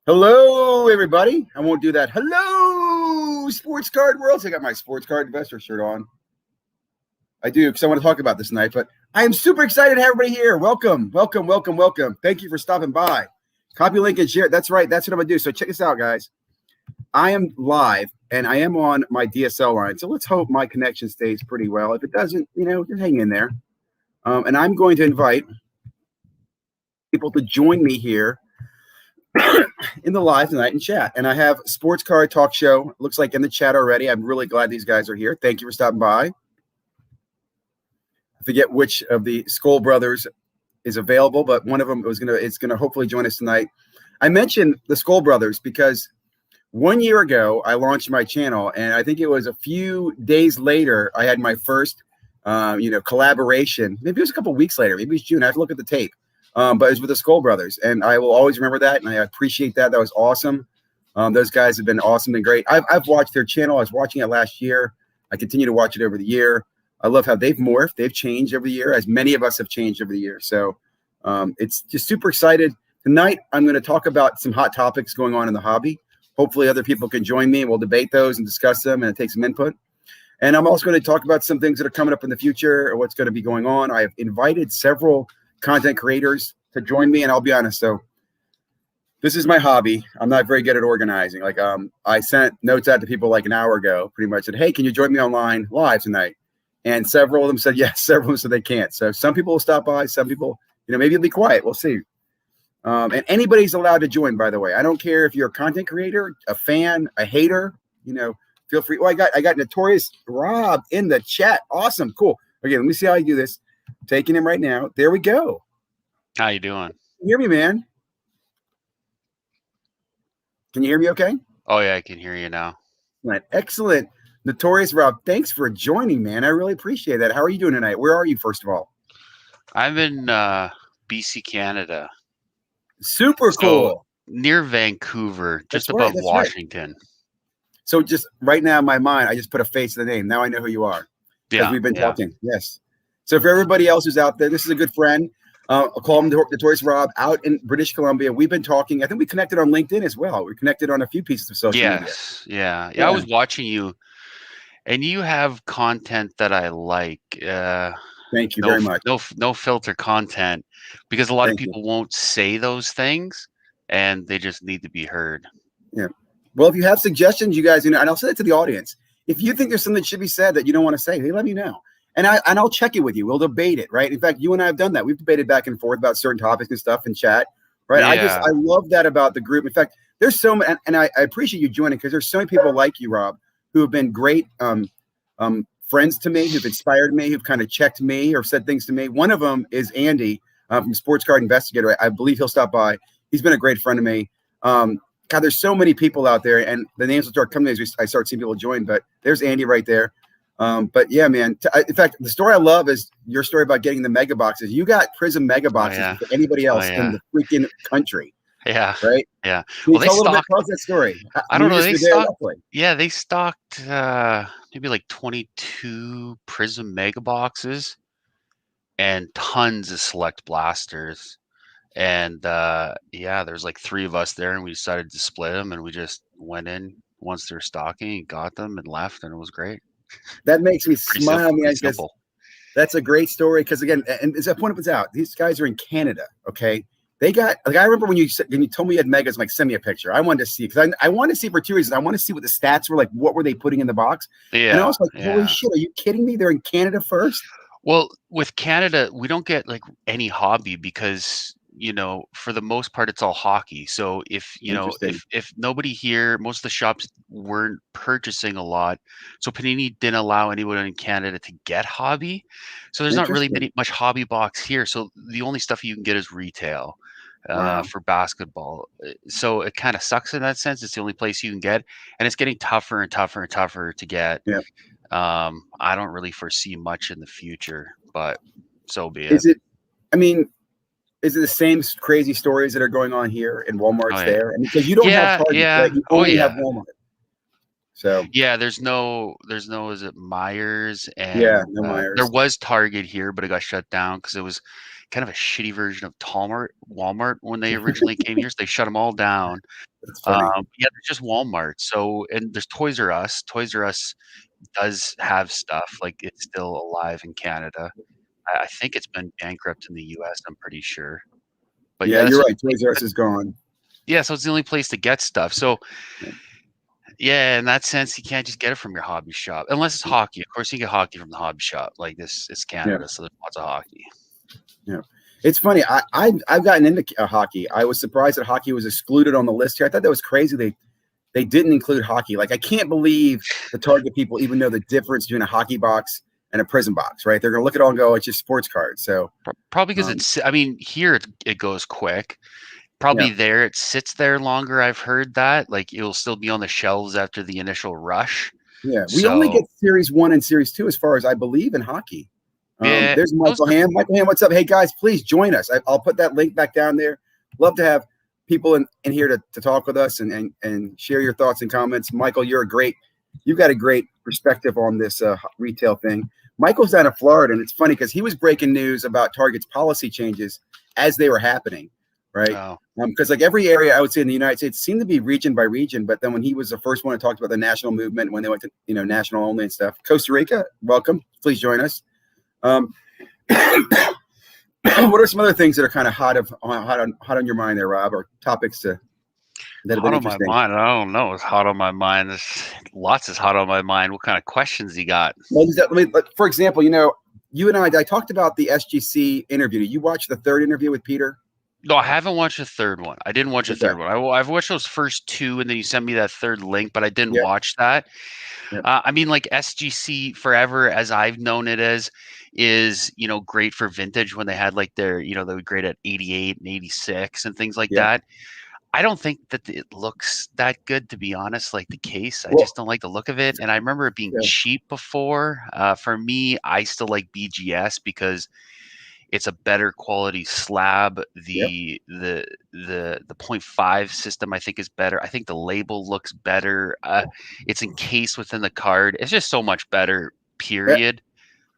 Hello, everybody. I won't do that. Hello, sports card world. So I got my sports card investor shirt on. I do because I want to talk about this tonight, but I am super excited to have everybody here. Welcome, welcome, welcome, welcome. Thank you for stopping by. Copy link and share. That's right. That's what I'm going to do. So check this out, guys. I am live and I am on my DSL line. So let's hope my connection stays pretty well. If it doesn't, just hang in there. And I'm going to invite people to join me here in the live tonight and chat. And I have Sports Card Talk Show. Looks like in the chat already. I'm really glad these guys are here. Thank you for stopping by. I forget which of the Skoll brothers is available, but one of them is gonna hopefully join us tonight. I mentioned the Skoll brothers because 1 year ago I launched my channel, and I think it was a few days later I had my first collaboration. Maybe it was a couple weeks later. Maybe it was June. I have to look at the tape. But it was with the Skoll brothers, and I will always remember that, and I appreciate that. That was awesome. Those guys have been awesome and great. I've watched their channel. I was watching it last year. I continue to watch it over the year. I love how they've morphed. They've changed over the year, as many of us have changed over the year. So it's just super excited. Tonight, I'm going to talk about some hot topics going on in the hobby. Hopefully other people can join me. We'll debate those and discuss them and take some input. And I'm also going to talk about some things that are coming up in the future or what's going to be going on. I've invited several content creators to join me, and I'll be honest. So this is my hobby. I'm not very good at organizing. I sent notes out to people like an hour ago, pretty much said, hey, can you join me online live tonight? And several of them said yes, several of them said they can't. So some people will stop by, some people, maybe it'll be quiet. We'll see. And anybody's allowed to join, by the way. I don't care if you're a content creator, a fan, a hater, feel free. Oh, I got Notorious Rob in the chat. Awesome. Cool. Okay, let me see how I do this. Taking him right now. There we go. How you doing? Can you hear me, man? Can you hear me okay? Oh, yeah, I can hear you now. Right. Excellent. Notorious Rob, thanks for joining, man. I really appreciate that. How are you doing tonight? Where are you, first of all? I'm in BC, Canada. Super cool. Near Vancouver, just above Washington. Right. So just right now in my mind, I just put a face to the name. Now I know who you are. Yeah. We've been talking. Yes. So for everybody else who's out there, this is a good friend. I'll call him Notorious Rob out in British Columbia. We've been talking. I think we connected on LinkedIn as well. We connected on a few pieces of social media. Yeah. I was watching you, and you have content that I like. Thank you very much. No filter content, because a lot of people won't say those things, and they just need to be heard. Yeah. Well, if you have suggestions, you guys, and I'll say it to the audience. If you think there's something that should be said that you don't want to say, hey, let me know. And I'll check it with you. We'll debate it, right? In fact, you and I have done that. We've debated back and forth about certain topics and stuff in chat, right? Yeah. I love that about the group. In fact, there's so many, and I appreciate you joining, because there's so many people like you, Rob, who have been great friends to me, who've inspired me, who've kind of checked me or said things to me. One of them is Andy from Sports Card Investigator. I believe he'll stop by. He's been a great friend to me. God, there's so many people out there, and the names will start coming as I start seeing people join. But there's Andy right there. But yeah, man. In fact, the story I love is your story about getting the mega boxes. You got Prism mega boxes for anybody else in the freaking country. Yeah. Right. Yeah. Can you tell a little bit about that story? I don't know. They stocked maybe like 22 Prism mega boxes and tons of select blasters. And there's like 3 of us there, and we decided to split them, and we just went in once they're stocking and got them and left, and it was great. That makes me smile, man. That's a great story, because again, and as I pointed out, these guys are in Canada. Okay, they got I remember when you told me you had megas, I'm like, send me a picture. I wanted to see, because I want to see for 2 reasons. I want to see what the stats were like. What were they putting in the box? Yeah, and I was like, holy shit, are you kidding me? They're in Canada first. Well, with Canada, we don't get like any hobby, because for the most part, it's all hockey. So if nobody here, most of the shops weren't purchasing a lot. So Panini didn't allow anyone in Canada to get hobby. So there's not really much hobby box here. So the only stuff you can get is retail for basketball. So it kind of sucks in that sense. It's the only place you can get, and it's getting tougher and tougher and tougher to get. Yeah. I don't really foresee much in the future, but so be it. Is it the same crazy stories that are going on here in Walmart's there? And because you don't have Target, right? You only have Walmart. So there's no is it Myers? And no Myers. There was Target here, but it got shut down because it was kind of a shitty version of Walmart when they originally came here. So they shut them all down. That's funny. Yeah, there's just Walmart. So, and there's Toys R Us. Toys R Us does have stuff, like it's still alive in Canada. I think it's been bankrupt in the US, I'm pretty sure. But yeah, you're right. Toys R Us is gone. Yeah, so it's the only place to get stuff. So yeah, in that sense, you can't just get it from your hobby shop unless it's hockey. Of course, you get hockey from the hobby shop. Like this is Canada, so there's lots of hockey. Yeah, it's funny. I've gotten into hockey. I was surprised that hockey was excluded on the list here. I thought that was crazy. They didn't include hockey. Like I can't believe the Target people even know the difference between a hockey box and a prison box. Right? They're gonna look at it all and go, "It's just sports cards." So probably because it's. I mean, here it goes quick. Probably there it sits there longer. I've heard that. Like it will still be on the shelves after the initial rush. Yeah, we only get Series 1 and Series 2 as far as I believe in hockey. Yeah, there's Michael Ham. Michael Ham, what's up? Hey guys, please join us. I'll put that link back down there. Love to have people in here to talk with us and share your thoughts and comments. Michael, you've got a great perspective on this retail thing. Michael's down in Florida, and it's funny because he was breaking news about Target's policy changes as they were happening. Right. Because like every area I would say in the United States seemed to be region by region. But then when he was the first one to talk about the national movement, when they went to, national only and stuff, Costa Rica, welcome. Please join us. What are some other things that are kind of hot on your mind there, Rob, or topics that have been interesting? Hot on my mind. I don't know. It's hot on my mind. There's lots is hot on my mind. What kind of questions you got? Well, for example, you and I talked about the SGC interview. Did you watch the third interview with Peter? No, I haven't watched the third one. I didn't watch the third one. I've watched those first two, and then you sent me that third link, but I didn't watch that. I mean, like SGC Forever, as I've known it as, is great for vintage when they had like their they were great at 88 and 86 and things like that. I don't think that it looks that good, to be honest. Like the case, I just don't like the look of it. And I remember it being cheap before. For me, I still like BGS because it's a better quality slab. The 0.5 system I think is better. I think the label looks better. It's encased within the card. It's just so much better, period.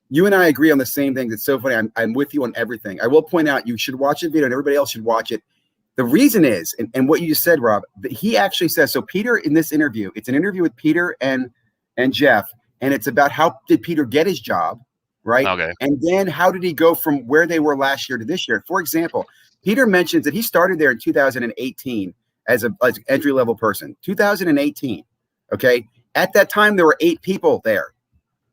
You and I agree on the same things. It's so funny. I'm with you on everything. I will point out you should watch the video and everybody else should watch it. The reason is, and what you just said, Rob, he actually says, so Peter in this interview, it's an interview with Peter and Jeff, and it's about how did Peter get his job? Right. Okay. And then how did he go from where they were last year to this year? For example, Peter mentions that he started there in 2018 as an entry-level person. 2018. Okay. At that time, there were 8 people there.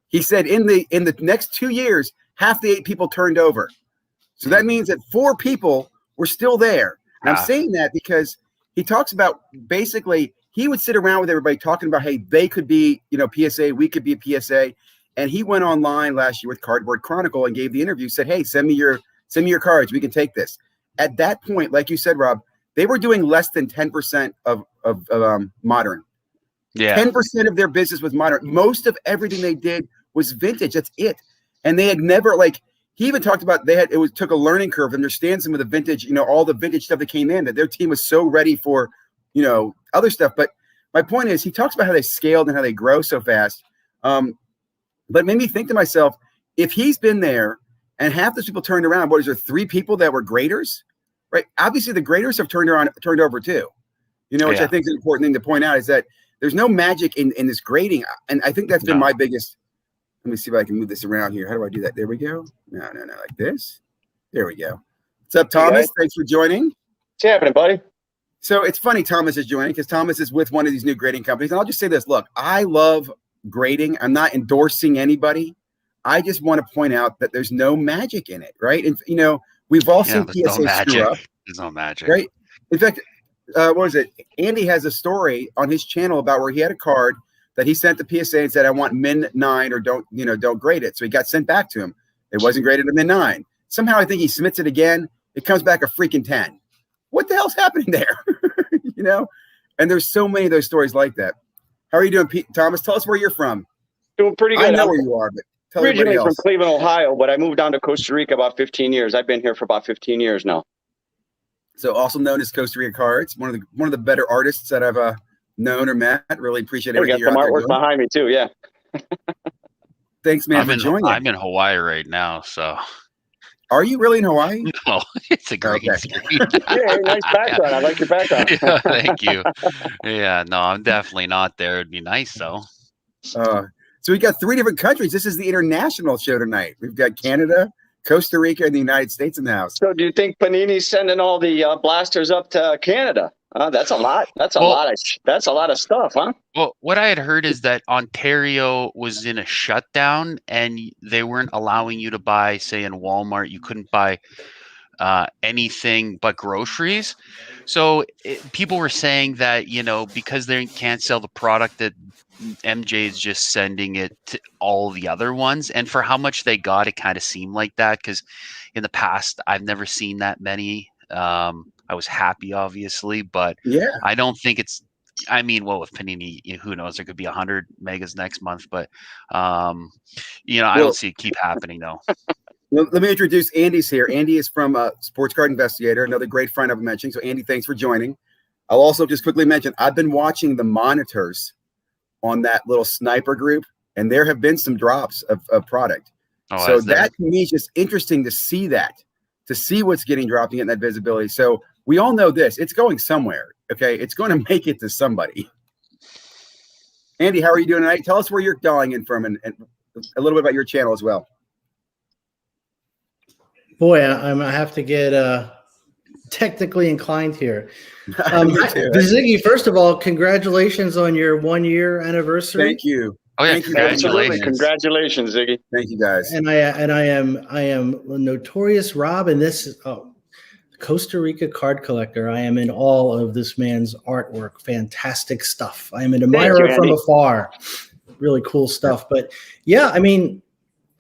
He said in the next 2 years, half the 8 people turned over. So that means that 4 people were still there. And I'm saying that because he talks about basically he would sit around with everybody talking about, hey, they could be, PSA, we could be a PSA. And he went online last year with Cardboard Chronicle and gave the interview, said, hey, send me your cards. We can take this. At that point, like you said, Rob, they were doing less than 10% of modern. Yeah. 10% of their business was modern. Most of everything they did was vintage. That's it. And they had never, he even talked about took a learning curve, understand some of the vintage, all the vintage stuff that came in, that their team was so ready for, other stuff. But my point is, he talks about how they scaled and how they grow so fast. But it made me think to myself, if he's been there and half those people turned around, what is there, 3 people that were graders? Right? Obviously, the graders have turned over too. Which I think is an important thing to point out is that there's no magic in this grading. And I think that's been my biggest. Let me see if I can move this around here. How do I do that? There we go. No, like this. There we go. What's up, Thomas? Hey, thanks for joining. What's happening, buddy? So it's funny Thomas is joining because Thomas is with one of these new grading companies. And I'll just say this. Look, I love grading. I'm not endorsing anybody. I just want to point out that there's no magic in it, right? And we've all seen PSA screw up. There's no magic, right? In fact, what was it? Andy has a story on his channel about where he had a card that he sent to PSA and said, "I want min 9 or don't grade it." So he got sent back to him. It wasn't graded a min 9. Somehow I think he submits it again. It comes back a freaking 10. What the hell's happening there? And there's so many of those stories like that. How are you doing, Thomas? Tell us where you're from. Doing pretty good. I know where you are, but tell everybody else. Originally from Cleveland, Ohio, but I moved down to Costa Rica about 15 years. I've been here for about 15 years now. So also known as Costa Rica Cards, one of the better artists that I've known or met. Really appreciate everything you're out there doing. We got some artwork behind me too, yeah. Thanks, man, for joining. I'm in Hawaii right now, so. Are you really in Hawaii? No, it's a green Okay. screen. Yeah, nice background. I like your background. Yeah, thank you. Yeah, no, I'm definitely not there. It'd be nice though. So we got 3 different countries. This is the international show tonight. We've got Canada, Costa Rica, and the United States in the house. So do you think Panini's sending all the blasters up to Canada? That's a lot. That's a lot of stuff, huh? Well, what I had heard is that Ontario was in a shutdown and they weren't allowing you to buy, say in Walmart, you couldn't buy anything but groceries. So people were saying that, because they can't sell the product, that MJ is just sending it to all the other ones. And for how much they got, it kind of seemed like that, because in the past, I've never seen that many. I was happy, obviously, but yeah, I don't think it's, with Panini, who knows? There could be 100 megas next month, but, I don't see it keep happening, though. Well, let me introduce Andy's here. Andy is from Sports Card Investigator, another great friend I've mentioned. So, Andy, thanks for joining. I'll also just quickly mention, I've been watching the monitors on that little sniper group, and there have been some drops of product. Oh, so that to me is just interesting to see what's getting dropped and getting that visibility. So we all know this, it's going somewhere. Okay. It's going to make it to somebody. Andy, how are you doing tonight? Tell us where you're calling in from and a little bit about your channel as well. Boy, I have to get technically inclined here. Ziggy, first of all, congratulations on your 1-year anniversary. Thank you. Oh yeah, Thank you. Absolutely. Congratulations, Ziggy. Thank you, guys. And I am Notorious Rob, and this is Costa Rica card collector. I am in awe of this man's artwork. Fantastic stuff. I am an admirer from afar. Really cool stuff. But yeah,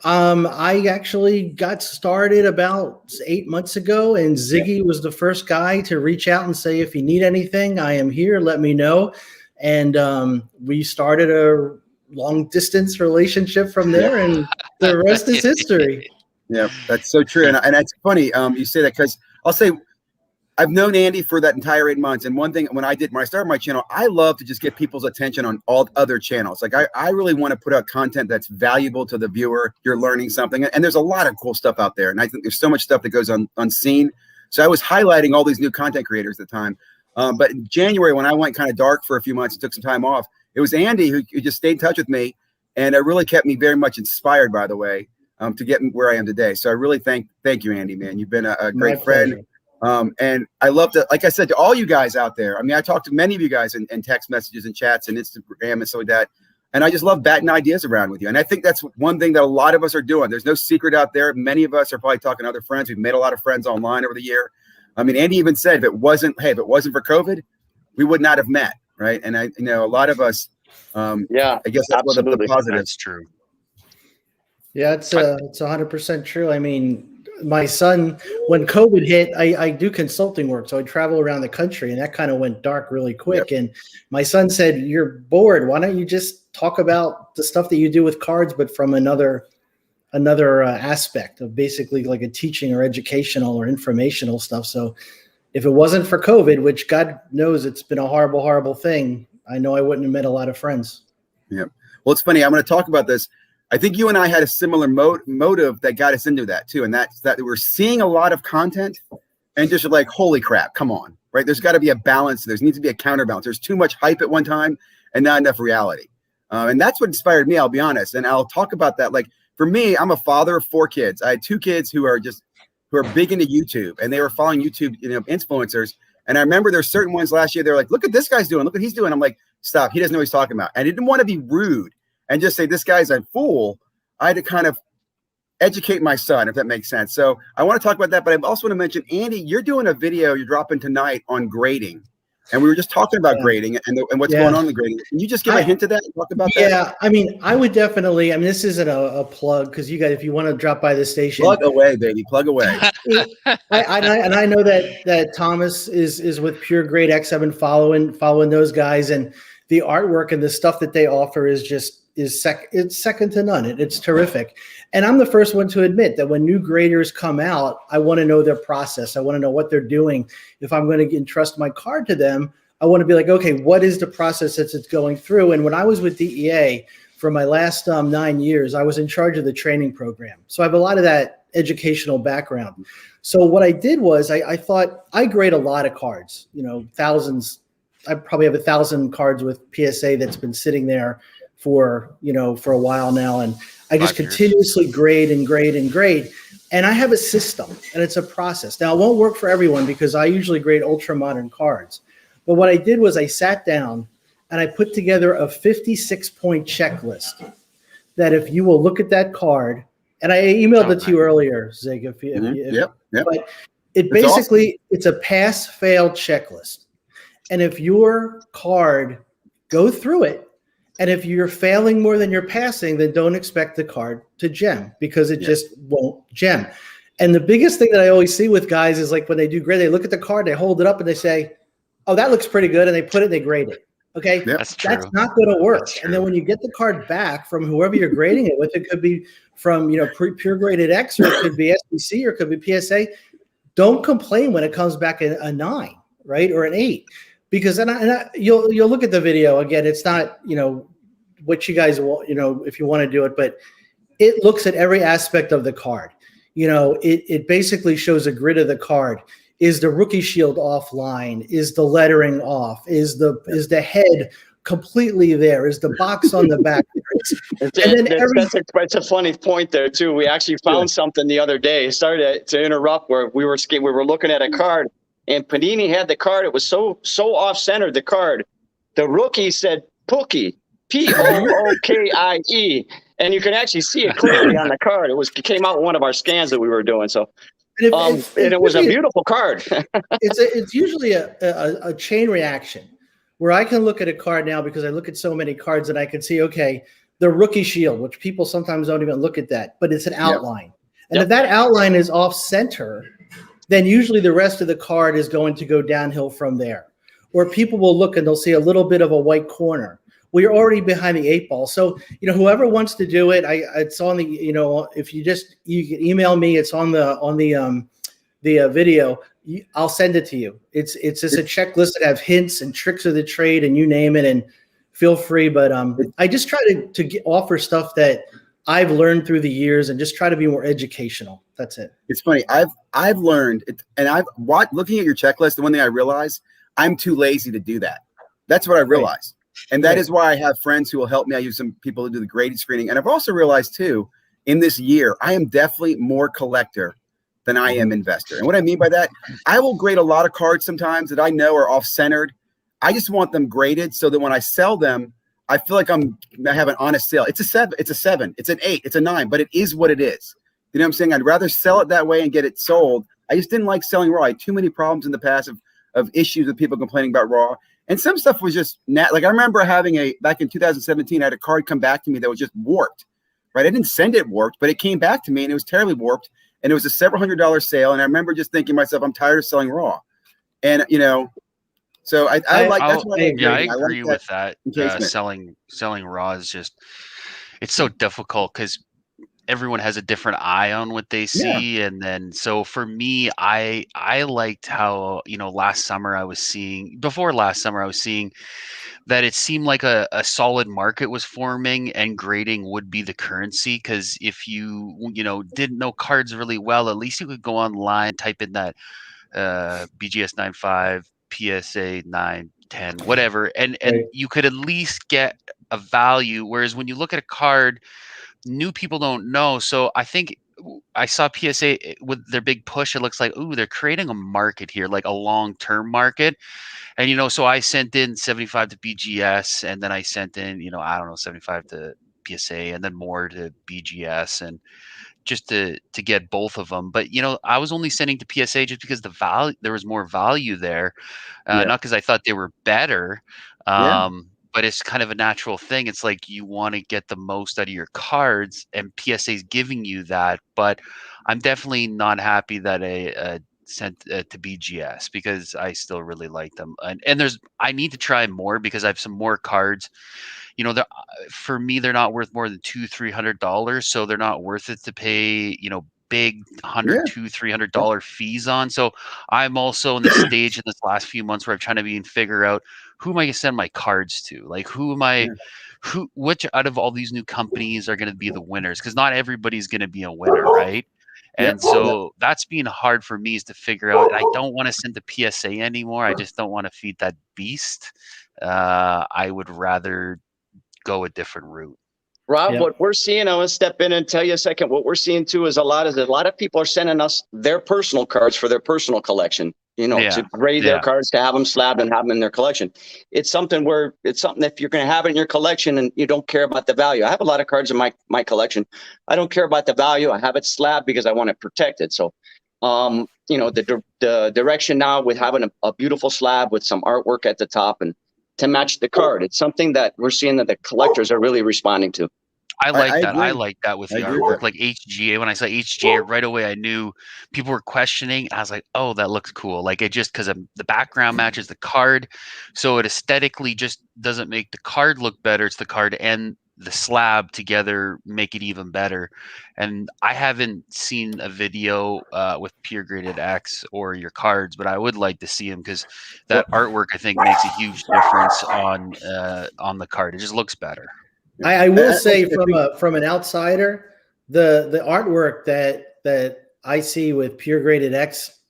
I actually got started about 8 months ago, and Ziggy was the first guy to reach out and say, if you need anything, I am here, let me know. And we started a long distance relationship from there, and the rest is history. Yeah, that's so true. And it's funny you say that, because I'll say I've known Andy for that entire 8 months. And one thing, when I started my channel, I love to just get people's attention on all other channels. Like I really want to put out content that's valuable to the viewer. You're learning something. And there's a lot of cool stuff out there. And I think there's so much stuff that goes unseen. So I was highlighting all these new content creators at the time. But in January, when I went kind of dark for a few months and took some time off, it was Andy who just stayed in touch with me. And it really kept me very much inspired, by the way, to get where I am today. So I really thank you, Andy, man. You've been a great friend. And I love to, like I said, to all you guys out there. I talked to many of you guys in text messages and chats and Instagram and stuff like that. And I just love batting ideas around with you. And I think that's one thing that a lot of us are doing. There's no secret out there. Many of us are probably talking to other friends. We've made a lot of friends online over the year. Andy even said, if it wasn't for COVID, we would not have met. Right. And a lot of us, I guess that's one of the positives. That's true. Yeah, it's 100% true. My son, when COVID hit, I do consulting work, so I travel around the country, and that kind of went dark really quick. Yep. And my son said, "You're bored. Why don't you just talk about the stuff that you do with cards, but from another aspect of basically like a teaching or educational or informational stuff?" So if it wasn't for COVID, which God knows it's been a horrible, horrible thing, I know I wouldn't have met a lot of friends. Yeah. Well, it's funny. I'm going to talk about this. I think you and I had a similar motive that got us into that too. And that's that we're seeing a lot of content and just like, holy crap, come on, right? There's got to be a balance. There needs to be a counterbalance. There's too much hype at one time and not enough reality. And that's what inspired me, I'll be honest. And I'll talk about that. Like for me, I'm a father of 4 kids. I had 2 kids who are big into YouTube, and they were following YouTube, influencers. And I remember there's certain ones last year, they're like, look at this guy's doing, look what he's doing. I'm like, stop. He doesn't know what he's talking about. I didn't want to be rude and just say, this guy's a fool. I had to kind of educate my son, if that makes sense. So I want to talk about that, but I also want to mention, Andy, you're doing a video you're dropping tonight on grading. And we were just talking about grading and what's going on in the grading. Can you just give a hint of that and talk about that? Yeah, I would definitely, this isn't a plug, because you guys, if you want to drop by the station. Plug away, baby, plug away. I know that Thomas is with Pure Grade X. I've been following those guys, and the artwork and the stuff that they offer it's second to none. It's terrific. And I'm the first one to admit that when new graders come out, I want to know their process. I want to know what they're doing. If I'm going to entrust my card to them, I want to be like, okay, what is the process that it's going through? And when I was with DEA, for my last 9 years, I was in charge of the training program. So I have a lot of that educational background. So what I did was I thought I grade a lot of cards, thousands. I probably have 1,000 cards with PSA that's been sitting there for a while now. And I just continuously grade and grade and grade. And I have a system and it's a process. Now it won't work for everyone because I usually grade ultra modern cards. But what I did was I sat down and I put together a 56-point checklist that if you will look at that card, and I emailed it to you earlier, Zig. Yep. But it basically, it's a pass-fail checklist. And if your card, go through it, and if you're failing more than you're passing, then don't expect the card to gem because it just won't gem. And the biggest thing that I always see with guys is like when they do grade, they look at the card, they hold it up and they say, oh, that looks pretty good. And they put it, they grade it. Okay. That's true. That's not going to work. And then when you get the card back from whoever you're grading it with, it could be from, pure graded X, or it could be SBC, or it could be PSA. Don't complain when it comes back a 9, right? Or an 8, because you'll look at the video again. It's not, what you guys want, if you want to do it, but it looks at every aspect of the card. It basically shows a grid of the card. Is the rookie shield offline? Is the lettering off? Is the head completely there? Is the box on the back? It's a funny point there too. We actually found something the other day. Sorry to interrupt. Where we were looking at a card, and Panini had the card. It was so off center. The card, the rookie said Pookie, Pookie, and you can actually see it clearly on the card. It came out in one of our scans that we were doing. So. And it was a beautiful card. it's usually a chain reaction where I can look at a card now because I look at so many cards and I can see, okay, the rookie shield, which people sometimes don't even look at that, but it's an outline. And if that outline is off center, then usually the rest of the card is going to go downhill from there. Or people will look and they'll see a little bit of a white corner. Well, you're already behind the 8 ball. So, whoever wants to do it, it's on the, if you can email me, it's on the video. I'll send it to you. It's just a checklist that have hints and tricks of the trade and you name it, and feel free. But I just try to offer stuff that I've learned through the years and just try to be more educational. That's it. It's funny. I've learned it, and looking at your checklist, the one thing I realized, I'm too lazy to do that. That's what I realized. Right. And that is why I have friends who will help me. I use some people to do the graded screening. And I've also realized too, in this year, I am definitely more collector than I am investor. And what I mean by that, I will grade a lot of cards sometimes that I know are off-centered. I just want them graded so that when I sell them, I feel like I have an honest sale. It's a 7, it's an 8, it's a 9, but it is what it is. You know what I'm saying? I'd rather sell it that way and get it sold. I just didn't like selling raw. I had too many problems in the past of issues with people complaining about raw. And some stuff was just like I remember having back in 2017, I had a card come back to me that was just warped, right? I didn't send it warped, but it came back to me and it was terribly warped. And it was a several $100 sale. And I remember just thinking to myself, I'm tired of selling raw. And, so I like, that's why I agree with that. Selling raw is just, it's so difficult because everyone has a different eye on what they see. Yeah. And then, so for me, I liked how, before last summer, I was seeing that it seemed like a solid market was forming and grading would be the currency. Cause if you didn't know cards really well, at least you could go online, type in that BGS 9.5, PSA 9.10, whatever. And you could at least get a value. Whereas when you look at a card, new people don't know. So I think I saw PSA with their big push. It looks like, they're creating a market here, like a long-term market. And, so I sent in 75 to BGS, and then I sent in, 75 to PSA, and then more to BGS, and just to get both of them. But, I was only sending to PSA just because there was more value there, not because I thought they were better. But it's kind of a natural thing. It's like you want to get the most out of your cards, and PSA is giving you that. But I'm definitely not happy that I sent to BGS because I still really like them. And I need to try more because I have some more cards. For me, they're not worth more than $200-300, so they're not worth it to pay big $100, $200, $300 fees on. So I'm also in the stage in this last few months where I'm trying to even figure out who am I going to send my cards to? Like, who am I? Which out of all these new companies are going to be the winners? Because not everybody's going to be a winner, right? And so that's been hard for me, is to figure out. I don't want to send to PSA anymore. I just don't want to feed that beast. I would rather go a different route. Rob, what we're seeing, I want to step in and tell you a second. What we're seeing too is a lot of people are sending us their personal cards for their personal collection. To grade their cards, to have them slabbed and have them in their collection. It's something if you're going to have it in your collection and you don't care about the value. I have a lot of cards in my collection. I don't care about the value. I have it slabbed because I want it protected. So, the direction now with having a beautiful slab with some artwork at the top and to match the card, it's something that we're seeing that the collectors are really responding to. I like that. I like that with the artwork, like HGA. When I saw HGA right away, I knew people were questioning. I was like, oh, that looks cool. Like, it just, because the background matches the card. So it aesthetically just doesn't make the card look better. It's the card and the slab together make it even better. And I haven't seen a video with Pure Graded X or your cards, but I would like to see them, because that artwork, I think, makes a huge difference on the card. It just looks better. I will say, from an outsider, the artwork that I see with Pure Graded X,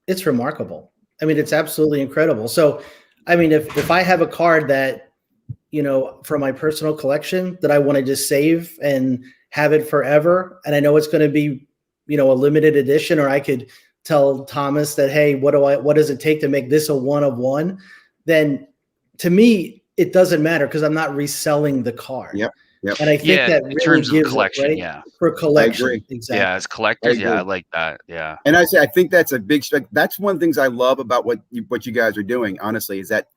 it's remarkable. I mean, it's absolutely incredible. So, I mean, if I have a card that, for my personal collection that I want to just save and have it forever, and I know it's going to be, a limited edition, or I could tell Thomas that, hey, what does it take to make this a 1 of 1? Then to me, it doesn't matter, because I'm not reselling the card. Yep. And I think that in terms of collection, for collection, I agree. exactly. Yeah, as collectors, I like that. Yeah, and I think that's a big. That's one of the things I love about what you guys are doing. Honestly, is that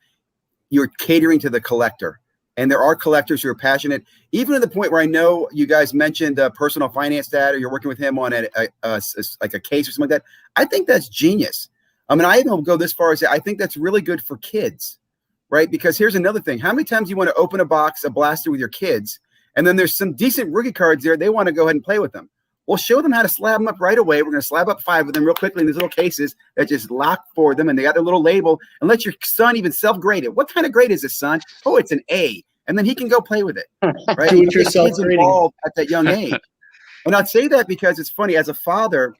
you're catering to the collector, and there are collectors who are passionate, even to the point where I know you guys mentioned personal finance dad, or you're working with him on like a case or something like that. I think that's genius. I mean, I even go this far as say I think that's really good for kids. Right? Because here's another thing. How many times you want to open a blaster with your kids, and then there's some decent rookie cards there, they want to go ahead and play with them. Well, show them how to slab them up right away. We're going to slab up 5 of them real quickly in these little cases that just lock for them, and they got their little label, and let your son even self-grade it. What kind of grade is this, son? Oh, it's an A. And then he can go play with it. Right? Do it yourself involved at that young age. And I'd say that because it's funny. As a father,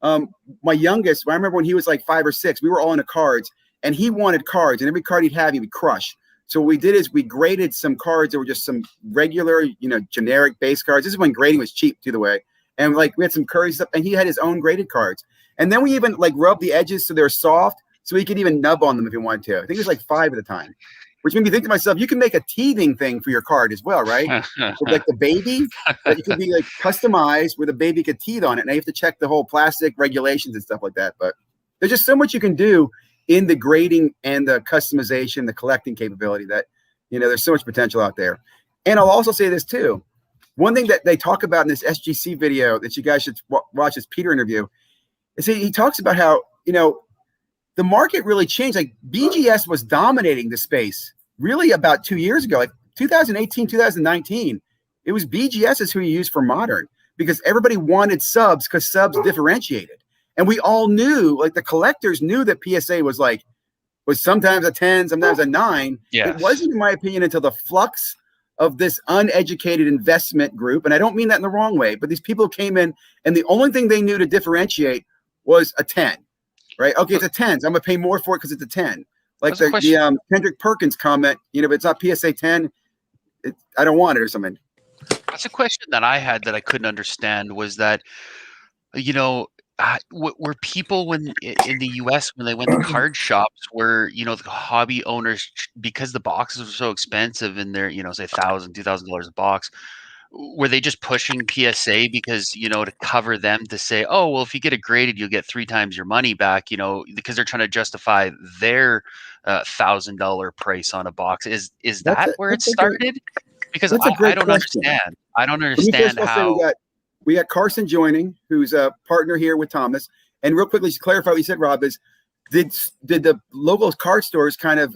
my youngest, I remember when he was like 5 or 6, we were all into cards. And he wanted cards, and every card he'd have, he would crush. So what we did is we graded some cards that were just some regular, generic base cards. This is when grading was cheap, by the way. And we had some Curry stuff, and he had his own graded cards. And then we even rubbed the edges so they're soft, so he could even nub on them if he wanted to. I think it was 5 at a time, which made me think to myself, you can make a teething thing for your card as well, right? With the baby, that you could be customized where the baby could teeth on it. And I have to check the whole plastic regulations and stuff like that. But there's just so much you can do in the grading and the customization, the collecting capability that, there's so much potential out there. And I'll also say this too. One thing that they talk about in this SGC video that you guys should watch, this Peter interview, is he talks about how, the market really changed. BGS was dominating the space really about 2 years ago, 2018, 2019. It was BGS is who you use for modern, because everybody wanted subs, because subs differentiated. And we all knew, the collectors knew that PSA was sometimes a 10, sometimes a 9. Yeah. It wasn't, in my opinion, until the flux of this uneducated investment group, and I don't mean that in the wrong way, but these people came in, and the only thing they knew to differentiate was a 10, right? Okay, it's a 10, so I'm going to pay more for it because it's a 10. The Kendrick Perkins comment, if it's not PSA 10, I don't want it or something. That's a question that I had that I couldn't understand, was that, were people in the US, when they went to card shops, where the hobby owners, because the boxes were so expensive and they're say $1,000, $2,000 a box, were they just pushing PSA because to cover them, to say, oh well, if you get it graded you'll get 3 times your money back, because they're trying to justify their $1,000 price on a box? Is that where it started? Because I don't understand. I don't understand how. We got Carson joining, who's a partner here with Thomas. And real quickly, to clarify what you said, Rob, is did the local card stores kind of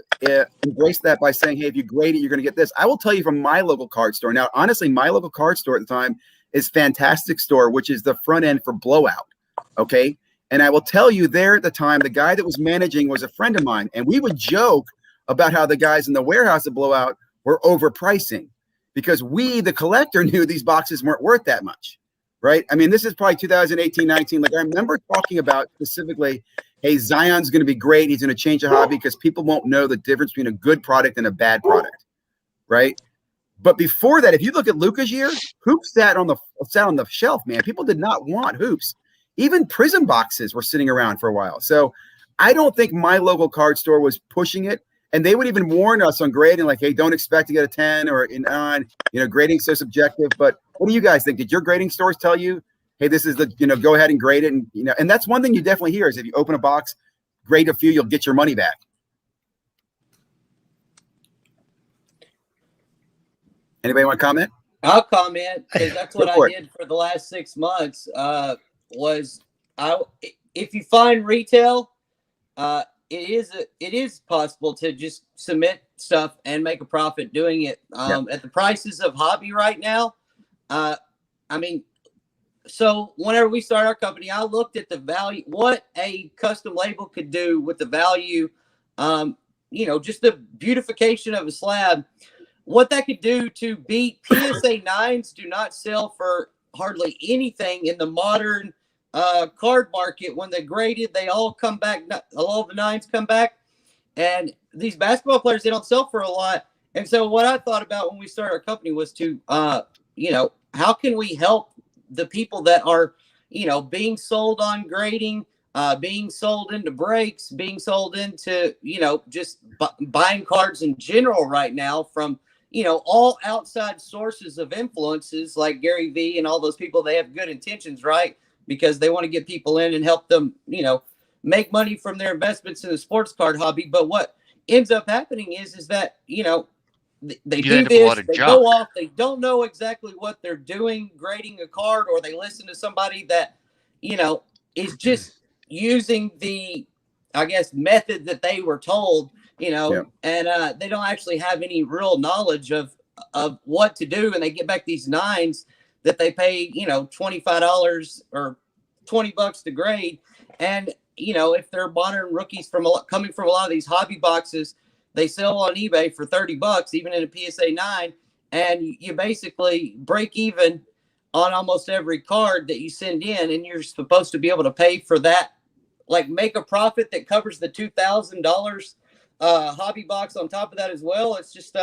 embrace that by saying, hey, if you grade it, you're going to get this? I will tell you from my local card store. Now, honestly, my local card store at the time is Fantastic Store, which is the front end for Blowout. Okay. And I will tell you, there at the time, the guy that was managing was a friend of mine. And we would joke about how the guys in the warehouse at Blowout were overpricing because we, the collector, knew these boxes weren't worth that much. Right. I mean, this is probably 2018, 19. Like I remember talking about specifically, hey, Zion's going to be great. He's going to change the hobby because people won't know the difference between a good product and a bad product. Right. But before that, if you look at Luka's year, hoops sat on the shelf, man. People did not want hoops. Even Prism boxes were sitting around for a while. So I don't think my local card store was pushing it. And they would even warn us on grading, like, hey, don't expect to get a 10 or a 9. You know, grading's so subjective. But what do you guys think? Did your grading stores tell you, hey, this is the, you know, go ahead and grade it? And, you know, and that's one thing you definitely hear is if you open a box, grade a few, you'll get your money back. Anybody want to comment? I'll comment because that's what I did for the last 6 months. If you find retail, it is possible to just submit stuff and make a profit doing it. At the prices of hobby right now, I mean, so whenever we start our company, I looked at the value, what a custom label could do with the value, you know, just the beautification of a slab. What that could do to beat PSA 9s do not sell for hardly anything in the modern card market. When they're graded, they all come back. All the 9s come back. And these basketball players, they don't sell for a lot. And so what I thought about when we started our company was to, you know, how can we help the people that are, you know, being sold on grading, being sold into breaks, being sold into, you know, just buying cards in general right now from, you know, all outside sources of influences like Gary Vee and all those people. They have good intentions, right? Because they want to get people in and help them, you know, make money from their investments in the sports card hobby. But what ends up happening is that, you know, they do this, they go off, they don't know exactly what they're doing, grading a card, or they listen to somebody that, you know, is just using the, I guess, method that they were told, you know, and they don't actually have any real knowledge of what to do. And they get back these 9s that they pay, you know, $25 or $20 to grade. And, you know, if they're modern rookies coming from a lot of these hobby boxes, they sell on eBay for $30, even in a PSA 9. And you basically break even on almost every card that you send in. And you're supposed to be able to pay for that, like make a profit that covers the $2,000 hobby box on top of that as well. It's just,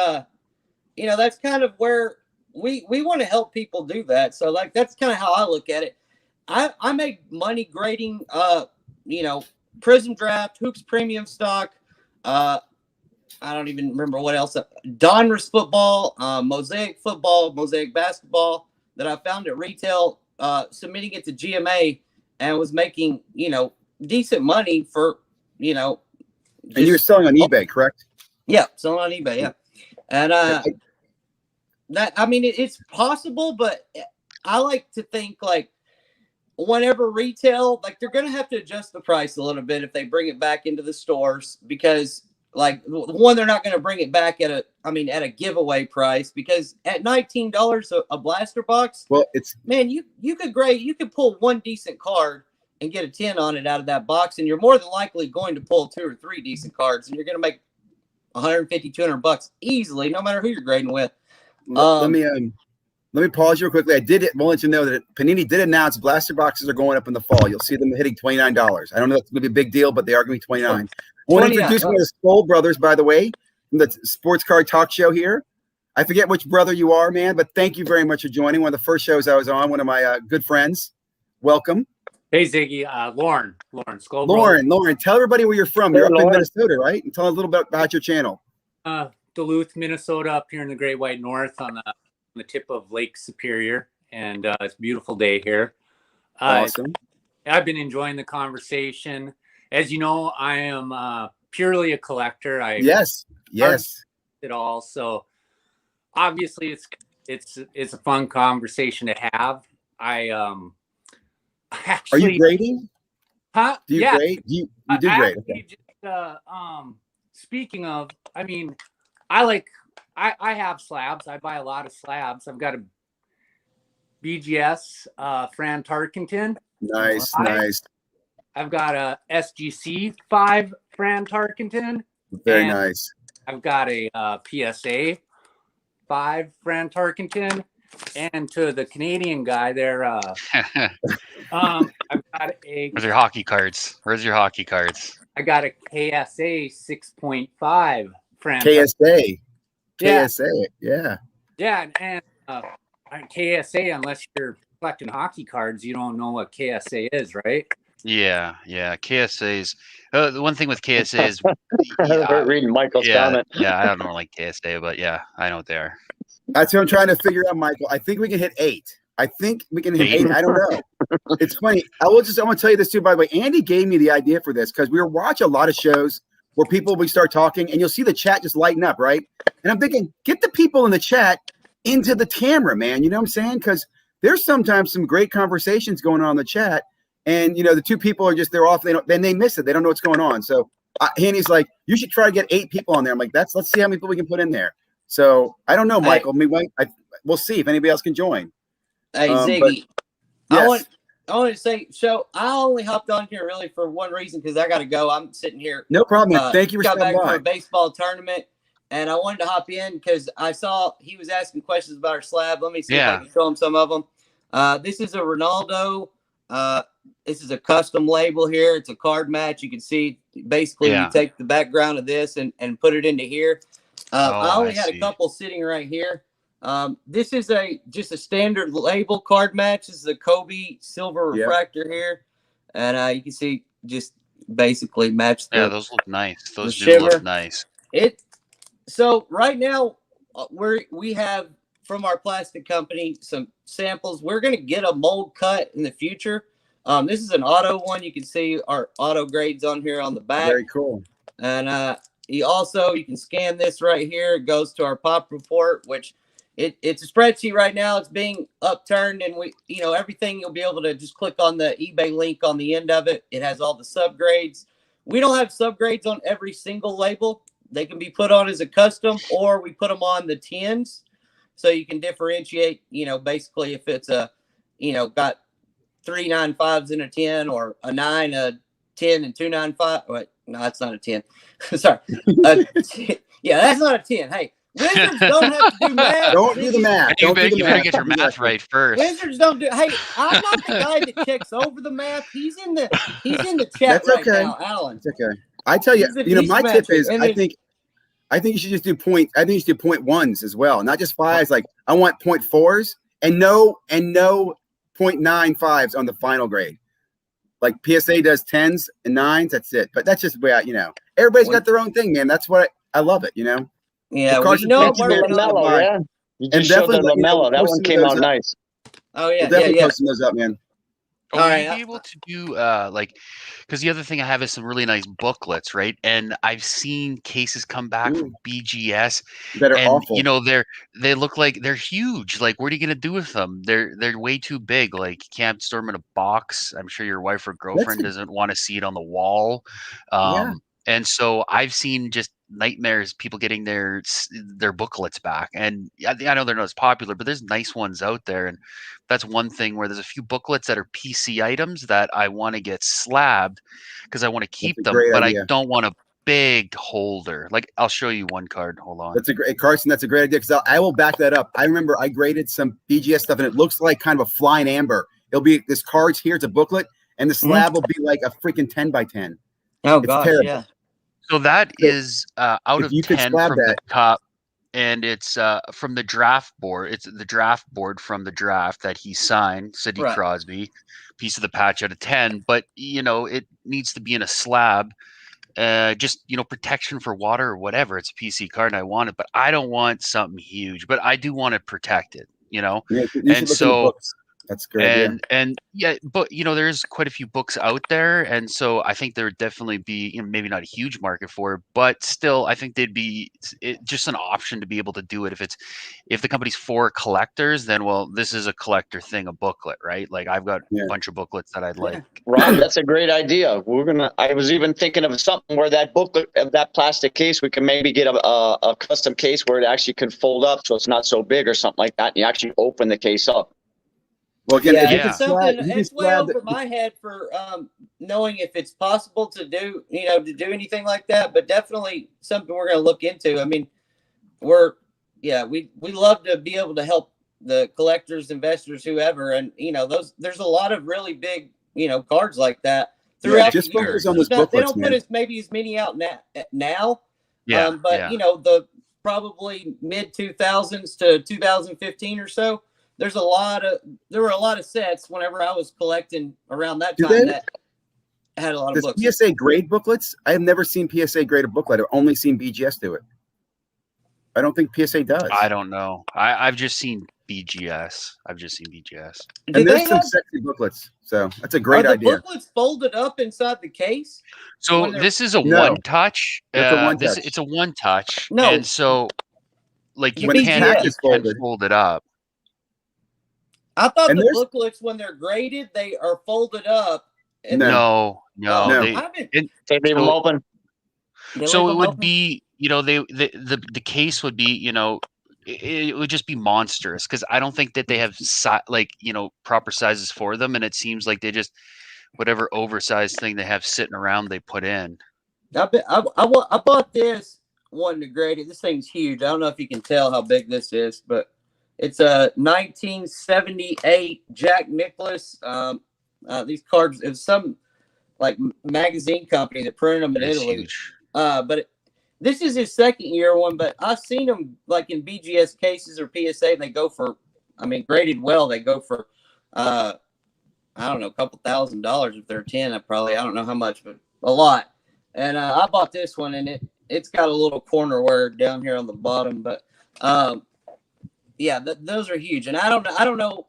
you know, that's kind of where we want to help people do that. So like, that's kind of how I look at it. I make money grading, you know, Prism Draft, Hoops Premium Stock. I don't even remember what else. Donruss football, Mosaic football, Mosaic basketball that I found at retail, submitting it to GMA and was making, you know, decent money for, you know. And you're selling on eBay, correct? Yeah, selling on eBay, yeah. And that, I mean, it's possible, but I like to think like whenever retail, like they're going to have to adjust the price a little bit if they bring it back into the stores, because like one, they're not going to bring it back at a giveaway price, because at $19 a blaster box, well, it's, man, you could pull one decent card and get a 10 on it out of that box, and you're more than likely going to pull 2 or 3 decent cards, and you're going to make $150, $200 easily, no matter who you're grading with. Let me pause you real quickly. We'll let you know that Panini did announce blaster boxes are going up in the fall. You'll see them hitting $29. I don't know if it's going to be a big deal, but they are going to be $29. I want to introduce one of the Skoll brothers, by the way, from the Sports Card Talk Show here. I forget which brother you are, man, but thank you very much for joining. One of the first shows I was on, one of my good friends. Welcome. Hey, Ziggy. Lauren Skoll. Lauren, tell everybody where you're from. You're up in Minnesota, right? And tell us a little bit about your channel. Duluth, Minnesota, up here in the Great White North on the tip of Lake Superior. And it's a beautiful day here. Awesome. I've been enjoying the conversation. As you know, I am purely a collector. Yes. It all. So obviously it's a fun conversation to have. Actually, are you grading? Huh? Do you grade? You do grade. Okay. Speaking of, I mean, I have slabs. I buy a lot of slabs. I've got a BGS Fran Tarkenton. Nice. I've got a SGC 5 Fran Tarkenton. Very nice. I've got a PSA 5 Fran Tarkenton. And to the Canadian guy there, I've got a. Where's your hockey cards? I got a KSA 6.5 Fran. KSA. Yeah. KSA. Yeah. Yeah, and KSA, unless you're collecting hockey cards, you don't know what KSA is, right? Yeah. KSA's the one thing with KSA is reading Michael's comment. Yeah, I don't like KSA, but yeah, I know what they are. That's what I'm trying to figure out, Michael. I think we can hit 8. I don't know. It's funny. I'm going to tell you this too, by the way. Andy gave me the idea for this because we were watching a lot of shows where we start talking and you'll see the chat just lighten up, right? And I'm thinking, get the people in the chat into the camera, man. You know what I'm saying? Because there's sometimes some great conversations going on in the chat. And, the two people are they're off. Then they miss it. They don't know what's going on. So Andy's like, you should try to get 8 people on there. I'm like, let's see how many people we can put in there. So I don't know, Michael. We'll see if anybody else can join. Hey, Ziggy. Yes. I want to say, so I only hopped on here really for one reason because I got to go. I'm sitting here. No problem. Thank you for got back stopping from by. a baseball tournament, and I wanted to hop in because I saw he was asking questions about our slab. Let me see if I can show him some of them. This is a Ronaldo. This is a custom label here. It's a card match. You can see basically you take the background of this and put it into here. I only had a couple sitting right here. This is just a standard label card match. This is a Kobe silver refractor here. And you can see just basically match the, those look nice. Those do look nice. So right now we have from our plastic company some samples. We're going to get a mold cut in the future. This is an auto one. You can see our auto grades on here on the back. Very cool. And you can scan this right here. It goes to our pop report, which it's a spreadsheet right now. It's being upturned, and everything you'll be able to just click on the eBay link on the end of it. It has all the subgrades. We don't have subgrades on every single label. They can be put on as a custom, or we put them on the 10s, so you can differentiate. Basically if it's got 3 9.5s in a 10, or a 9, a 10, and 2 9.5. Wait, no, that's not a 10. Sorry. Yeah, that's not a 10. Hey, Wizards don't have to do math. Don't do the math. You better get your math right first. Wizards don't do. Hey, I'm not the guy that checks over the math. He's in the chat now, Alan. It's okay. I tell you, my tip is I think you should just do point. I think you should do 0.1s as well, not just 5s. Like I want 0.4s and no 0.95s on the final grade. Like PSA does 10s and 9s. That's it. But that's just the way everybody's got their own thing, man. That's what I love it. Yeah, LaMelo, yeah. You just showed the LaMelo. That one came out nice. Oh yeah, definitely posting those up, man. Will you be able to do because the other thing I have is some really nice booklets, right? And I've seen cases come back from BGS that are awful. They look like they're huge. Like, what are you gonna do with them? They're way too big. Like, you can't store them in a box. I'm sure your wife or girlfriend doesn't want to see it on the wall. And so I've seen just nightmares, people getting their booklets back. And I know they're not as popular, but there's nice ones out there. And that's one thing where there's a few booklets that are PC items that I want to get slabbed because I want to keep them, but I don't want a big holder. Like, I'll show you one card. Hold on. That's a great, Carson. That's a great idea because I will back that up. I remember I graded some BGS stuff and it looks like kind of a flying amber. It'll be this cards here. It's a booklet and the slab will be like a freaking 10 by 10. Oh, gosh, yeah. So that is out of 10 from the cup, and it's from the draft board. It's the draft board from the draft that he signed, Sidney Crosby, piece of the patch out of 10. But, it needs to be in a slab, just, protection for water or whatever. It's a PC card and I want it, but I don't want something huge, but I do want it protected, Yeah, and so that's great. And but there's quite a few books out there, and so I think there would definitely be maybe not a huge market for it, but still I think they'd be just an option to be able to do it. If the company's for collectors, then this is a collector thing, a booklet, right? Like I've got a bunch of booklets that I'd like. Rob, that's a great idea. I was even thinking of something where that booklet of that plastic case, we can maybe get a custom case where it actually can fold up so it's not so big or something like that. And you actually open the case up. Well, again, if you Yeah. can it's something. slab, you can It's way slab over my head for knowing if it's possible to do, to do anything like that. But definitely something we're going to look into. I mean, we love to be able to help the collectors, investors, whoever, and there's a lot of really big cards like that throughout just the year. focus on those They booklets, don't man. put as many out now. Yeah. But the probably mid 2000s to 2015 or so. There were a lot of sets whenever I was collecting around that time that had a lot of books. PSA grade booklets? I have never seen PSA grade a booklet. I've only seen BGS do it. I don't think PSA does. I don't know. I've just seen BGS. And there's some sexy booklets. So that's a great idea. Are the booklets folded up inside the case? So this is a one touch. It's a one touch. It's a one touch. No. And so like you When it's can't packaged folded. fold it up. I thought And the there's- booklets, when they're graded, they are folded up. And No. No. They They leave them open. so it would be, the case would be, it would just be monstrous because I don't think that they have proper sizes for them, and it seems like they just whatever oversized thing they have sitting around they put in. I bought this one to grade it. This thing's huge. I don't know if you can tell how big this is, but it's a 1978 Jack Nicklaus. These cards, it's some like magazine company that printed them in It's Italy. huge. But this is his second year one, but I've seen them like in BGS cases or PSA. And they go for, graded well. They go for, I don't know, a couple $1,000s if they're 10. I don't know how much, but a lot. And I bought this one, and it's got a little corner wear down here on the bottom. But those are huge. And I don't know.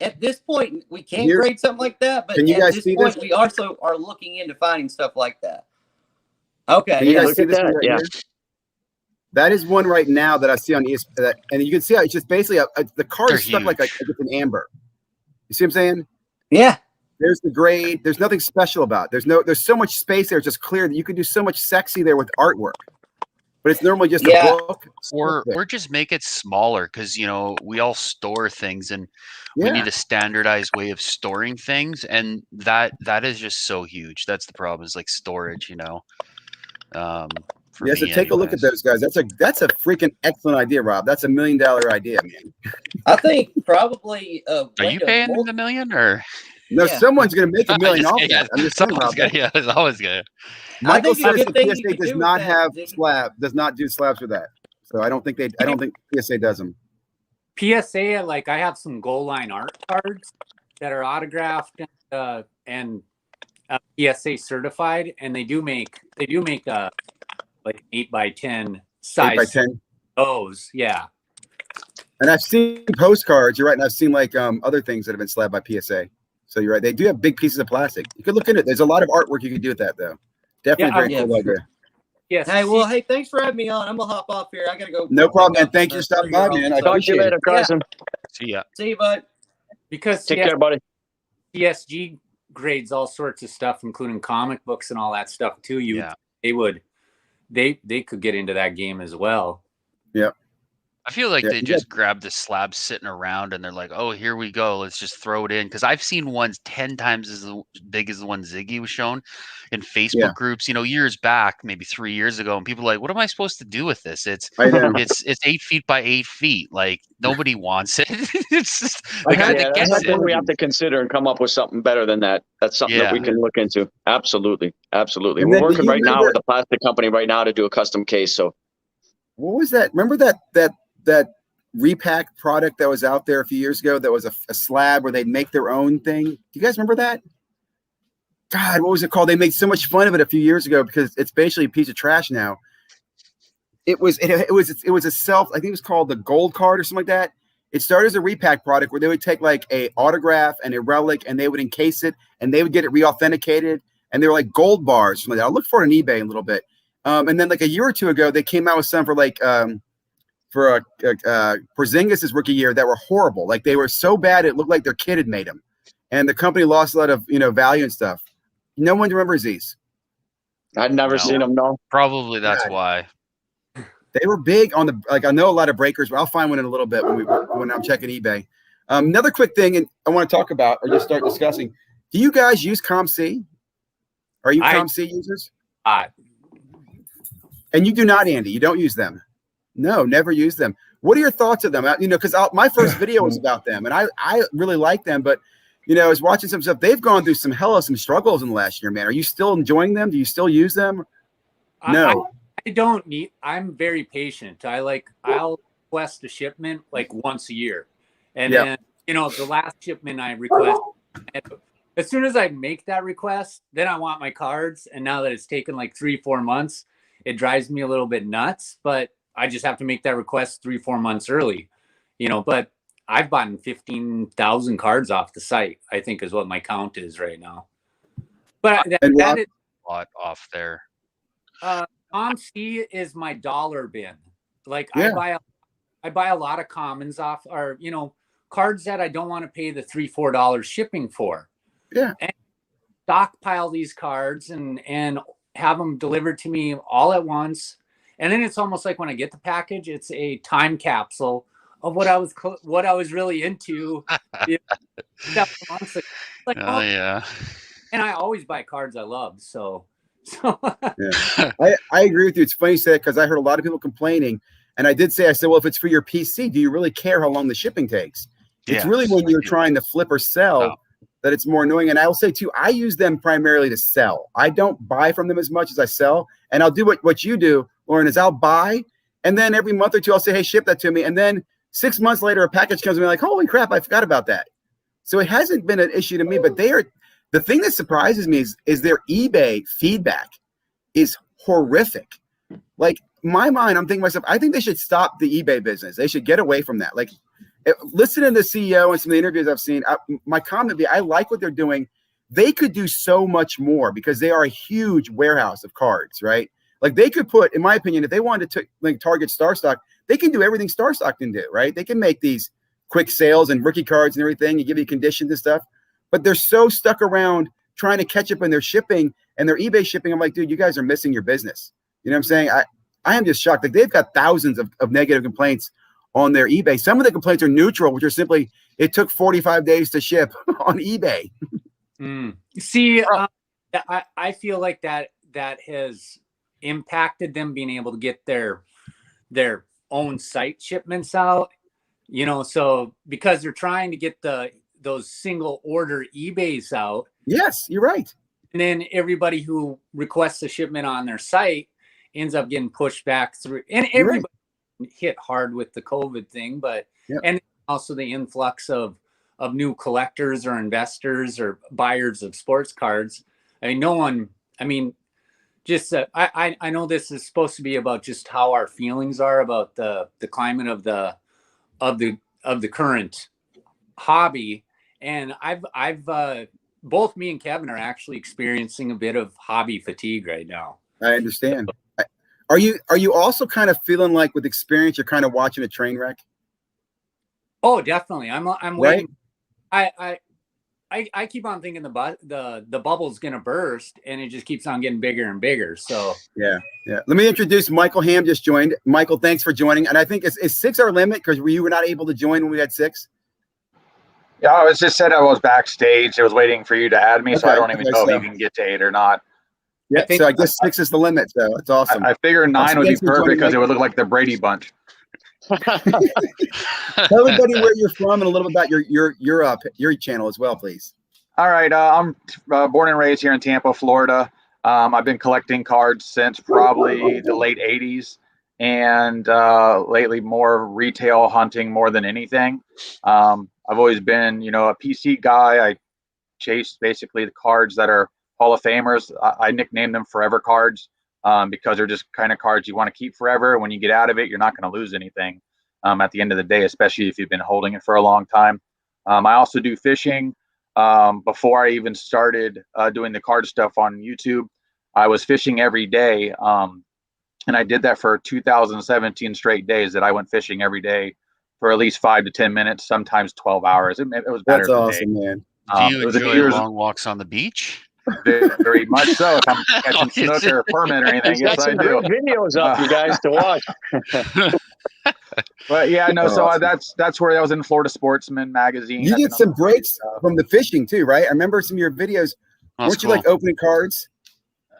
At this point, we can't grade something like that. But can you at guys this see point, this? we also are looking into finding stuff like that. Okay. Can you guys see look this at one that, right yeah. here? That is one right now that I see on ESPN, and you can see how it's just basically the card They're is stuck like huge. it's an amber. You see what I'm saying? Yeah. There's the grade. There's nothing special about it. There's so much space there. It's just clear that you can do so much sexy there with artwork. But it's normally just a book. Or just make it smaller because we all store things and we need a standardized way of storing things, and that is just so huge. That's the problem, is like storage, Yeah, so take a look at those guys. That's a freaking excellent idea, Rob. That's $1 million idea, man. I think probably. Are you paying the $1 million or? No, Yeah. someone's going to make $1 million off Yeah, that. I'm just saying, someone's Rob. gonna, it's always good. Michael think says a good thing the you PSA could does do not with that, have Ziggy. does not do slabs with that. So I don't think PSA does them. PSA, like I have some goal line art cards that are autographed and PSA certified, and they do make a like 8x10 size. 8x10. Those, yeah. And I've seen postcards. You're right, and I've seen like other things that have been slabbed by PSA. So you're right. They do have big pieces of plastic. You could look into it. There's a lot of artwork you can do with that, though. Definitely very cool idea. Yes. Hey, thanks for having me on. I'm gonna hop off here. I gotta go. No problem, man. Thank you for stopping by, man. I Talk to appreciate you later, it. Carson. See ya. See you, bud. Because Take care, buddy. CSG grades all sorts of stuff, including comic books and all that stuff too. They could get into that game as well. Yep. I feel like Yeah, they you just grab the slab sitting around and they're like, "Oh, here we go. Let's just throw it in." Because I've seen ones 10 times as big as the one Ziggy was shown in Facebook groups, years back, maybe 3 years ago, and people are like, "What am I supposed to do with this?" It's 8 feet by 8 feet. Like nobody wants it. It's just the guy that that's gets something it. we have to consider and come up with something better than that. That's something that we can look into. Absolutely. Absolutely. And We're then, do working you right now remember- with a plastic company right now to do a custom case. So What was that? Remember that repack product that was out there a few years ago that was a slab where they'd make their own thing? Do you guys remember that? God, what was it called? They made so much fun of it a few years ago because it's basically a piece of trash now. It was a self, I think it was called the Gold Card or something like that. It started as a repack product where they would take like a autograph and a relic and they would encase it and they would get it re-authenticated, and they were like gold bars. Something like that. I'll look for it on eBay in a little bit. And then like a year or two ago, they came out with some for like for Porzingis' rookie year that were horrible. Like they were so bad it looked like their kid had made them, and the company lost a lot of value and stuff. No one remembers these. I'd never seen them. No, Probably that's why. They were big on the I know a lot of breakers, but I'll find one in a little bit when I'm checking eBay. Another quick thing, and I want to talk about or just start discussing. Do you guys use ComC? Are you ComC users? And you do not, Andy. You don't use them. No, never use them. What are your thoughts of them? Because my first video was about them, and I really like them. But I was watching some stuff. They've gone through some struggles in the last year, man. Are you still enjoying them? Do you still use them? No. I don't need. I'm very patient. I'll request a shipment like once a year, and then the last shipment I request. As soon as I make that request, then I want my cards. And now that it's taken like 3-4 months, it drives me a little bit nuts. But I just have to make that request 3-4 months early, But I've bought 15,000 cards off the site, I think is what my count is right now. But that is a lot off there. ComC is my dollar bin. Like I buy a lot of commons off, or cards that I don't want to pay the $3-4 shipping for. Yeah. And stockpile these cards and have them delivered to me all at once. And then it's almost like when I get the package, it's a time capsule of what I was really into. Months ago. Like, yeah. And I always buy cards I love. So yeah. I agree with you. It's funny you say that because I heard a lot of people complaining. And I said, well, if it's for your PC, do you really care how long the shipping takes? It's really when you're trying to flip or sell that it's more annoying. And I will say too, I use them primarily to sell. I don't buy from them as much as I sell. And I'll do what you do, Lauren, is I'll buy. And then every month or two, I'll say, hey, ship that to me. And then 6 months later, a package comes to me like, holy crap, I forgot about that. So it hasn't been an issue to me, but the thing that surprises me is their eBay feedback is horrific. Like my mind, I'm thinking to myself, I think they should stop the eBay business. They should get away from that. Like listening to the CEO and some of the interviews I've seen, my comment would be, I like what they're doing. They could do so much more because they are a huge warehouse of cards, right? Like they could put, in my opinion, if they wanted to target StarStock, they can do everything StarStock can do, right? They can make these quick sales and rookie cards and everything and give you conditions and stuff. But they're so stuck around trying to catch up in their shipping and their eBay shipping. I'm like, dude, you guys are missing your business. You know what I'm saying? I am just shocked. Like they've got thousands of negative complaints on their eBay. Some of the complaints are neutral, which are simply, it took 45 days to ship on eBay. See, I feel like that has impacted them being able to get their own site shipments out, so because they're trying to get those single order eBays out. Yes, you're right. And then everybody who requests a shipment on their site ends up getting pushed back through, and everybody hit hard with the COVID thing, but and also the influx of new collectors or investors or buyers of sports cards. I mean, just I know this is supposed to be about just how our feelings are about the climate of the current hobby, and I've both me and Kevin are actually experiencing a bit of hobby fatigue right now. I understand. Are you also kind of feeling like with experience you're kind of watching a train wreck? Oh, definitely. I'm waiting. I keep on thinking the bubble's gonna burst, and it just keeps on getting bigger and bigger. So yeah. Let me introduce Michael Ham. Just joined. Michael, thanks for joining. And I think is 6 our limit because you were not able to join when we had 6. Yeah, I was just said I was backstage. I was waiting for you to add me, so I don't even know if you can get to 8 or not. Yeah, so I guess 6 is the limit. So it's awesome. I figured 9 would be perfect because it would look like the Brady Bunch. Tell everybody where you're from and a little bit about your channel as well, please. All right, I'm born and raised here in Tampa, Florida. I've been collecting cards since probably the late 80s, and lately more retail hunting more than anything. I've always been, a PC guy. I chase basically the cards that are Hall of Famers. I nickname them Forever cards because they're just kind of cards you want to keep forever. When you get out of it, you're not going to lose anything at the end of the day, especially if you've been holding it for a long time. I also do fishing. Before I even started doing the card stuff on YouTube, I was fishing every day. And I did that for 2017 straight days that I went fishing every day for at least 5 to 10 minutes, sometimes 12 hours. It was better. That's awesome, man. Do you enjoy long walks on the beach? Very much so. If I'm catching snook or permit or anything, yes, I do. Videos up, you guys, to watch. But yeah, no. Oh, So awesome. that's where I was in Florida Sportsman magazine. You did some breaks from the fishing too, right? I remember some of your videos. Weren't you like opening cards?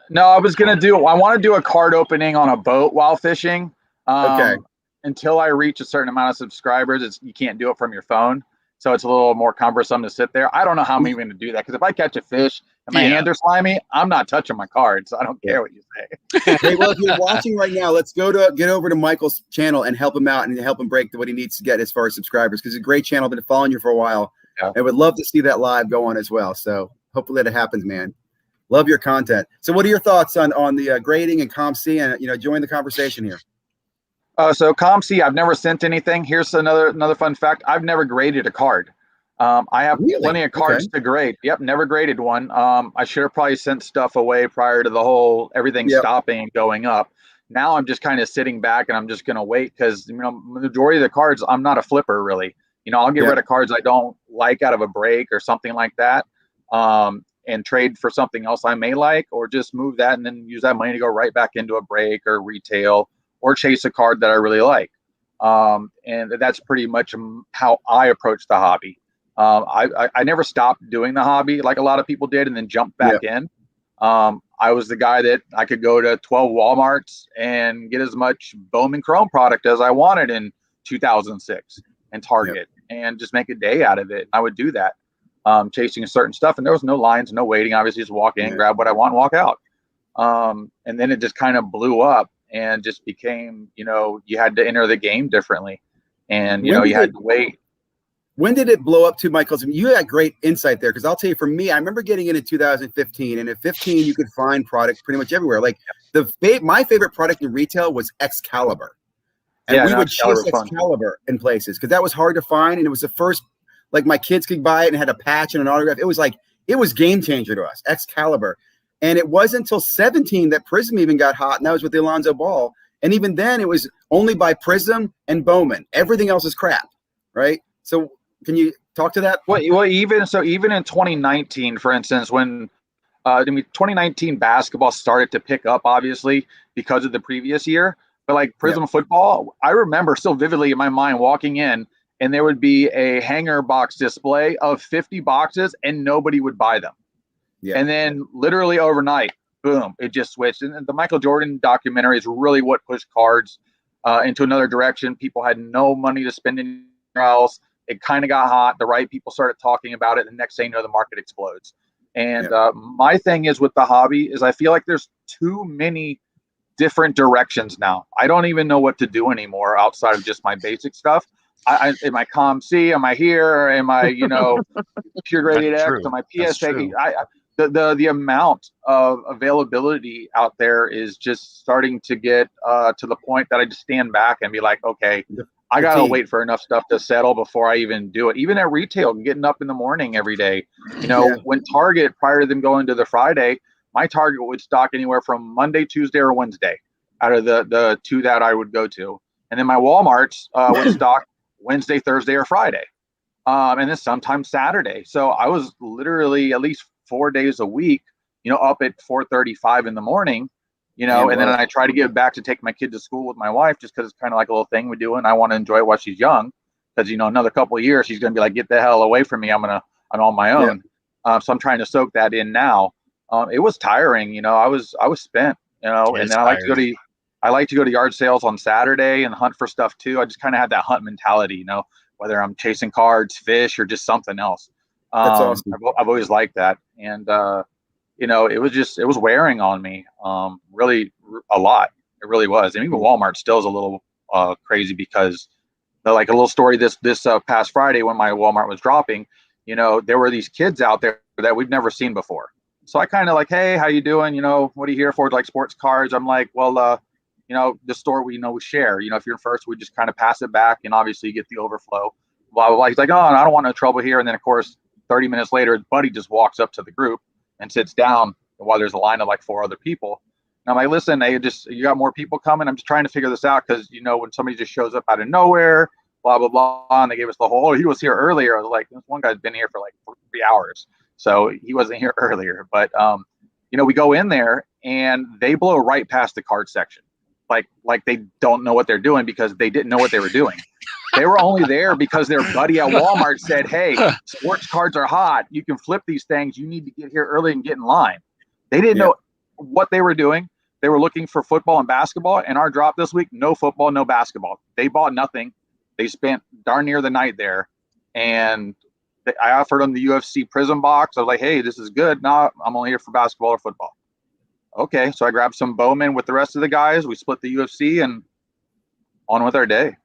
No, I was gonna do. I want to do a card opening on a boat while fishing. Okay. Until I reach a certain amount of subscribers, you can't do it from your phone, so it's a little more cumbersome to sit there. I don't know how I'm even going to do that because if I catch a fish and my hands are slimy, I'm not touching my cards. I don't care what you say. Hey, well, if you're watching right now, let's get over to Michael's channel and help him out and help him break what he needs to get as far as subscribers, because it's a great channel. I've been following you for a while. Yeah. I would love to see that live go on as well. So hopefully that happens, man. Love your content. So what are your thoughts on the grading and COMC, and join the conversation here? So COMC, I've never sent anything. Here's another fun fact. I've never graded a card. I have plenty of cards to grade. Yep, never graded one. I should have probably sent stuff away prior to the whole everything stopping and going up. Now I'm just kind of sitting back and I'm just going to wait because, the majority of the cards, I'm not a flipper really. I'll get rid of cards I don't like out of a break or something like that, and trade for something else I may like, or just move that and then use that money to go right back into a break or retail, or chase a card that I really like. And that's pretty much how I approach the hobby. I never stopped doing the hobby like a lot of people did and then jumped back in. I was the guy that I could go to 12 Walmarts and get as much Bowman Chrome product as I wanted in 2006 and Target and just make a day out of it. I would do that, chasing certain stuff. And there was no lines, no waiting. Obviously, just walk in, grab what I want, and walk out. And then it just kind of blew up and just became, you had to enter the game differently. And, you had to wait. When did it blow up to, Michael? You had great insight there, because I'll tell you, for me, I remember getting in 2015, and at 15, you could find products pretty much everywhere. Like my favorite product in retail was Excalibur, and we would chase Excalibur in places because that was hard to find, and it was the first, like, my kids could buy it and had a patch and an autograph. It was game changer to us, Excalibur. And it wasn't until 17 that Prism even got hot, and that was with the Alonzo Ball. And even then, it was only by Prism and Bowman. Everything else is crap, right? So can you talk to that? Well, even in 2019, for instance, when 2019 basketball started to pick up, obviously, because of the previous year. But like Prism football, I remember still vividly in my mind walking in, and there would be a hanger box display of 50 boxes, and nobody would buy them. Yeah. And then literally overnight, boom, it just switched. And the Michael Jordan documentary is really what pushed cards into another direction. People had no money to spend anywhere else. It kind of got hot. The right people started talking about it. The next thing you know, the market explodes. And my thing is with the hobby is I feel like there's too many different directions now. I don't even know what to do anymore outside of just my basic stuff. Am I COMC? Am I here? Or am I, Pure Graded X? Am I PSA? The amount of availability out there is just starting to get to the point that I just stand back and be like, okay, I got to wait for enough stuff to settle before I even do it. Even at retail, getting up in the morning every day, when Target, prior to them going to the Friday, my Target would stock anywhere from Monday, Tuesday, or Wednesday out of the two that I would go to. And then my Walmarts would stock Wednesday, Thursday, or Friday. And then sometimes Saturday. So I was literally at least 4 days a week, up at 4:35 in the morning, and then I try to get back to take my kid to school with my wife, just because it's kind of like a little thing we do, and I want to enjoy it while she's young, because another couple of years she's going to be like, get the hell away from me, I'm on my own. So I'm trying to soak that in now. It was tiring, I was spent, and then I like to go to yard sales on Saturday and hunt for stuff too. I just kind of had that hunt mentality, whether I'm chasing cards, fish, or just something else. That's awesome. I've always liked that. And, it was wearing on me, really a lot. It really was. And even Walmart still is a little crazy, because like a little story this past Friday when my Walmart was dropping, there were these kids out there that we've never seen before. So I kind of like, hey, how you doing? What are you here for? Like sports cards. I'm like, well, the store we share, if you're first, we just kind of pass it back, and obviously you get the overflow, blah, blah, blah. He's like, oh, I don't want no trouble here. And then of course, 30 minutes later, his buddy just walks up to the group and sits down while there's a line of like 4 other people. And I'm like, listen, you got more people coming. I'm just trying to figure this out, because, when somebody just shows up out of nowhere, blah, blah, blah. And they gave us the whole, he was here earlier. I was like, this one guy's been here for like 3 hours. So he wasn't here earlier. But, we go in there and they blow right past the card section. like they don't know what they're doing because they didn't know what they were doing. They were only there because their buddy at Walmart said, "Hey, sports cards are hot. You can flip these things. You need to get here early and get in line." They didn't know what they were doing. They were looking for football and basketball. And our drop this week, no football, no basketball. They bought nothing. They spent darn near the night there. And I offered them the UFC Prism box. I was like, "Hey, this is good. No, I'm only here for basketball or football." Okay, so I grabbed some Bowman with the rest of the guys. We split the UFC and on with our day.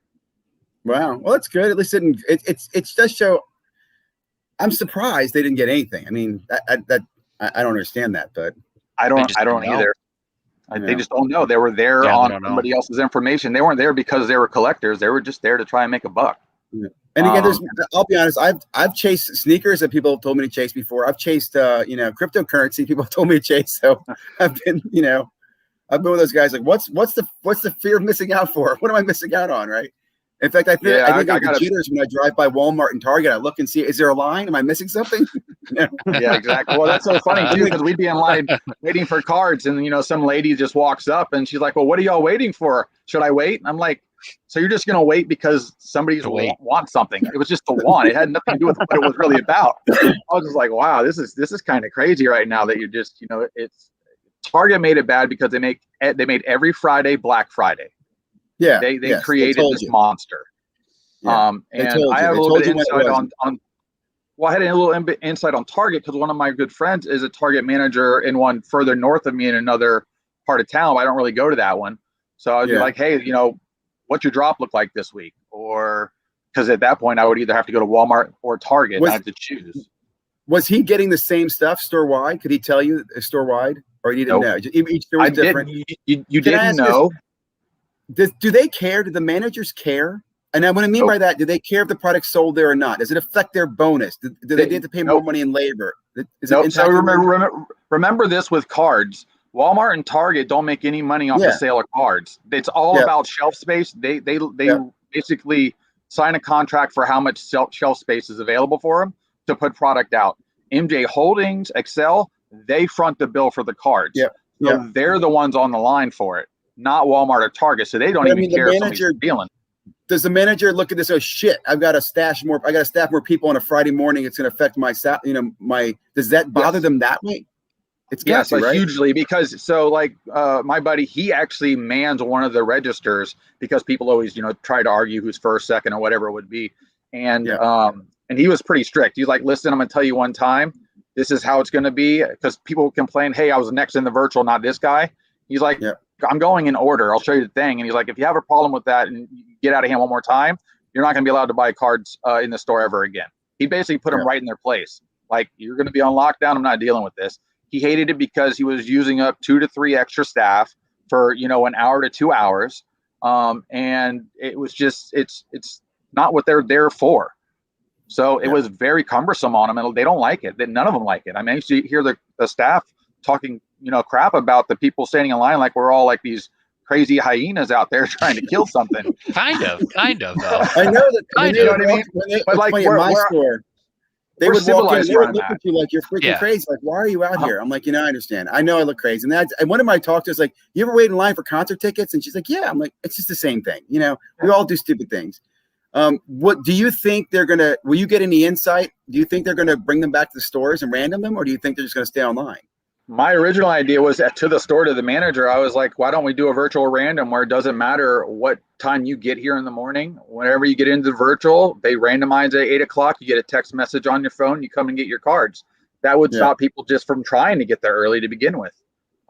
Wow. Well, that's good. At least it does show. I'm surprised they didn't get anything. I mean, I don't understand that, but I don't either. They just don't know. They were there on somebody else's information. They weren't there because they were collectors. They were just there to try and make a buck. Yeah. And again, I'll be honest. I've chased sneakers that people have told me to chase before. I've chased, cryptocurrency people have told me to chase. So I've been with those guys. Like, what's the fear of missing out for? What am I missing out on? Right. In fact, I think I got cheaters when I drive by Walmart and Target. I look and see, is there a line? Am I missing something? No. Yeah, exactly. Well, that's so funny too, because we'd be in line waiting for cards, and some lady just walks up and she's like, "Well, what are y'all waiting for? Should I wait?" And I'm like, "So you're just gonna wait because somebody's want something?" It was just a want. It had nothing to do with what it was really about. I was just like, "Wow, this is kind of crazy right now that you're just it's." Target made it bad because they made every Friday Black Friday. Yeah, they created this monster. Yeah. And I have a little bit of insight on. Well, I had a little insight on Target because one of my good friends is a Target manager in one further north of me in another part of town. But I don't really go to that one, so I'd be like, "Hey, what's your drop look like this week?" Or because at that point I would either have to go to Walmart or Target. I had to choose. Was he getting the same stuff store wide? Could he tell you store wide, or he didn't know? Each store was different. You didn't know. Do they care? Do the managers care? And what I mean by that, do they care if the product's sold there or not? Does it affect their bonus? Do they have to pay more money in labor? So remember this with cards. Walmart and Target don't make any money off the sale of cards. It's all about shelf space. They basically sign a contract for how much shelf space is available for them to put product out. MJ Holdings, Excel, they front the bill for the cards. So they're the ones on the line for it, not Walmart or Target. So they don't even care if somebody's stealing. Does the manager look at this? Oh shit! I got to staff more people on a Friday morning. It's going to affect my Does that bother them that way? It's got to, right? Hugely, because my buddy, he actually mans one of the registers because people always try to argue who's first, second, or whatever it would be, and he was pretty strict. He's like, "Listen, I'm going to tell you one time. This is how it's going to be," because people complain, "Hey, I was next in the virtual, not this guy." He's like, "I'm going in order. I'll show you the thing." And he's like, "If you have a problem with that and you get out of hand one more time, you're not going to be allowed to buy cards in the store ever again." He basically put them right in their place. Like, "You're going to be on lockdown. I'm not dealing with this." He hated it because he was using up 2 to 3 extra staff for, an hour to 2 hours. And it was just, it's not what they're there for. So it was very cumbersome on them, and they don't like it. None of them like it. I mean, I used to hear the staff talking, crap about the people standing in line like we're all like these crazy hyenas out there trying to kill something. Kind of. Though. I know that. You know what I mean? But like in my store, they would walk in, they would look at you like you're freaking crazy. Like, why are you out here? I'm like, I understand. I know I look crazy. And one of my talk to is like, "You ever wait in line for concert tickets?" And she's like, "Yeah." I'm like, "It's just the same thing. We all do stupid things." What do you think will you get any insight? Do you think they're going to bring them back to the stores and random them, or do you think they're just going to stay online? My original idea was to the store, to the manager. I was like, "Why don't we do a virtual random where it doesn't matter what time you get here in the morning? Whenever you get into the virtual, they randomize at 8 o'clock. You get a text message on your phone. You come and get your cards." That would stop people just from trying to get there early to begin with.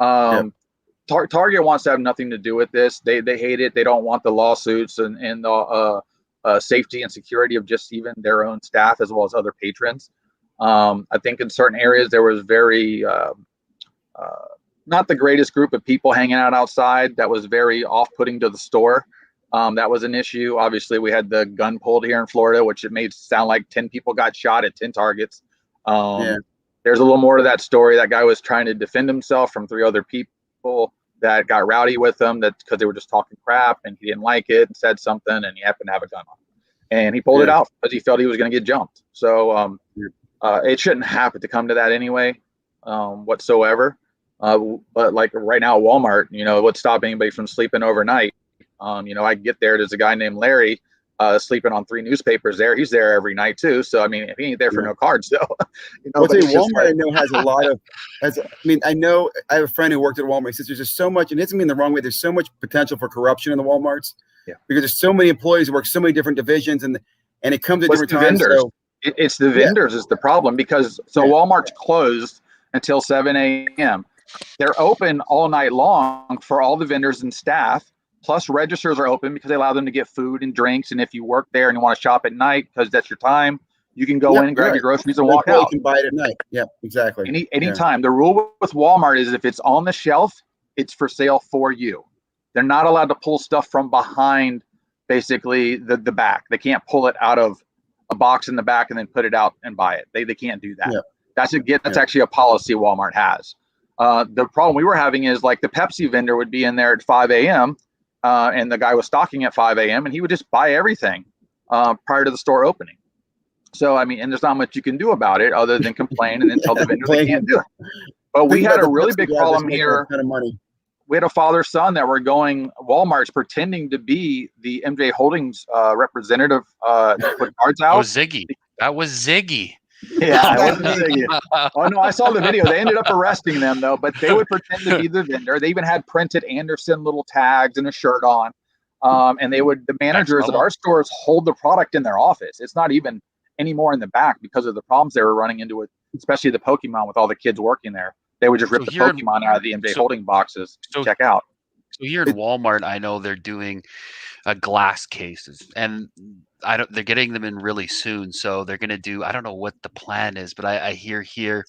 Target wants to have nothing to do with this. They hate it. They don't want the lawsuits and the safety and security of just even their own staff as well as other patrons. I think in certain areas there was very not the greatest group of people hanging out outside. That was very off-putting to the store. That was an issue. Obviously, we had the gun pulled here in Florida, which it made sound like 10 people got shot at 10 targets. There's a little more to that story. That guy was trying to defend himself from 3 other people that got rowdy with him because they were just talking crap, and he didn't like it and said something, and he happened to have a gun on him. And he pulled it out because he felt he was going to get jumped. So it shouldn't happen to come to that anyway, whatsoever. But like right now, Walmart, would stop anybody from sleeping overnight. I get there. There's a guy named Larry sleeping on 3 newspapers there. He's there every night too. So I mean, he ain't there for no cards. So I'll tell you, Walmart I know has a lot of. I know I have a friend who worked at Walmart. He says there's just so much, and it doesn't mean the wrong way. There's so much potential for corruption in the Walmarts. Yeah. Because there's so many employees who work so many different divisions, and it comes at different times. So, it's the vendors is the problem because Walmart's closed until 7 a.m. They're open all night long for all the vendors and staff. Plus, registers are open because they allow them to get food and drinks. And if you work there and you want to shop at night because that's your time, you can go in and grab your groceries and walk out. You can buy it at night. Yeah, exactly. Anytime. The rule with Walmart is if it's on the shelf, it's for sale for you. They're not allowed to pull stuff from behind, basically the back. They can't pull it out of a box in the back and then put it out and buy it. They can't do that. Yeah. That's actually a policy Walmart has. The problem we were having is like the Pepsi vendor would be in there at 5 a.m. And the guy was stocking at 5 a.m. and he would just buy everything prior to the store opening. So, I mean, and there's not much you can do about it other than complain and then tell the vendor they can't do it. But we had a really big problem here. Kind of money. We had a father-son that were going Walmart's pretending to be the MJ Holdings representative to put cards out. That was Ziggy. Yeah, it was Ziggy. Oh no, I saw the video. They ended up arresting them though, but they would pretend to be the vendor. They even had printed Anderson little tags and a shirt on. And the managers at our stores hold the product in their office. It's not even anymore in the back because of the problems they were running into, especially the Pokemon with all the kids working there. They would just rip the Pokemon out of the MJ Holding boxes to check out. So here in Walmart, I know they're doing glass cases, and they're getting them in really soon. So they're going to do, I don't know what the plan is, but I hear here,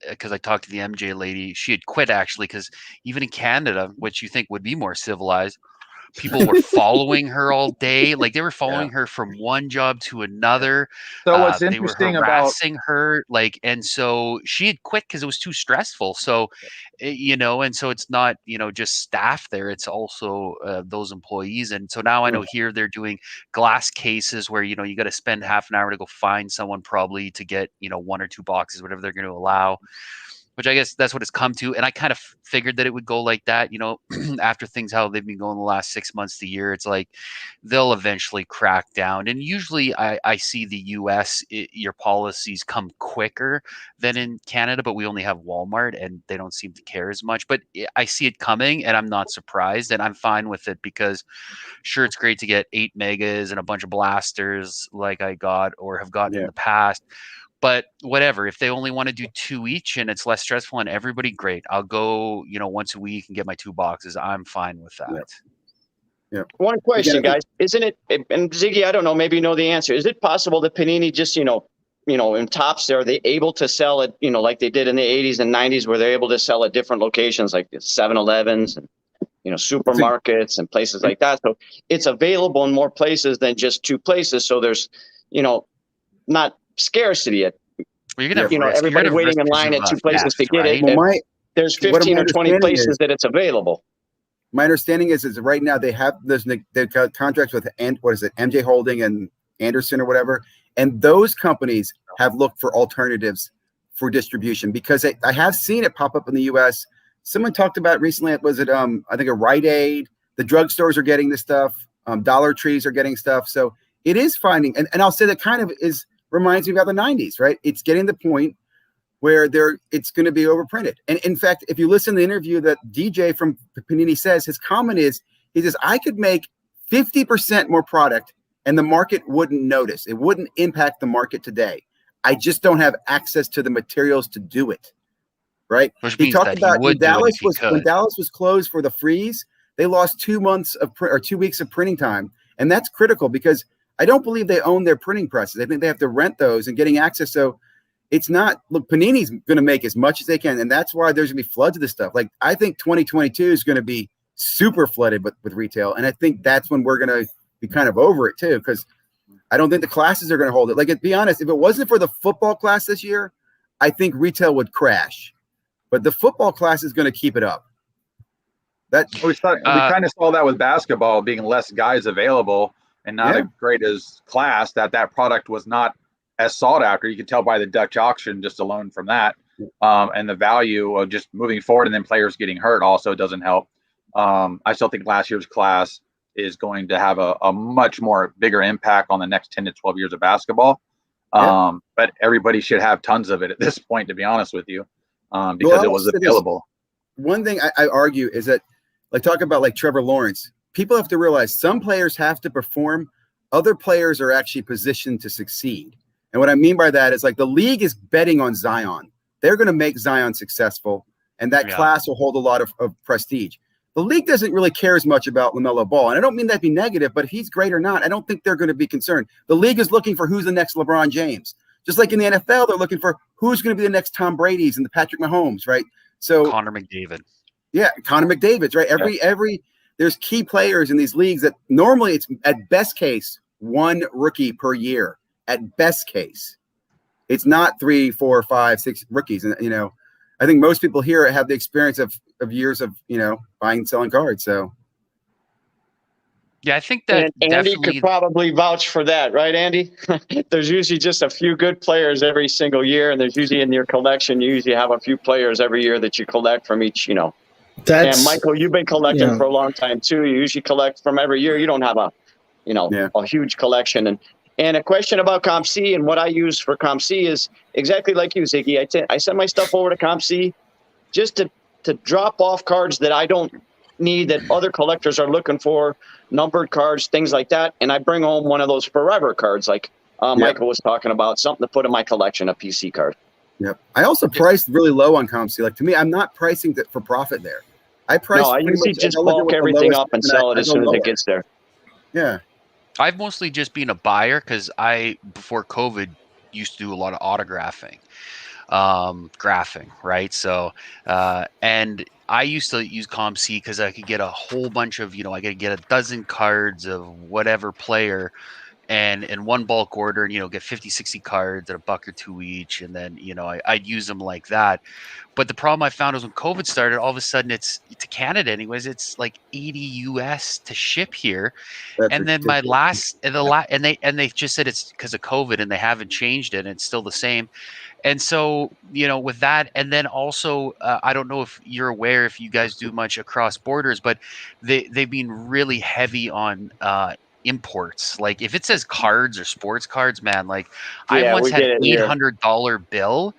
because I talked to the MJ lady, she had quit actually, because even in Canada, which you think would be more civilized, people were following her all day. Like they were following her from one job to another. So what's interesting they were harassing her, and so she had quit because it was too stressful. So, and so it's not, just staff there. It's also those employees. And so now I know here they're doing glass cases where, you got to spend half an hour to go find someone probably to get, 1 or 2 boxes, whatever they're going to allow. Which I guess that's what it's come to. And I kind of figured that it would go like that, after things, how they've been going the last 6 months to a year. It's like they'll eventually crack down. And usually I see the US, your policies come quicker than in Canada, but we only have Walmart and they don't seem to care as much. But I see it coming and I'm not surprised and I'm fine with it because sure, it's great to get 8 megas and a bunch of blasters like I got or have gotten in the past. But whatever, if they only want to do 2 each and it's less stressful and everybody, great. I'll go, once a week and get my 2 boxes. I'm fine with that. Yeah. One question, guys. Isn't it, and Ziggy, I don't know, maybe you know the answer. Is it possible that Panini just, in Tops there, are they able to sell it, like they did in the 80s and 90s where they're able to sell at different locations like 7-Elevens and, supermarkets and places like that. So it's available in more places than just 2 places. So there's, not scarcity at everybody waiting in line at 2 places to get it. Well, there's 15 or 20 places that it's available. My understanding is right now they've got contracts with MJ Holding and Anderson or whatever, and those companies have looked for alternatives for distribution because I have seen it pop up in the U.S. Someone talked about recently. I think a Rite Aid. The drugstores are getting this stuff. Dollar Trees are getting stuff. So it is finding, and I'll say that kind of reminds me about the 90s, right? It's getting to the point where it's going to be overprinted. And in fact, if you listen to the interview that DJ from Panini says, his comment is, he says, I could make 50% more product and the market wouldn't notice. It wouldn't impact the market today. I just don't have access to the materials to do it, right? He talked about when Dallas was closed for the freeze, they lost 2 months or 2 weeks of printing time. And that's critical because I don't believe they own their printing presses. I think they have to rent those and getting access. So it's not, look, Panini's going to make as much as they can. And that's why there's going to be floods of this stuff. Like I think 2022 is going to be super flooded with retail. And I think that's when we're going to be kind of over it too. Because I don't think the classes are going to hold it. Like, to be honest, if it wasn't for the football class this year, I think retail would crash. But the football class is going to keep it up. We kind of saw that with basketball being less guys available. And not as great as class, that product was not as sought after. You can tell by the Dutch auction just alone from that. And the value of just moving forward and then players getting hurt also doesn't help. I still think last year's class is going to have a much more bigger impact on the next 10 to 12 years of basketball. But everybody should have tons of it at this point, to be honest with you, because it was available. One thing I argue is that, like, talk about like Trevor Lawrence, people have to realize some players have to perform. Other players are actually positioned to succeed. And what I mean by that is, like, the league is betting on Zion. They're going to make Zion successful, and that class will hold a lot of prestige. The league doesn't really care as much about LaMelo Ball. And I don't mean that to be negative, but if he's great or not, I don't think they're going to be concerned. The league is looking for who's the next LeBron James. Just like in the NFL, they're looking for who's going to be the next Tom Brady's and the Patrick Mahomes, right? So Connor McDavid. Yeah, Connor McDavid's, right? Every there's key players in these leagues that normally it's at best case one rookie per year. At best case. It's not 3, 4, 5, 6 rookies. And, you know, I think most people here have the experience of years of, you know, buying and selling cards. So, yeah, I think that Andy could probably vouch for that, right, Andy? There's usually just a few good players every single year, and there's usually in your collection, you usually have a few players every year that you collect from each, you know. And Michael, you've been collecting for a long time too. You usually collect from every year. You don't have a, you know, a huge collection. And a question about ComC and what I use for ComC is exactly like you, Ziggy. I send my stuff over to ComC just to drop off cards that I don't need, that other collectors are looking for, numbered cards, things like that. And I bring home one of those forever cards like Michael was talking about, something to put in my collection, a PC card. Yep. I also priced really low on ComC. Like, to me, I'm not pricing for profit there. I usually just bulk everything up and sell it as soon as it gets there. Yeah. I've mostly just been a buyer because before COVID, used to do a lot of autographing, graphing, right? So, and I used to use ComC because I could get a whole bunch of, I could get a dozen cards of whatever player and in one bulk order, and, get 50, 60 cards at $1 or $2 each. And then, I'd use them like that. But the problem I found was when COVID started, all of a sudden it's to Canada anyways, it's like $80 US to ship here. And then my and they just said it's because of COVID and they haven't changed it. And it's still the same. And so, with that, and then also, I don't know if you're aware, if you guys do much across borders, but they've been really heavy on, imports. Like if it says cards or sports cards, man, like I once had an $800 bill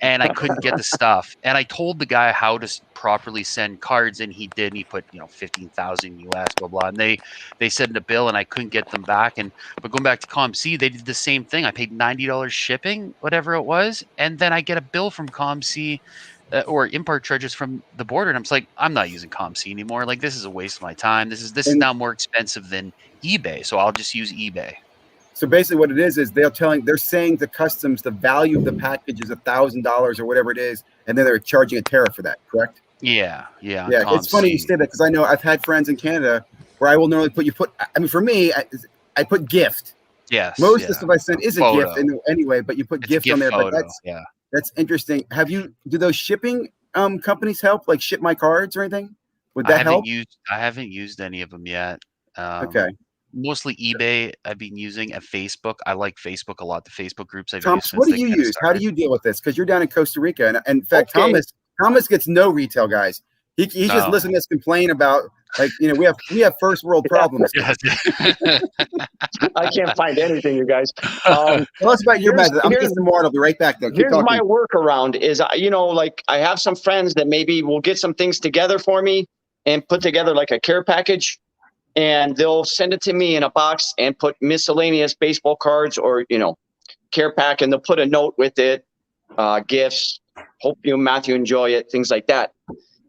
and I couldn't get the stuff. And I told the guy how to properly send cards, and he did. And he put, 15,000 US, blah, blah. And they sent a bill and I couldn't get them back. But going back to ComC, they did the same thing. I paid $90 shipping, whatever it was. And then I get a bill from ComC or import charges from the border. And I'm just like, I'm not using ComC anymore. Like, this is a waste of my time. This is now more expensive than eBay. So I'll just use eBay. So basically what it is they're saying to customs the value of the package is $1,000 or whatever it is, and then they're charging a tariff for that, correct? Yeah. It's funny you say that because I know I've had friends in Canada where I will normally for me, I put gift. Yes. Most of the stuff I send is a gift anyway, but you put gift on there. Photo. But that's interesting. Do those shipping companies help, like Ship My Cards or anything? Would that help? I haven't used any of them yet. Okay. Mostly eBay I've been using, at Facebook. I like Facebook a lot. The Facebook groups I've used. What do you use? How do you deal with this? Because you're down in Costa Rica. And in fact, Thomas gets no retail, guys. He just listens to us complain about, like, we have first world problems. I can't find anything, you guys. Tell us about your method. I'm getting more. I'll be right back though. Here's my workaround is, like I have some friends that maybe will get some things together for me and put together like a care package. And they'll send it to me in a box and put miscellaneous baseball cards or, care pack, and they'll put a note with it, gifts, hope you, Matthew, enjoy it, things like that.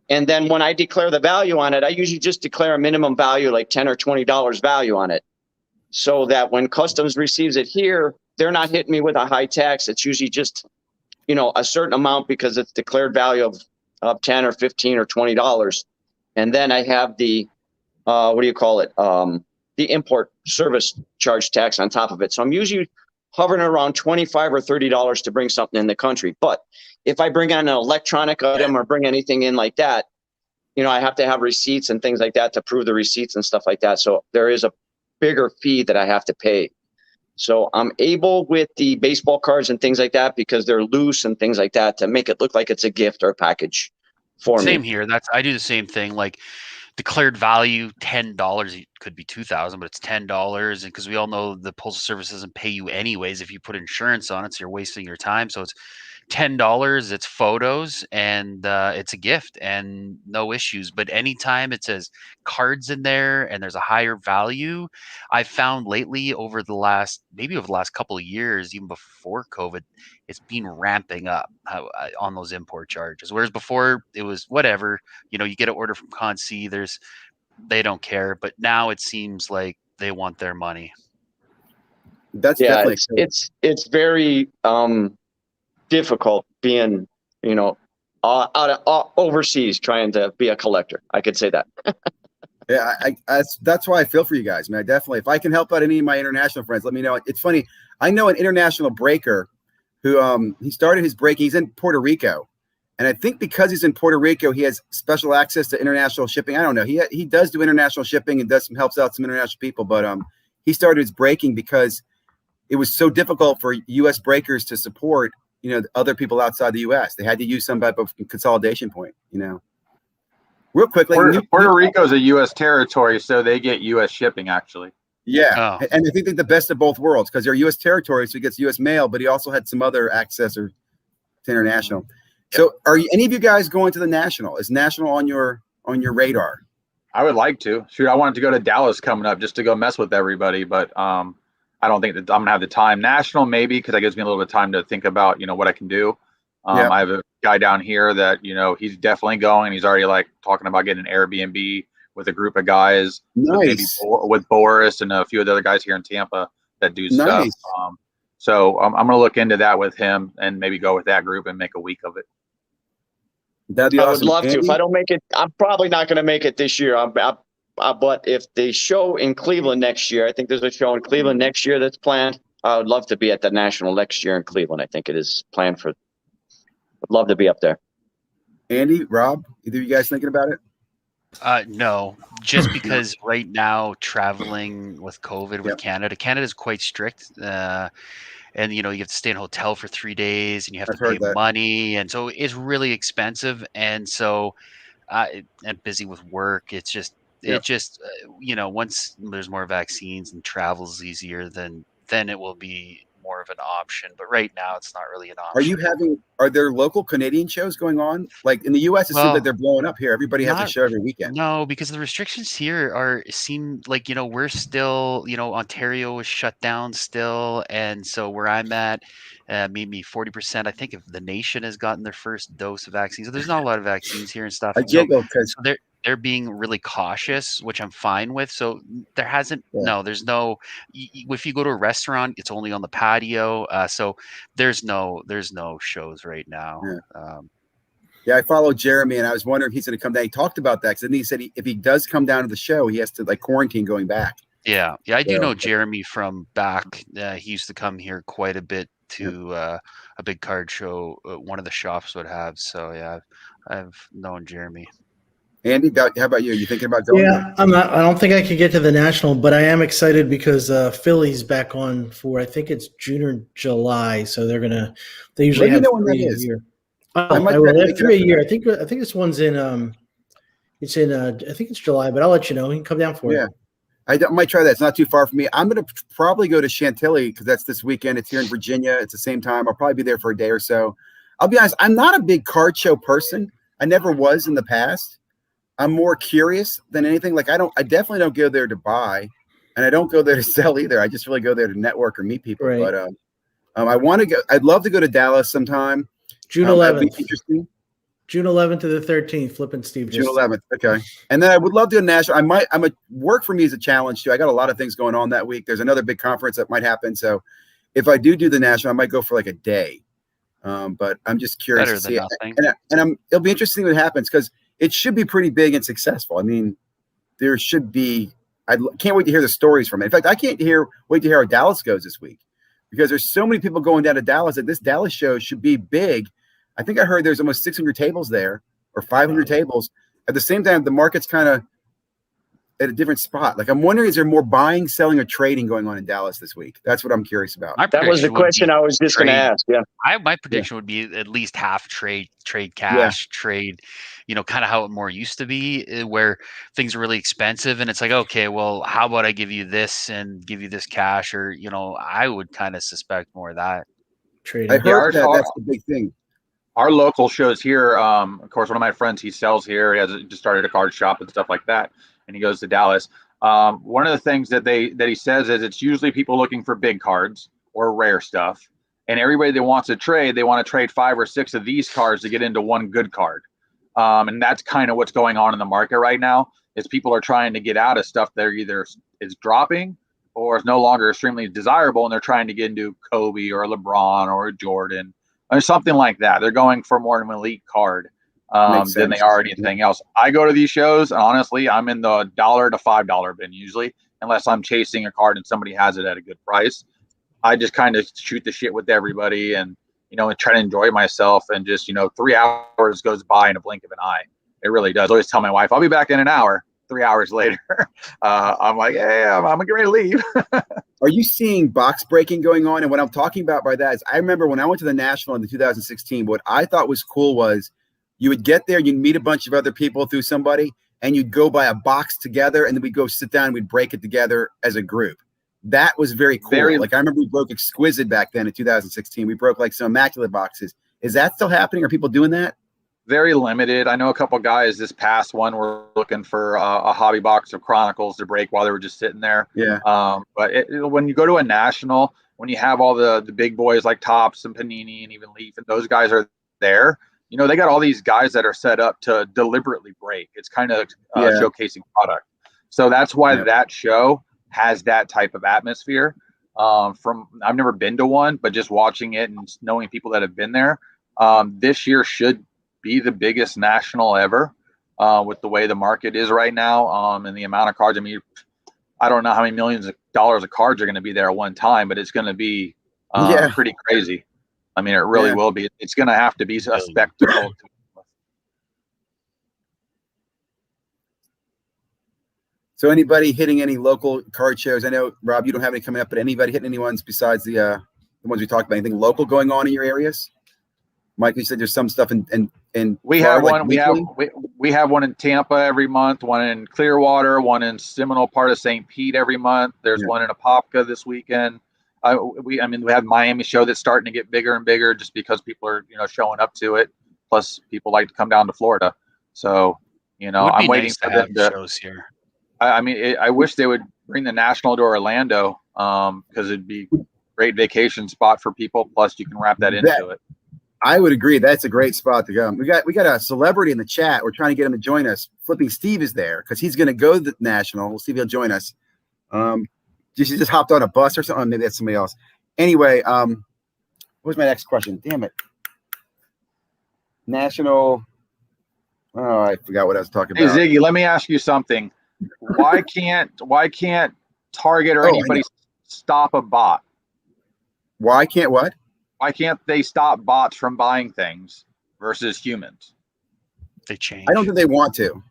And then when I declare the value on it, I usually just declare a minimum value, like $10 or $20 value on it, so that when customs receives it here, they're not hitting me with a high tax. It's usually just, a certain amount because it's declared value of 10 or 15 or $20. And then I have the the import service charge tax on top of it. So I'm usually hovering around $25 or $30 to bring something in the country. But if I bring on an electronic item or bring anything in like that, I have to have receipts and things like that to prove the receipts and stuff like that. So there is a bigger fee that I have to pay. So I'm able with the baseball cards and things like that, because they're loose and things like that, to make it look like it's a gift or a package for me. Same here. I do the same thing. Like declared value $10. It could be 2,000, but it's $10. And because we all know the postal service doesn't pay you anyways if you put insurance on it, so you're wasting your time. So it's $10. It's photos, and it's a gift, and no issues. But anytime it says cards in there and there's a higher value, I've found lately over the last couple of years, even before COVID, it's been ramping up on those import charges. Whereas before it was whatever, you get an order from Consi, they don't care. But now it seems like they want their money. That's definitely it's very difficult being, overseas trying to be a collector. I could say that. Yeah, that's why I feel for you guys, man. Definitely, if I can help out any of my international friends, let me know. It's funny. I know an international breaker who he started his break. He's in Puerto Rico, and I think because he's in Puerto Rico, he has special access to international shipping. I don't know. He does do international shipping and helps out some international people. But he started his breaking because it was so difficult for U.S. breakers to support other people outside the U.S. They had to use some type of consolidation point. Real quickly, Puerto Rico is a U.S. territory, so they get U.S. shipping actually. Yeah, and I think they're the best of both worlds because they're U.S. territory, so he gets U.S. mail, but he also had some other access to international. Yep. So, are any of you guys going to the National? Is National on your radar? I would like to. Shoot, I wanted to go to Dallas coming up just to go mess with everybody, but I don't think that I'm gonna have the time. National maybe, because that gives me a little bit of time to think about what I can do. I have a guy down here that he's definitely going. He's already talking about getting an Airbnb with a group of guys. Nice. With Boris and a few of the other guys here in Tampa that do stuff. So I'm going to look into that with him and maybe go with that group and make a week of it. That'd be awesome. I would love Andy? to. If I don't make it, I'm probably not going to make it this year. But if they show in Cleveland next year, I think there's a show in Cleveland next year that's planned. I would love to be at the National next year in Cleveland. I think it is planned for. I'd love to be up there. Andy, Rob, either of you guys thinking about it? No, just because right now traveling with COVID with Canada is quite strict. And you have to stay in a hotel for 3 days and you have to pay money. And so it's really expensive. And so and busy with work. It's just, once there's more vaccines and travel's easier, then it will be more of an option. But right now it's not really an option. Are there local Canadian shows going on? Like in the US, it seems like they're blowing up here. Everybody has a show every weekend. No, because the restrictions here seem like, we're still, Ontario is shut down still. And so where I'm at, maybe 40%, I think, of the nation has gotten their first dose of vaccines. So there's not a lot of vaccines here and stuff. I giggle because they're being really cautious, which I'm fine with. So there hasn't, there's no, if you go to a restaurant, it's only on the patio. So there's no shows right now. I follow Jeremy and I was wondering if he's going to come down. He talked about that because then he said if he does come down to the show, he has to quarantine going back. Yeah. I do know Jeremy from back. He used to come here quite a bit to a big card show. One of the shops would have. So yeah, I've known Jeremy. Andy, how about you? Are you thinking about going? Yeah, I'm not. I don't think I could get to the National, but I am excited because Philly's back on for I think it's June or July. So they usually have 3 a year. I will have 3 a year. I think this one's in I think it's July, but I'll let you know. You can come down for it. I might try that. It's not too far from me. I'm going to probably go to Chantilly because that's this weekend. It's here in Virginia. It's the same time. I'll probably be there for a day or so. I'll be honest. I'm not a big card show person. I never was in the past. I'm more curious than anything. I definitely don't go there to buy, and I don't go there to sell either. I just really go there to network or meet people. Right. But I want to go. I'd love to go to Dallas sometime. June 11th. That'd be interesting. June 11th to the 13th. Flipping Steve. June 11th. Okay. And then I would love to go to National. Work for me is a challenge too. I got a lot of things going on that week. There's another big conference that might happen. So if I do the National, I might go for a day. But I'm just curious to see it. And it'll be interesting what happens because it should be pretty big and successful. I mean, there should be. I can't wait to hear the stories from it. In fact, I can't wait to hear how Dallas goes this week because there's so many people going down to Dallas that this Dallas show should be big. I think I heard there's almost 600 tables there or 500 tables. At the same time, the market's kind of at a different spot. Like I'm wondering, is there more buying, selling, or trading going on in Dallas this week? That's what I'm curious about. That was the question I was just going to ask. Yeah. My prediction would be at least half trade cash, trade, kind of how it more used to be, where things are really expensive and it's like, okay, well, how about I give you this and give you this cash, or I would kind of suspect more of that. Trading. I heard that's the big thing. Our local shows here. Of course, one of my friends, he sells here. He has just started a card shop and stuff like that, and he goes to Dallas. One of the things that he says is it's usually people looking for big cards or rare stuff, and everybody that wants to trade, they want to trade 5 or 6 of these cards to get into one good card. And that's kind of what's going on in the market right now. Is people are trying to get out of stuff that either is dropping or is no longer extremely desirable, and they're trying to get into Kobe or LeBron or Jordan or something like that. They're going for more of an elite card than they are anything else. I go to these shows, and honestly, I'm in the $1 to $5 bin usually, unless I'm chasing a card and somebody has it at a good price. I just kind of shoot the shit with everybody and, and try to enjoy myself. And just, 3 hours goes by in a blink of an eye. It really does. I always tell my wife, I'll be back in an hour. 3 hours later, I'm like, hey, I'm getting ready to leave. Are you seeing box breaking going on? And what I'm talking about by that is I remember when I went to the National in 2016, what I thought was cool was you would get there, you'd meet a bunch of other people through somebody, and you'd go buy a box together, and then we'd go sit down and we'd break it together as a group. That was very cool. Like I remember we broke Exquisite back then in 2016. We broke like some immaculate boxes. Is that still happening? Are people doing that? Very limited. I know a couple guys this past one were looking for a hobby box of Chronicles to break while they were just sitting there. Yeah. But when you go to a National, when you have all the big boys like Topps and Panini and even Leaf, and those guys are there, they got all these guys that are set up to deliberately break. It's kind of showcasing product. So that's why that show has that type of atmosphere. I've never been to one, but just watching it and knowing people that have been there, this year should be the biggest National ever, with the way the market is right now, and the amount of cards. I mean, I don't know how many millions of dollars of cards are going to be there at one time, but it's going to be pretty crazy. I mean, it really will be. It's going to have to be a spectacle. So anybody hitting any local card shows? I know, Rob, you don't have any coming up, but anybody hitting any ones besides the ones we talked about? Anything local going on in your areas? Mike, you said there's some stuff in we have one. We have one in Tampa every month, one in Clearwater, one in Seminole, part of St. Pete every month. There's one in Apopka this weekend. We have Miami show that's starting to get bigger and bigger just because people are showing up to it. Plus, people like to come down to Florida. So I'm waiting for them to shows here. I wish they would bring the National to Orlando, because it'd be a great vacation spot for people. Plus, you can wrap that into it. I would agree. That's a great spot to go. We got a celebrity in the chat. We're trying to get him to join us. Flipping Steve is there because he's going to go to the National. We'll see if he'll join us. She just hopped on a bus or something. Maybe that's somebody else. Anyway, what was my next question? Damn it. National. Oh, I forgot what I was talking about. Hey, Ziggy, let me ask you something. Why can't Target or anybody stop a bot? Why can't what? Why can't they stop bots from buying things versus humans? They change. I don't think they want to.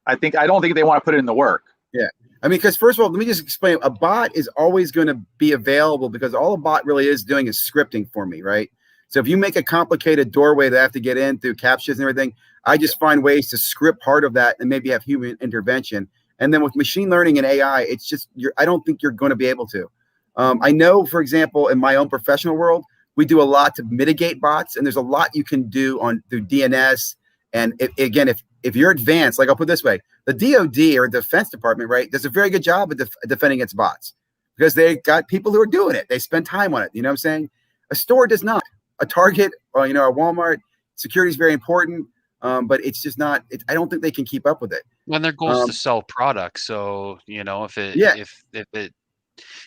I don't think they want to put it in the work. Yeah. I mean, because first of all, let me just explain. A bot is always going to be available because all a bot really is doing is scripting for me, right? So if you make a complicated doorway that I have to get in through captchas and everything, I just find ways to script part of that and maybe have human intervention. And then with machine learning and AI, it's just I don't think you're going to be able to. I know, for example, in my own professional world, we do a lot to mitigate bots, and there's a lot you can do through DNS. And if you're advanced, like I'll put it this way, the DoD or Defense Department, right, does a very good job of defending its bots because they got people who are doing it. They spend time on it. You know what I'm saying? A store does not. A Target or a Walmart, security is very important, but it's just not. I don't think they can keep up with it. When their goal is to sell products, so if it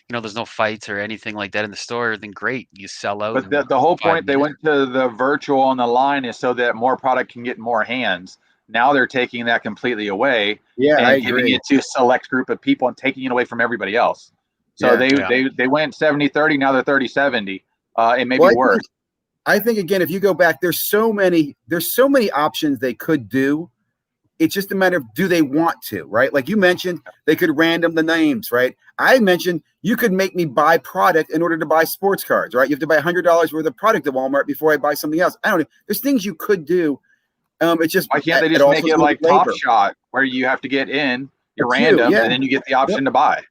there's no fights or anything like that in the store, then great, you sell out. But the whole point, they went to the virtual on the line is so that more product can get in more hands. Now they're taking that completely away and giving it to a select group of people and taking it away from everybody else. So they went 70-30, now they're 30-70. It may be worse. I think again, if you go back, there's so many options they could do it's just a matter of, do they want to, right? Like you mentioned, they could random the names, right? I mentioned you could make me buy product in order to buy sports cards, right? You have to buy $100 worth of product at Walmart before I buy something else. I don't know. There's things you could do. It's just, why can't they just make it like Top Shot, where you have to get in, you're random, and then you get the option to buy?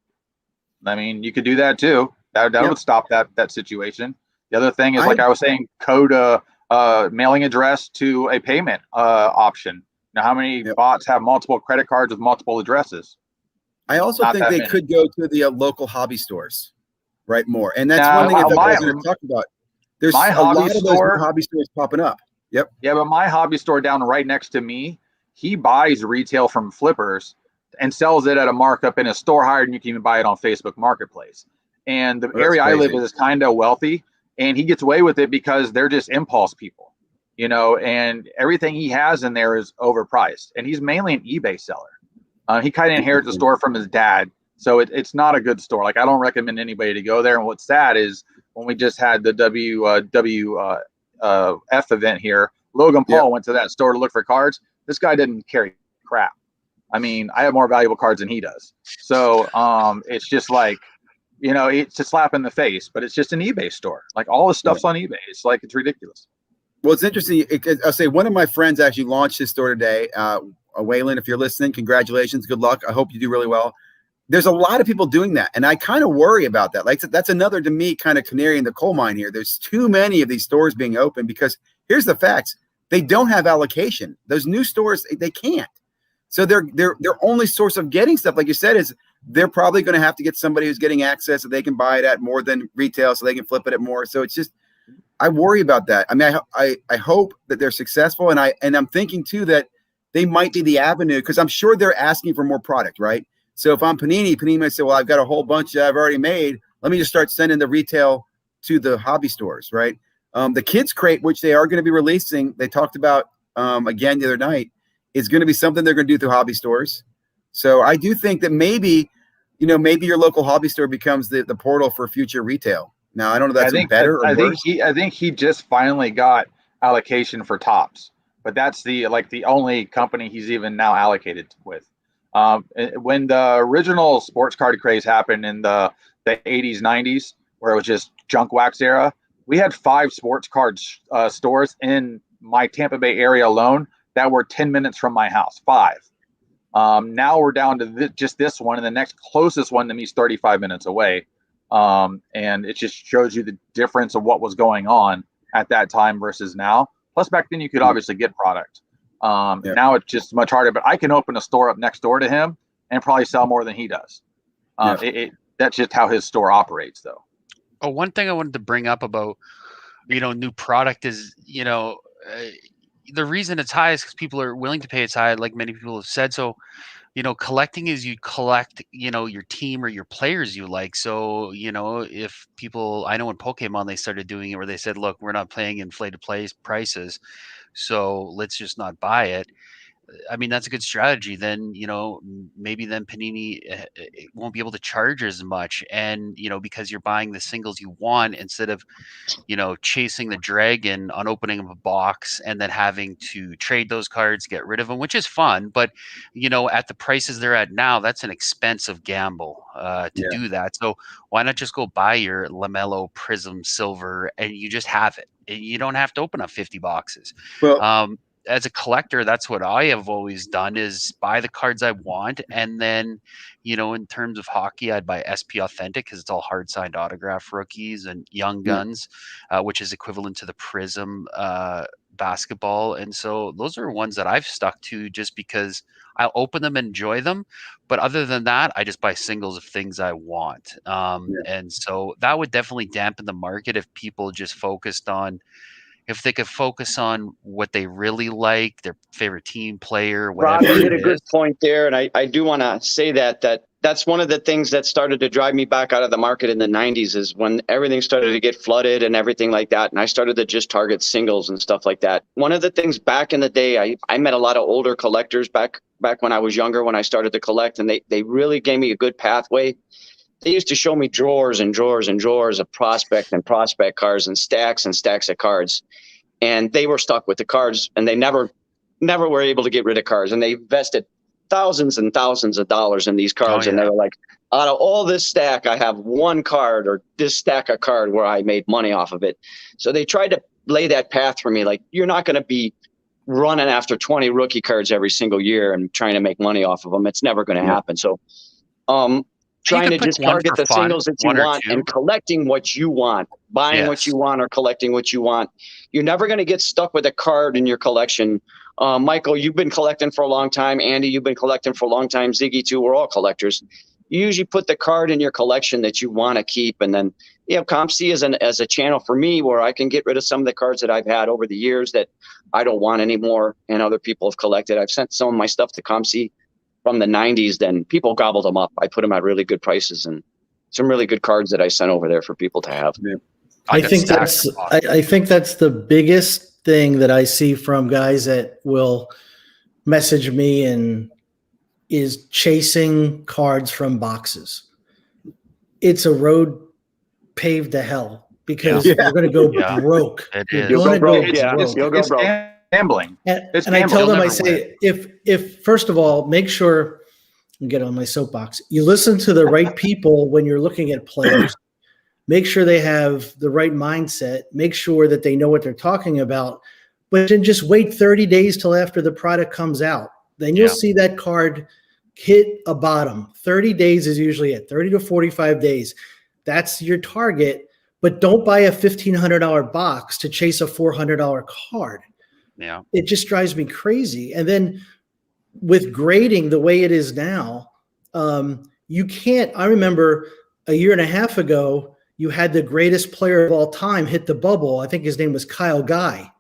I mean, you could do that too. That would stop that situation. The other thing is, like I was saying, code mailing address to a payment option. Now, how many bots have multiple credit cards with multiple addresses? I also think they could go to the local hobby stores, right? More, and that's one thing that I was going to talk about. There's a lot of those hobby stores popping up. Yep. Yeah, but my hobby store down right next to me, he buys retail from flippers and sells it at a markup in a store higher than you can even buy it on Facebook Marketplace. And the area I live in is kind of wealthy, and he gets away with it because they're just impulse people, you know, and everything he has in there is overpriced. And he's mainly an eBay seller. He kind of inherits the store from his dad. So it's not a good store. Like, I don't recommend anybody to go there. And what's sad is when we just had the WWF event here, Logan Paul went to that store to look for cards. This guy didn't carry crap. I mean, I have more valuable cards than he does. So it's just like, you know, it's a slap in the face, but it's just an eBay store. Like, all the stuff's on eBay. It's like, it's ridiculous. Well, it's interesting. I'll say one of my friends actually launched his store today. Waylon, if you're listening, congratulations. Good luck. I hope you do really well. There's a lot of people doing that, and I kind of worry about that. Like, that's another, to me, kind of canary in the coal mine here. There's too many of these stores being open, because here's the facts. They don't have allocation. Those new stores, they can't. So their only source of getting stuff, like you said, is they're probably going to have to get somebody who's getting access so they can buy it at more than retail, so they can flip it at more. So it's just, I worry about that. I mean, I hope that they're successful, and I'm thinking too that they might be the avenue, because I'm sure they're asking for more product, right? So if I'm Panini might say, well, I've got a whole bunch that I've already made. Let me just start sending the retail to the hobby stores, right? The Kids Crate, which they are going to be releasing, they talked about again the other night, is going to be something they're going to do through hobby stores. So I do think that maybe your local hobby store becomes the portal for future retail. Now, I don't know if that's better or worse. I think he just finally got allocation for Topps, but that's the only company he's even now allocated with. When the original sports card craze happened in the 80s, 90s, where it was just junk wax era, we had 5 sports card stores in my Tampa Bay area alone that were 10 minutes from my house. 5. Now we're down to just this one, and the next closest one to me is 35 minutes away. And it just shows you the difference of what was going on at that time versus now. Plus, back then you could obviously get product. Now it's just much harder, but I can open a store up next door to him and probably sell more than he does. That's just how his store operates, though. Oh, one thing I wanted to bring up about, new product is, the reason it's high is because people are willing to pay its high, like many people have said. So, collecting is you collect, your team or your players you like. So, if people, I know in Pokemon, they started doing it where they said, look, we're not paying inflated prices, so let's just not buy it. I mean, that's a good strategy. Then, maybe then Panini won't be able to charge as much. And, because you're buying the singles you want instead of, chasing the dragon on opening of a box and then having to trade those cards, get rid of them, which is fun. But, at the prices they're at now, that's an expensive gamble to do that. So why not just go buy your LaMelo Prism Silver and you just have it? You don't have to open up 50 boxes. Well, as a collector, that's what I have always done, is buy the cards I want. And then, in terms of hockey, I'd buy SP Authentic because it's all hard signed autograph rookies, and Young Guns, which is equivalent to the Prism basketball. And so those are ones that I've stuck to just because I'll open them and enjoy them. But other than that, I just buy singles of things I want. And so that would definitely dampen the market if people just focused on, if they could focus on what they really like, their favorite team player, whatever. Rob, you hit a good point there. And I do want to say that's one of the things that started to drive me back out of the market in the 90s, is when everything started to get flooded and everything like that. And I started to just target singles and stuff like that. One of the things back in the day, I met a lot of older collectors back when I was younger, when I started to collect, and they really gave me a good pathway. They used to show me drawers and drawers and drawers of prospect cards and stacks of cards. And they were stuck with the cards, and they never never were able to get rid of cards, and they invested thousands and thousands of dollars in these cards, and they were like, out of all this stack, I have one card or this stack of card where I made money off of it. So they tried to lay that path for me. Like, you're not going to be running after 20 rookie cards every single year and trying to make money off of them. It's never going to happen. So, trying to just target the singles that you want and collecting what you want, buying what you want or collecting what you want. You're never going to get stuck with a card in your collection. Michael, you've been collecting for a long time. Andy, you've been collecting for a long time. Ziggy too. We're all collectors. You usually put the card in your collection that you want to keep. And then, COMC as a channel for me where I can get rid of some of the cards that I've had over the years that I don't want anymore and other people have collected. I've sent some of my stuff to COMC from the 90s. Then people gobbled them up. I put them at really good prices and some really good cards that I sent over there for people to have. Yeah. I think that's the biggest thing that I see from guys that will message me and is chasing cards from boxes. It's a road paved to hell because you're going to go broke. You'll go broke. You'll go broke. Gambling. And I tell them, I say, if first of all, make sure and get on my soapbox. You listen to the right people when you're looking at players. Make sure they have the right mindset. Make sure that they know what they're talking about. But then just wait 30 days till after the product comes out. Then you'll see that card hit a bottom. 30 days is usually it. 30 to 45 days. That's your target. But don't buy a $1,500 box to chase a $400 card. Yeah, it just drives me crazy. And then with grading the way it is now, you can't. I remember a year and a half ago, you had the greatest player of all time hit the bubble. I think his name was Kyle Guy.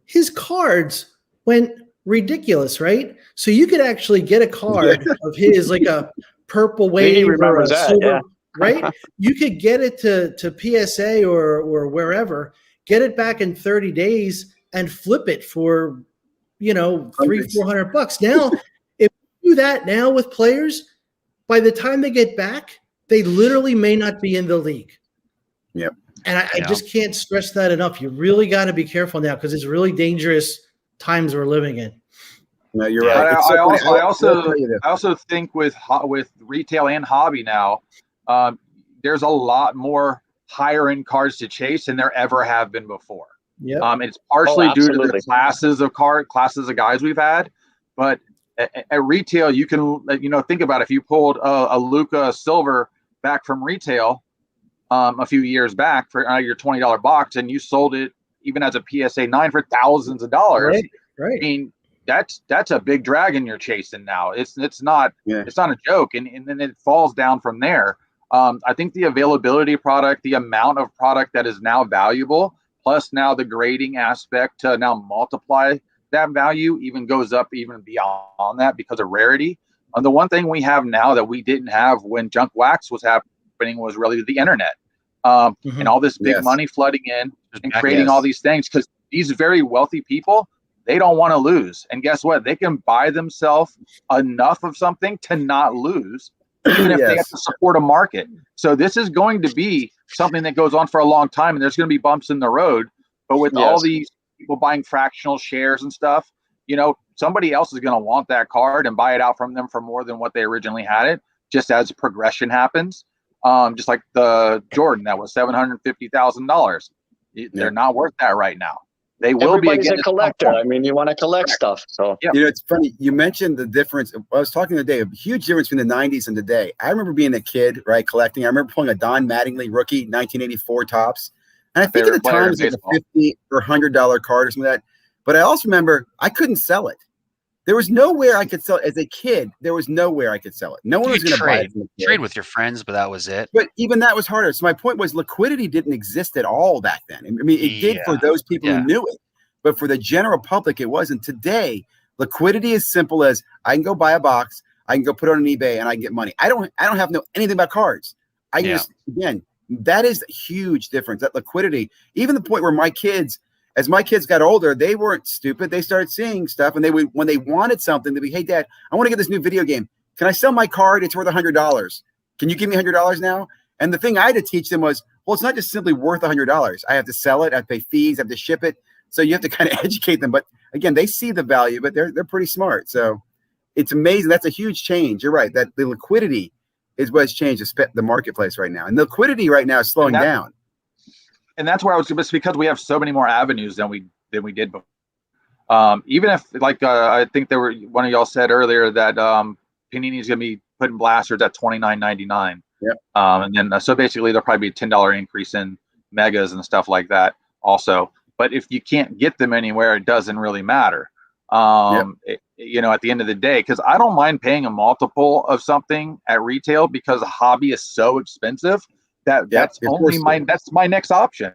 His cards went ridiculous, right? So you could actually get a card of his, like a purple wave or a silver, right? You could get it to PSA or wherever, get it back in 30 days and flip it for, $300-400. Now, if you do that now with players, by the time they get back, they literally may not be in the league. Yep. And I just can't stress that enough. You really got to be careful now because it's really dangerous times we're living in. No, you're right. I also think with retail and hobby now, there's a lot more higher end cards to chase than there ever have been before. Yeah. It's partially due to the classes of guys we've had, but at retail you can think about if you pulled a Luka Silver back from retail a few years back for your $20 box and you sold it even as a PSA 9 for thousands of dollars. Right. I mean, that's a big dragon you're chasing now. It's not a joke, and then it falls down from there. I think the availability of product, the amount of product that is now valuable, plus now the grading aspect to now multiply that value even goes up even beyond that because of rarity. The one thing we have now that we didn't have when junk wax was happening was really the internet, and all this big money flooding in and creating all these things because these very wealthy people, they don't want to lose. And guess what? They can buy themselves enough of something to not lose, even if they have to support a market. So this is going to be something that goes on for a long time, and there's going to be bumps in the road. But with all these people buying fractional shares and stuff, somebody else is going to want that card and buy it out from them for more than what they originally had it, just as progression happens. Just like the Jordan that was $750,000. They're not worth that right now. They will be a collector. I mean, you want to collect stuff. So it's funny. You mentioned the difference. I was talking today, a huge difference between the 90s and today. I remember being a kid, right, collecting. I remember pulling a Don Mattingly rookie 1984 tops. And I think at the time it was like a $50 or $100 card or something like that. But I also remember I couldn't sell it. There was nowhere I could sell it. As a kid, there was nowhere I could sell it. No one was going to buy it. Trade with your friends, but that was it. But even that was harder. So my point was liquidity didn't exist at all back then. I mean, it did for those people who knew it. But for the general public, it wasn't. Today, liquidity is simple as I can go buy a box, I can go put it on eBay, and I can get money. I don't have to know anything about cards. I just, again, that is a huge difference. That liquidity, even the point where as my kids got older, they weren't stupid. They started seeing stuff, and when they wanted something, they'd be, hey, Dad, I want to get this new video game. Can I sell my card? It's worth $100. Can you give me $100 now? And the thing I had to teach them was, well, it's not just simply worth $100. I have to sell it. I have to pay fees. I have to ship it. So you have to kind of educate them. But again, they see the value, but they're pretty smart. So it's amazing. That's a huge change. You're right. That the liquidity is what's changed the marketplace right now. And the liquidity right now is slowing down. And that's where I was, it's because we have so many more avenues than we did before. Even if, like, I think one of y'all said earlier that Panini is going to be putting blasters at $29.99. Yep. And then so basically there'll probably be a $10 increase in megas and stuff like that also. But if you can't get them anywhere, it doesn't really matter. At the end of the day, because I don't mind paying a multiple of something at retail, because a hobby is so expensive that's my next option.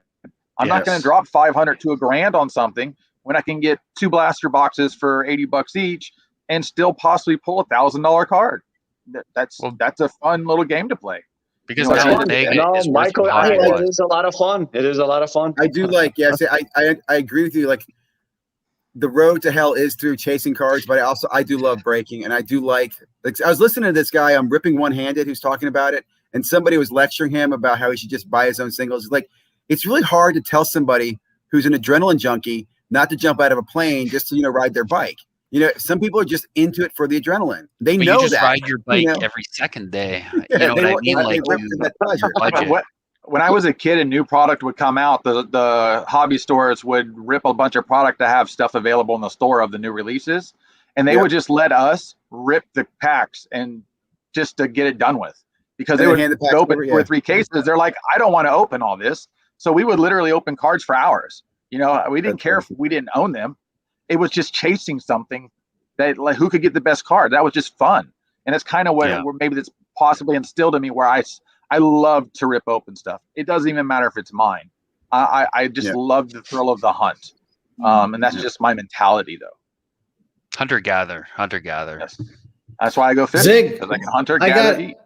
I'm not going to drop $500 to $1,000 on something when I can get 2 blaster boxes for $80 each and still possibly pull $1,000 card. That's a fun little game to play. Because Michael, it is a lot of fun. It is a lot of fun. I do like, I agree with you. Like, the road to hell is through chasing cards, but I do love breaking, and I do like I was listening to this guy Ripping One-Handed who's talking about it, and somebody was lecturing him about how he should just buy his own singles. It's like, it's really hard to tell somebody who's an adrenaline junkie not to jump out of a plane just to ride their bike. Some people are just into it for the adrenaline. They know you just that. Ride your bike every second day. You know what I mean? Like, budget. When I was a kid, a new product would come out, the hobby stores would rip a bunch of product to have stuff available in the store of the new releases, and they would just let us rip the packs and just to get it done with, because they would open 2 or 3 cases. They're like, I don't want to open all this, so we would literally open cards for hours. We didn't care if we didn't own them. It was just chasing something that, like, who could get the best card. That was just fun, and it's kind of where maybe that's possibly instilled in me, where I love to rip open stuff. It doesn't even matter if it's mine. I just love the thrill of the hunt. And that's just my mentality, though. Hunter-gatherer. Yes. That's why I go fishing, because I can hunter, gather, eat.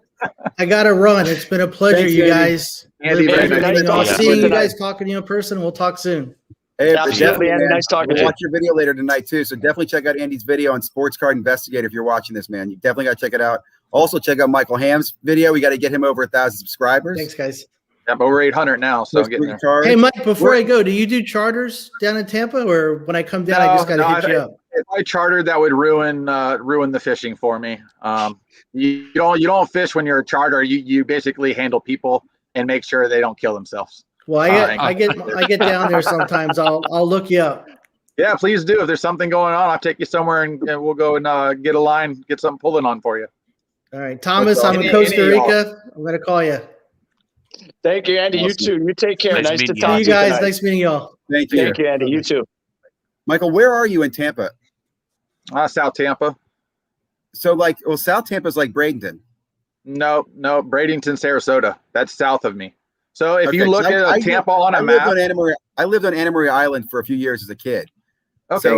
I got to run. It's been a pleasure, Thanks, you Andy. guys. I'll see you guys talking to you in person. We'll talk soon. Hey, absolutely, Andy. Nice talking to you. Watch your video later tonight, too. So definitely check out Andy's video on Sports Card Investigator if you're watching this, man. You definitely got to check it out. Also, check out Michael Ham's video. We got to get him over 1,000 subscribers. Thanks, guys. I'm over 800 now, so I'm getting there. Hey, Mike, before I go, do you do charters down in Tampa, or when I come down, I just got to hit you up? If I chartered, that would ruin the fishing for me. You don't fish when you're a charter. You basically handle people and make sure they don't kill themselves. Well, I get down there sometimes. I'll look you up. Yeah, please do. If there's something going on, I'll take you somewhere and we'll go and get a line, get something pulling on for you. All right, Thomas, I'm in Costa Rica. I'm going to call you. Thank you, Andy. Awesome. You too. You take care. Nice to talk to you guys. Tonight. Nice meeting y'all. Thank you. Thank you, Andy. You too. Michael, where are you in Tampa? South Tampa. So, South Tampa is like Bradenton. No, Bradenton, Sarasota. That's south of me. So if you look at Tampa on a map, I lived on Anna Maria Island for a few years as a kid. Okay,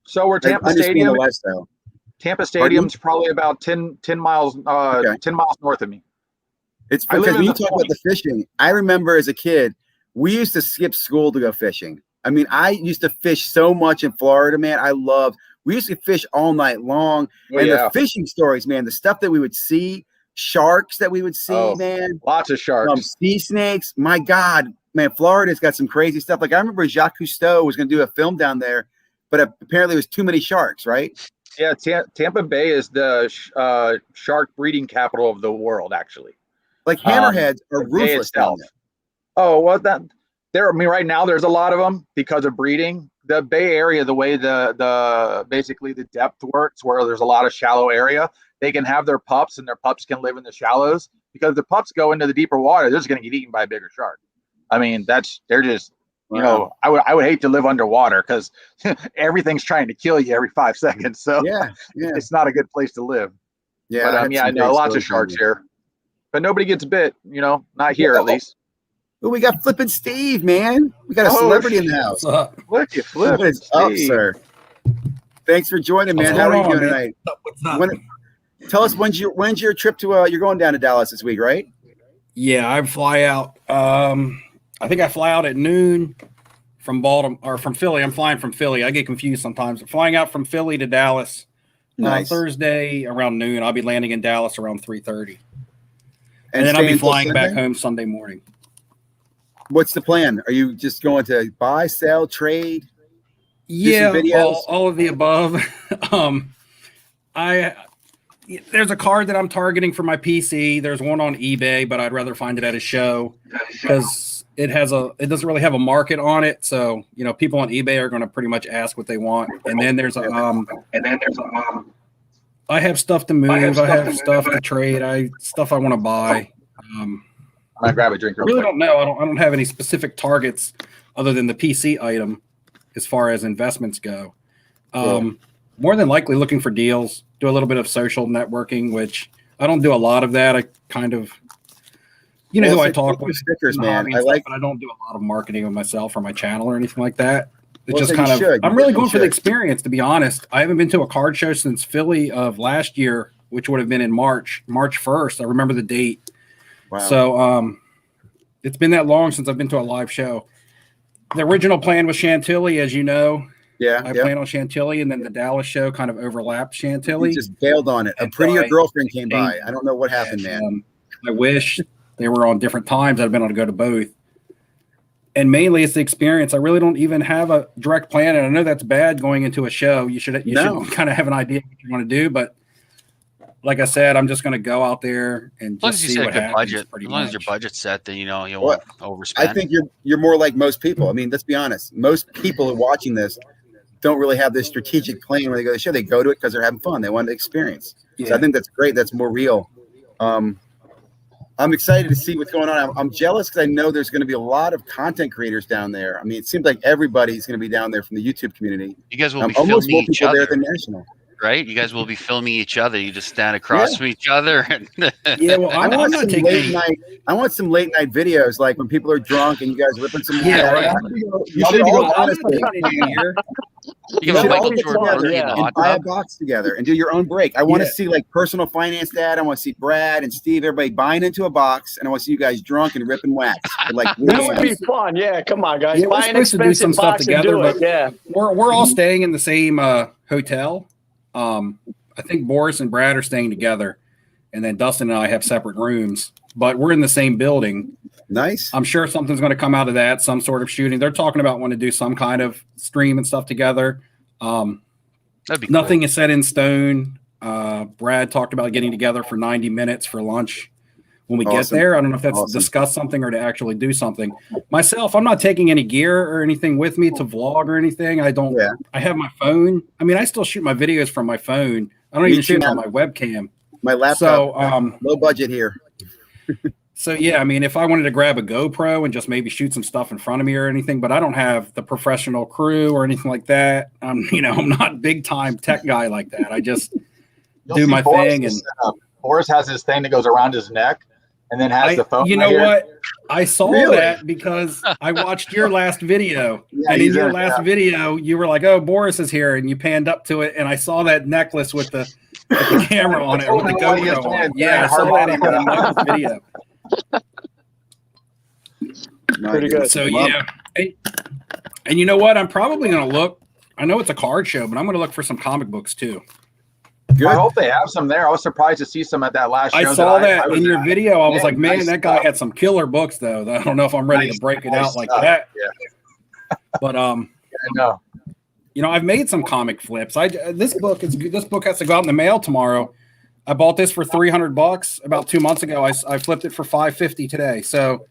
so we're Tampa Stadium. Tampa Stadium's probably about 10 miles 10 miles north of me. It's because when you talk about the fishing, I remember as a kid, we used to skip school to go fishing. I mean, I used to fish so much in Florida, man. We used to fish all night long. The fishing stories, man, the stuff that we would see, sharks that we would see, man. Lots of sharks. Sea snakes. My God, man, Florida's got some crazy stuff. Like, I remember Jacques Cousteau was going to do a film down there, but apparently it was too many sharks, right? Yeah, Tampa Bay is the shark breeding capital of the world, actually. Like, hammerheads are ruthless down there. Oh, well, right now there's a lot of them because of breeding. The Bay Area, the way basically the depth works, where there's a lot of shallow area, they can have their pups, and their pups can live in the shallows, because if the pups go into the deeper water, they're just going to get eaten by a bigger shark. I mean, they're just, I would hate to live underwater, because everything's trying to kill you every 5 seconds. So it's not a good place to live. Yeah. But I know lots of sharks here, but nobody gets bit, not here at least. Well, we got Flippin' Steve, man. We got a celebrity in the house. Look, Flip. What is up, sir? Thanks for joining, man. How are you doing tonight? What's up? Tell us when's your trip to you're going down to Dallas this week, right? Yeah, I fly out. I think I fly out at noon from Baltimore or from Philly. I'm flying from Philly. I get confused sometimes. I'm flying out from Philly to Dallas Thursday around noon. I'll be landing in Dallas around 3:30. And then I'll be flying back home Sunday morning. What's the plan? Are you just going to buy, sell, trade? Yeah, videos? all of the above. There's a card that I'm targeting for my PC. There's one on eBay, but I'd rather find it at a show because it doesn't really have a market on it. So, people on eBay are going to pretty much ask what they want. And then there's I have stuff to move. I have stuff to trade. Stuff I want to buy. I'm gonna grab a drink. I really don't know. I don't have any specific targets other than the PC item as far as investments go. More than likely looking for deals, do a little bit of social networking, which I don't do a lot of that. I kind of, who I talk with. Stickers, man. But I don't do a lot of marketing of myself or my channel or anything like that. It's just kind of, I'm really going for the experience, to be honest. I haven't been to a card show since Philly of last year, which would have been in March 1st. I remember the date. Wow. So it's been that long since I've been to a live show. The original plan was Chantilly, as you know. Yeah. I planned on Chantilly, and then the Dallas show kind of overlapped Chantilly. You just bailed on it. A prettier girlfriend came by. I don't know what happened, man. I wish they were on different times. I'd been able to go to both. And mainly it's the experience. I really don't even have a direct plan. And I know that's bad going into a show. You should kind of have an idea what you want to do. But like I said, I'm just going to go out there and just see what happens. As long as your budget's set, then you won't overspend. I think you're more like most people. I mean, let's be honest. Most people who are watching this don't really have this strategic plan when they go to the show. They go to it because they're having fun. They want to experience. Yeah. So I think that's great. That's more real. I'm excited to see what's going on. I'm jealous because I know there's going to be a lot of content creators down there. I mean, it seems like everybody's going to be down there from the YouTube community. You guys will be filming each other there than National, right? You guys will be filming each other. You just stand across from each other. Yeah, well, I want some late night videos, like when people are drunk and you guys ripping some. Yeah, right. You should all honestly. You can Michael Jordan and buy a box together and do your own break. I want to see like Personal Finance Dad. I want to see Brad and Steve, everybody buying into a box, and I want to see you guys drunk and ripping wax. Like that would be fun. Yeah, come on, guys. Yeah, we're supposed to do some stuff together, but we're all staying in the same hotel. I think Boris and Brad are staying together, and then Dustin and I have separate rooms, but we're in the same building. Nice. I'm sure something's going to come out of that, some sort of shooting. They're talking about wanting to do some kind of stream and stuff together. That'd be nothing cool. is set in stone. Brad talked about getting together for 90 minutes for lunch when we get there. I don't know if that's discuss something or to actually do something. Myself, I'm not taking any gear or anything with me to vlog or anything. I don't. Yeah. I have my phone. I mean, I still shoot my videos from my phone. I don't even shoot on my webcam. My laptop. So low budget here. So yeah, I mean, if I wanted to grab a GoPro and just maybe shoot some stuff in front of me or anything, but I don't have the professional crew or anything like that. I'm not big time tech guy like that. I just do my thing. And Boris has his thing that goes around his neck, and then has the phone. You know what? I saw that because I watched your last video, and in your last video, you were like, "Oh, Boris is here," and you panned up to it, and I saw that necklace with the camera on it, with the GoPro on it. Yeah, I saw that in the video. Pretty good. So yeah, and you know what? I'm probably going to look. I know it's a card show, but I'm going to look for some comic books too. Good. I hope they have some there. I was surprised to see some at that last show. I saw that in your video. I was like, man, that guy had some killer books though. I don't know if I'm ready to break it out like that. Yeah. But no. I've made some comic flips. This book has to go out in the mail tomorrow. I bought this for $300 about 2 months ago. I flipped it for $550 today. So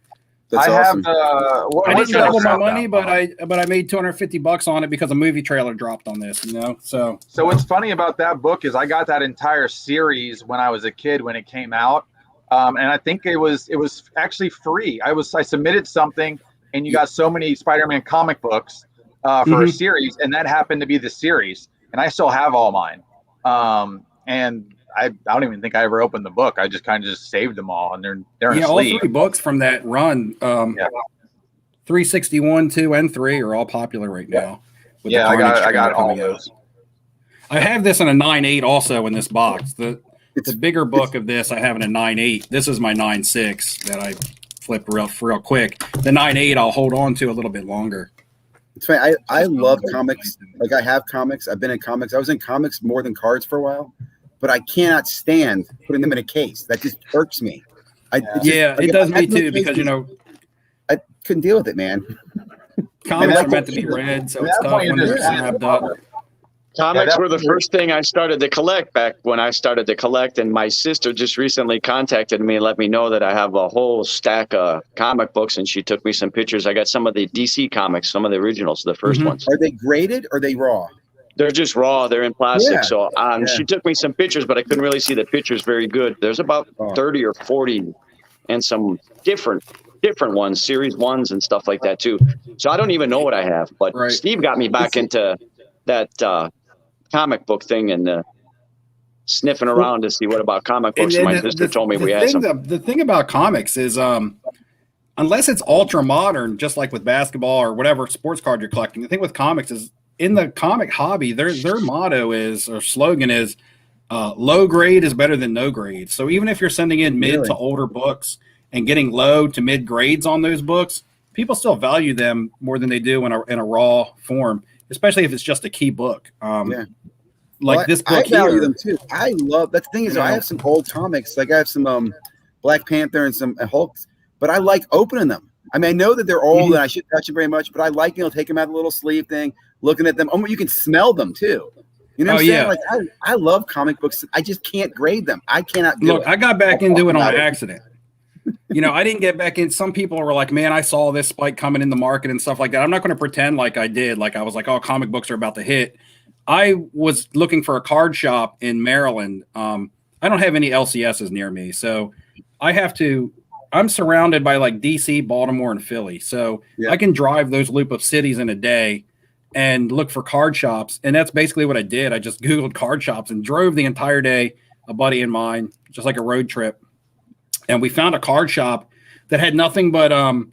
that's awesome. I didn't double my money, but I made $250 on it because a movie trailer dropped on this. So what's funny about that book is I got that entire series when I was a kid when it came out, and I think it was actually free. I submitted something, and you got so many Spider-Man comic books for a series, and that happened to be the series, and I still have all mine. And I don't even think I ever opened the book. I just kind of saved them all, and they're in all 3 books from that run. 361, 2, and 3 are all popular right now. Yeah, I got all those. I have this in a 9.8 also in this box. The bigger book of this I have in a 9.8. This is my 9.6 that I flipped real quick. The 9.8 I'll hold on to a little bit longer. It's funny. I love comics. Like I have comics. I've been in comics. I was in comics more than cards for a while. But I cannot stand putting them in a case. That just irks me. It does me too because I couldn't deal with it, man. Comics are meant to be read, so it's tough when they're snapped up. Comics were the first thing I started to collect back when I started to collect, and my sister just recently contacted me and let me know that I have a whole stack of comic books, and she took me some pictures. I got some of the DC comics, some of the originals, the first ones. Are they graded or are they raw? They're just raw. They're in plastic. So she took me some pictures, but I couldn't really see the pictures very good. There's about 30 or 40 and some different ones, series ones and stuff like that too. So I don't even know what I have, but Steve got me back into that comic book thing and sniffing around to see what about comic books. And my sister told me we had some. The thing about comics is unless it's ultra modern, just like with basketball or whatever sports card you're collecting, the thing with comics is in the comic hobby, their motto is, or slogan is, low grade is better than no grade. So even if you're sending in mid to older books and getting low to mid grades on those books, people still value them more than they do in a raw form, especially if it's just a key book. This book I value them too. I love that. The thing is, I have some old comics. Like I have some Black Panther and some Hulks, but I like opening them. I mean, I know that they're old and I shouldn't touch them very much, but I like, take them out of the little sleeve thing, looking at them. Oh, you can smell them too. You know what I'm saying? Like I love comic books. I just can't grade them. I cannot do it. I got back into it on accident. I didn't get back in. Some people were like, man, I saw this spike coming in the market and stuff like that. I'm not going to pretend like I did. Like I was like, oh, comic books are about to hit. I was looking for a card shop in Maryland. I don't have any LCSs near me. So I'm surrounded by like DC, Baltimore, and Philly. So I can drive those loop of cities in a day and look for card shops. And that's basically what I did. I just Googled card shops and drove the entire day, a buddy of mine, just like a road trip. And we found a card shop that had nothing but, and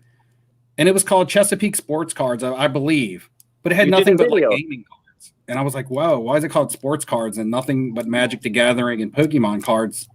it was called Chesapeake Sports Cards, I believe, but it had nothing but like gaming cards. And I was like, whoa, why is it called sports cards and nothing but Magic the Gathering and Pokemon cards?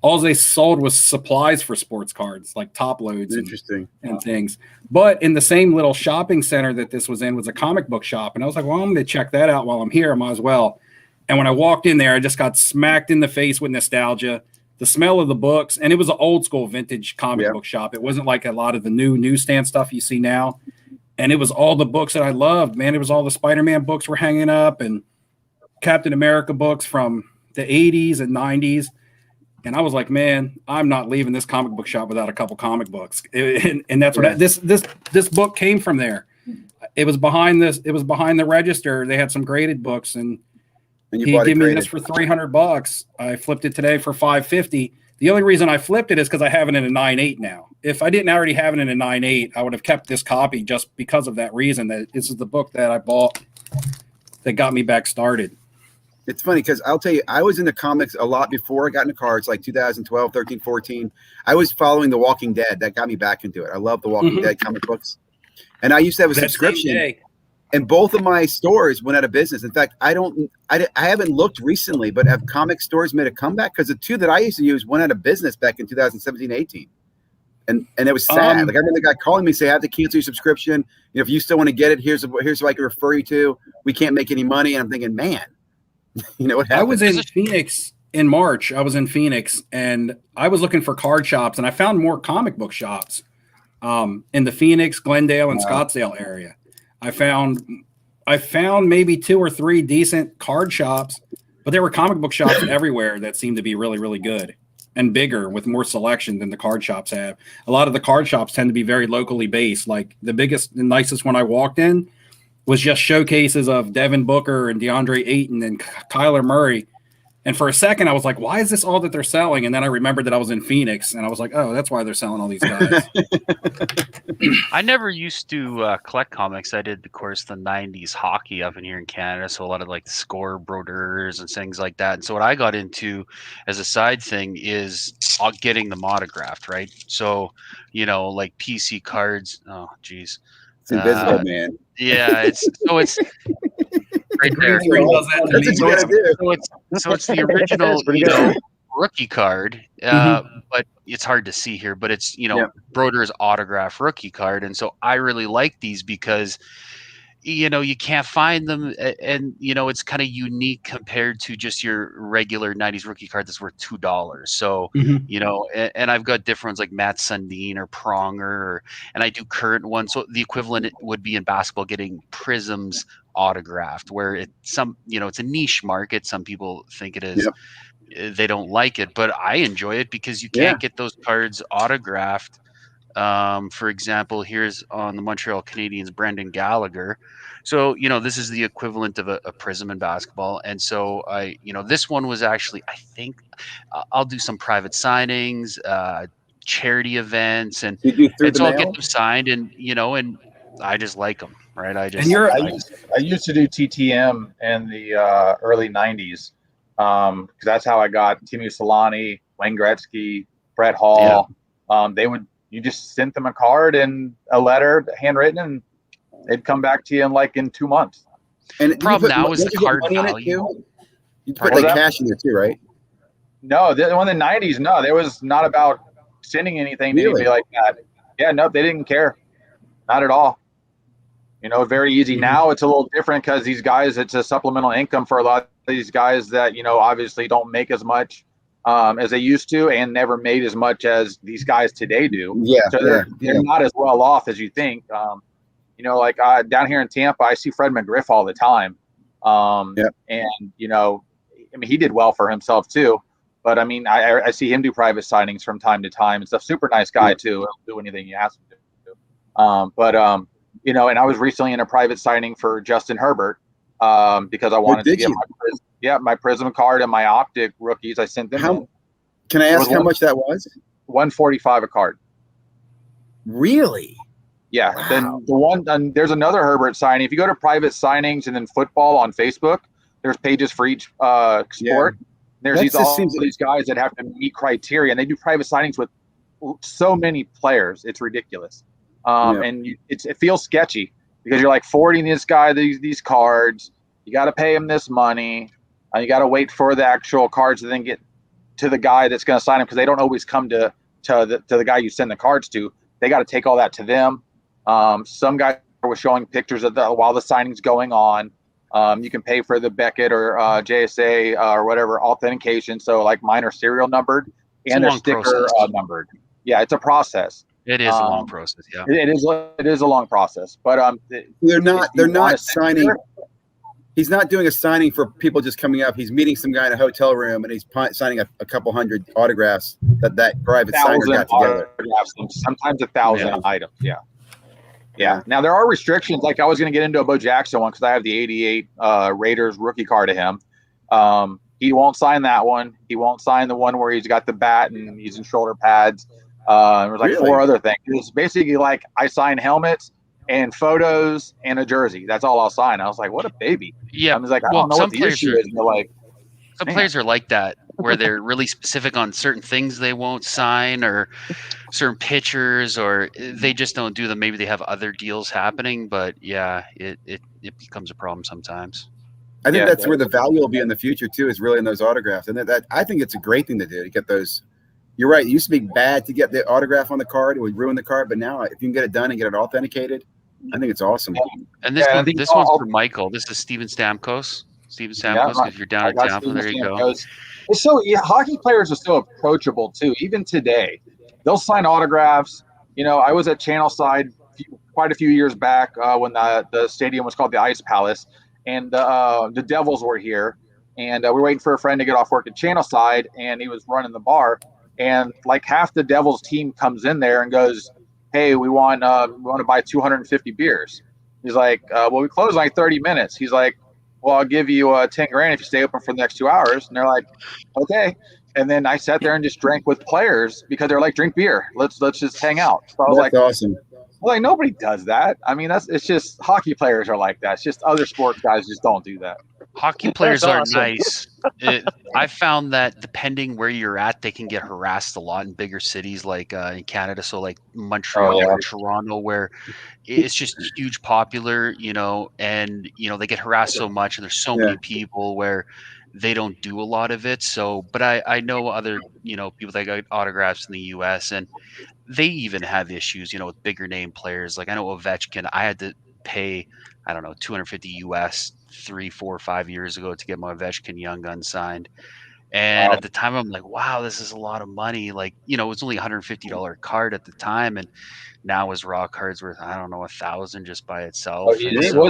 All they sold was supplies for sports cards, like top loads and things. But in the same little shopping center that this was in was a comic book shop. And I was like, well, I'm going to check that out while I'm here. I might as well. And when I walked in there, I just got smacked in the face with nostalgia, the smell of the books. And it was an old school vintage comic book shop. It wasn't like a lot of the new newsstand stuff you see now. And it was all the books that I loved, man. It was all the Spider-Man books were hanging up and Captain America books from the 80s and 90s. And I was like, man, I'm not leaving this comic book shop without a couple comic books. And that's what this book came from there. It was behind this. It was behind the register. They had some graded books, and he gave me this for $300. I flipped it today for $550. The only reason I flipped it is because I have it in a 9.8 now. If I didn't already have it in a 9.8, I would have kept this copy just because of that reason. That this is the book that I bought that got me back started. It's funny because I'll tell you, I was into comics a lot before I got into cards, like 2012, 13, 14. I was following The Walking Dead. That got me back into it. I love The Walking Dead comic books. And I used to have a subscription. And both of my stores went out of business. In fact, I haven't looked recently, but have comic stores made a comeback? Because the two that I used to use went out of business back in 2017, 18. And it was sad. Like I remember the guy calling me, say, I have to cancel your subscription. If you still want to get it, here's what I can refer you to. We can't make any money. And I'm thinking, man. What happened? I was in Phoenix in March. I was in Phoenix and I was looking for card shops and I found more comic book shops in the Phoenix, Glendale, and Scottsdale area. I found maybe 2 or 3 decent card shops, but there were comic book shops everywhere that seemed to be really, really good and bigger with more selection than the card shops have. A lot of the card shops tend to be very locally based. Like the biggest and nicest one I walked in was just showcases of Devin Booker and DeAndre Ayton and Kyler Murray. And for a second, I was like, why is this all that they're selling? And then I remembered that I was in Phoenix, and I was like, oh, that's why they're selling all these guys. I never used to collect comics. I did, of course, the 90s hockey up in here in Canada, so a lot of like the score broders and things like that. And so what I got into as a side thing is getting them autographed, right? So, like PC cards. Oh, geez. It's invisible, man. Yeah, it's right there. So it's the original, rookie card, but it's hard to see here. But it's Broder's autograph rookie card, and so I really like these because you can't find them, and it's kind of unique compared to just your regular 90s rookie card that's worth $2. So and I've got different ones like Matt Sundin or Pronger, and I do current ones. So the equivalent would be in basketball getting Prisms autographed, where it's a niche market. Some people think it is. Yep. They don't like it, but I enjoy it because you can't get those cards autographed. For example, here's on the Montreal Canadiens, Brendan Gallagher. So, this is the equivalent of a Prism in basketball. And so this one was actually, I think I'll do some private signings, charity events, and it's all get them signed, and, and I just like them. Right. I used to do TTM in the early 90s. Because that's how I got Timo Solani, Wayne Gretzky, Brett Hall. Yeah. You just sent them a card and a letter, handwritten, and they'd come back to you in 2 months. And the problem now is the card value. You put cash in there too, right? No, in the 90s, no, there was not about sending anything to anybody like that. Yeah, no, they didn't care. Not at all. Very easy. Mm-hmm. Now it's a little different because these guys, it's a supplemental income for a lot of these guys that, obviously don't make as much as they used to, and never made as much as these guys today do. Yeah. So they're not as well off as you think. Down here in Tampa, I see Fred McGriff all the time. And, he did well for himself too. But I see him do private signings from time to time and stuff. Super nice guy too. He'll do anything you ask him to do. And I was recently in a private signing for Justin Herbert because I wanted to get my Prism card and my Optic rookies. I sent them. Can I ask how much that was? $145 a card. Really? Yeah. Wow. Then there's another Herbert signing. If you go to private signings and then football on Facebook, there's pages for each sport. Yeah. There's these guys that have to meet criteria, and they do private signings with so many players. It's ridiculous. And it feels sketchy because you're forwarding this guy these cards. You got to pay him this money. You got to wait for the actual cards to then get to the guy that's going to sign them, because they don't always come to the guy you send the cards to. They got to take all that to them. Some guy was showing pictures of while the signing's going on. You can pay for the Beckett or JSA or whatever authentication. So mine are serial numbered and they're sticker numbered. Yeah, it's a process. It is a long process. Yeah, it is a long process. But they're not signing. He's not doing a signing for people just coming up. He's meeting some guy in a hotel room and he's signing a couple hundred autographs that private signer got together. Sometimes 1,000 items. Yeah. Now there are restrictions. I was going to get into a Bo Jackson one because I have the 88 Raiders rookie card of him. He won't sign that one. He won't sign the one where he's got the bat and he's in shoulder pads. There's 4 other things. It's basically I sign helmets and photos and a jersey. That's all I'll sign. I was like, what a baby. Yeah. I was like, I don't know what the issue is. Some players are like that, where they're really specific on certain things they won't sign, or certain pictures, or they just don't do them. Maybe they have other deals happening, but it becomes a problem sometimes. I think that's where the value will be in the future too, is really in those autographs. And that I think it's a great thing to do, to get those. You're right. It used to be bad to get the autograph on the card. It would ruin the card. But now if you can get it done and get it authenticated, I think it's awesome. And this one's for Michael. This is Steven Stamkos. Steven Stamkos, if you're down at Tampa, there you go. So hockey players are still approachable too. Even today, they'll sign autographs. I was at Channelside quite a few years back when the stadium was called the Ice Palace, and the Devils were here, and we were waiting for a friend to get off work at Channelside, and he was running the bar, and half the Devils team comes in there and goes, "Hey, we want to buy 250 beers." He's like, "Well, we close in 30 minutes." He's like, "Well, I'll give you $10,000 if you stay open for the next 2 hours." And they're like, "Okay." And then I sat there and just drank with players because they're like, "Drink beer. Let's just hang out." So I was That's awesome. Nobody does that. It's just hockey players are like that. It's just other sports guys just don't do that. Hockey players are nice. I found that depending where you're at, they can get harassed a lot in bigger cities like in Canada. So Montreal or Toronto, where it's just huge popular, and, they get harassed so much, and there's so many people where they don't do a lot of it. So, but I know other, people that got autographs in the US, and they even have issues, with bigger name players. I know Ovechkin, I had to pay, I don't know, 250 US 3, 4, 5 years ago to get my Ovechkin Young Gun signed. And at the time, I'm like, wow, this is a lot of money. Like, you know, it's only $150 card at the time. And now his raw card's worth, I don't know, 1,000 just by itself. What's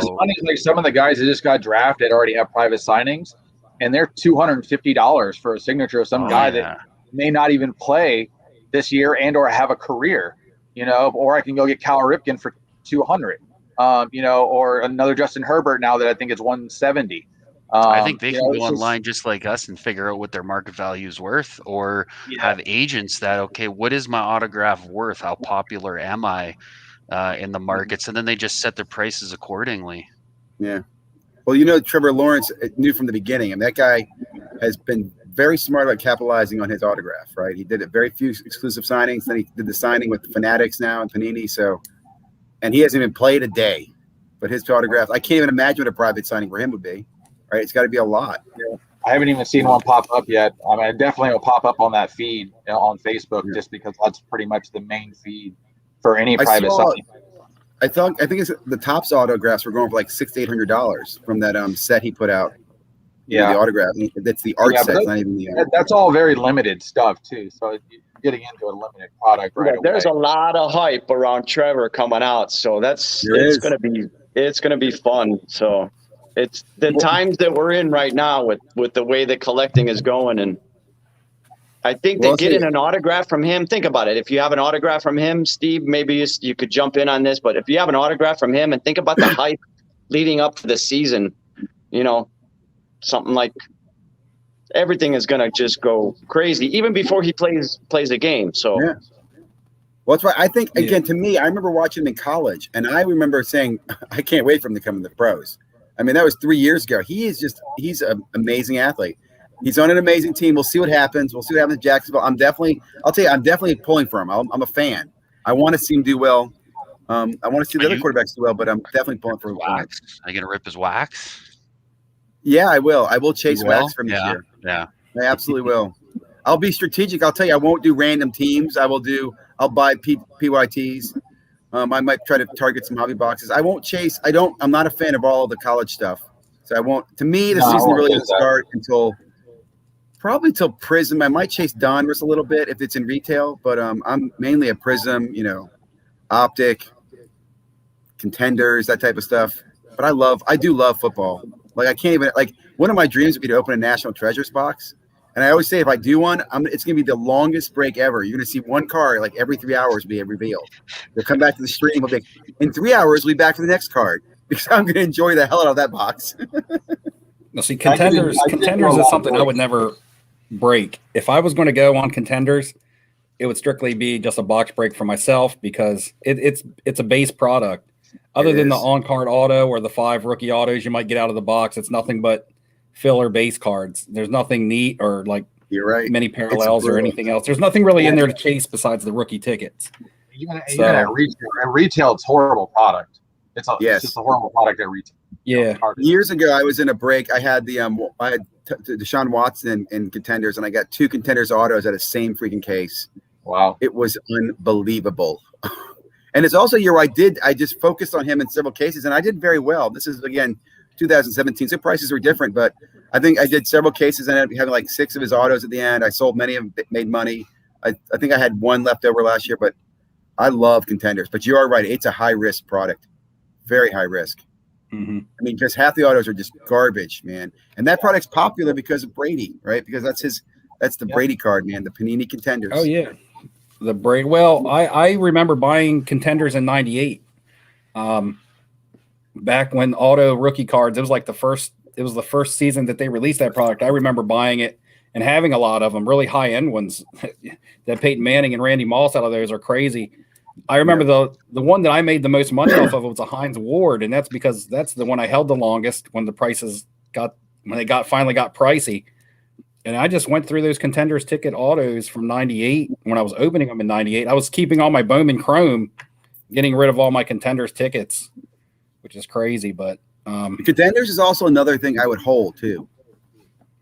funny is like some of the guys that just got drafted already have private signings, and they're $250 for a signature of some guy that may not even play this year and or have a career, you know. Or I can go get Cal Ripken for $200, you know, or another Justin Herbert now that I think it's $170. I think they can go online just like us and figure out what their market value is worth, or have agents that, okay, what is my autograph worth? How popular am I in the markets? And then they just set their prices accordingly. Yeah. Well, you know, Trevor Lawrence knew from the beginning, and that guy has been very smart about capitalizing on his autograph, right? He did very few exclusive signings. Then he did the signing with the Fanatics now and Panini. So, and he hasn't even played a day, but his autograph, I can't even imagine what a private signing for him would be. Right, it's got to be a lot. Yeah. I haven't even seen one pop up yet. I mean, it definitely will pop up on that feed on Facebook, just because that's pretty much the main feed for any private signing. I think it's the Topps autographs were going for like $600 to $800 from that set he put out. Yeah, the autograph. That's the art set. Not even the. That's all very limited stuff too. So you're getting into a limited product right away. There's a lot of hype around Trevor coming out, so it's gonna be fun. So. It's the times that we're in right now with the way that collecting is going. And I think that getting an autograph from him, think about it. If you have an autograph from him, Steve, maybe you could jump in on this, but if you have an autograph from him and think about the hype leading up to the season, you know, something like everything is going to just go crazy even before he plays a game. So, yeah. Well, that's why I think, again, to me, I remember watching him in college, and I remember saying, I can't wait for him to come in the pros. I mean, that was 3 years ago. He's an amazing athlete. He's on an amazing team. We'll see what happens. We'll see what happens in Jacksonville. I'll tell you, I'm definitely pulling for him. I'm a fan. I want to see him do well. I want to see the other quarterbacks do well, but I'm definitely pulling for him. Wax. Are you going to rip his wax? Yeah, I will. I will chase wax from this year. Yeah. I absolutely will. I'll be strategic. I'll tell you, I won't do random teams. I'll buy PYTs. I might try to target some hobby boxes. I won't chase. I'm not a fan of all of the college stuff. So I won't. To me, the season really doesn't start until Prism. I might chase Donruss a little bit if it's in retail, but I'm mainly a Prism, you know, Optic, Contenders, that type of stuff. But I do love football. Like I can't even, like, one of my dreams would be to open a National Treasures box. And I always say, if I do one, it's going to be the longest break ever. You're going to see one card like every 3 hours be revealed. They'll come back to the stream. We'll be, in 3 hours, we'll be back for the next card, because I'm going to enjoy the hell out of that box. Now, see, Contenders is something I would never break. If I was going to go on Contenders, it would strictly be just a box break for myself, because it's a base product. Other than the on-card auto or the 5 rookie autos you might get out of the box, it's nothing but filler base cards. There's nothing neat or like you're right, many parallels or anything else. There's nothing really in there to chase besides the rookie tickets. At retail, it's horrible product. It's just a horrible product at retail. Yeah. Years ago, I was in a break. I had Deshaun Watson in Contenders, and I got 2 Contenders autos out of the same freaking case. Wow. It was unbelievable. And it's also a year I just focused on him in several cases, and I did very well. This is, again, 2017, so prices were different, but I think I did several cases and I ended up having like 6 of his autos at the end. I sold many of them, made money. I think I had 1 left over last year, but I love Contenders. But you are right, it's a high risk product, very high risk. Mm-hmm. I mean, because half the autos are just garbage, man. And that product's popular because of Brady, right? Because that's the Brady card, man. The Panini Contenders. Oh yeah, the Brady. Well, I remember buying Contenders in '98. Back when auto rookie cards, it was the first season that they released that product. I remember buying it and having a lot of them, really high end ones. That Peyton Manning and Randy Moss out of those are crazy. I remember the one that I made the most money off of was a Hines Ward, and that's because that's the one I held the longest when the prices finally got pricey. And I just went through those Contenders ticket autos from '98 when I was opening them in '98. I was keeping all my Bowman Chrome, getting rid of all my Contenders tickets, which is crazy. But Contenders is also another thing I would hold too.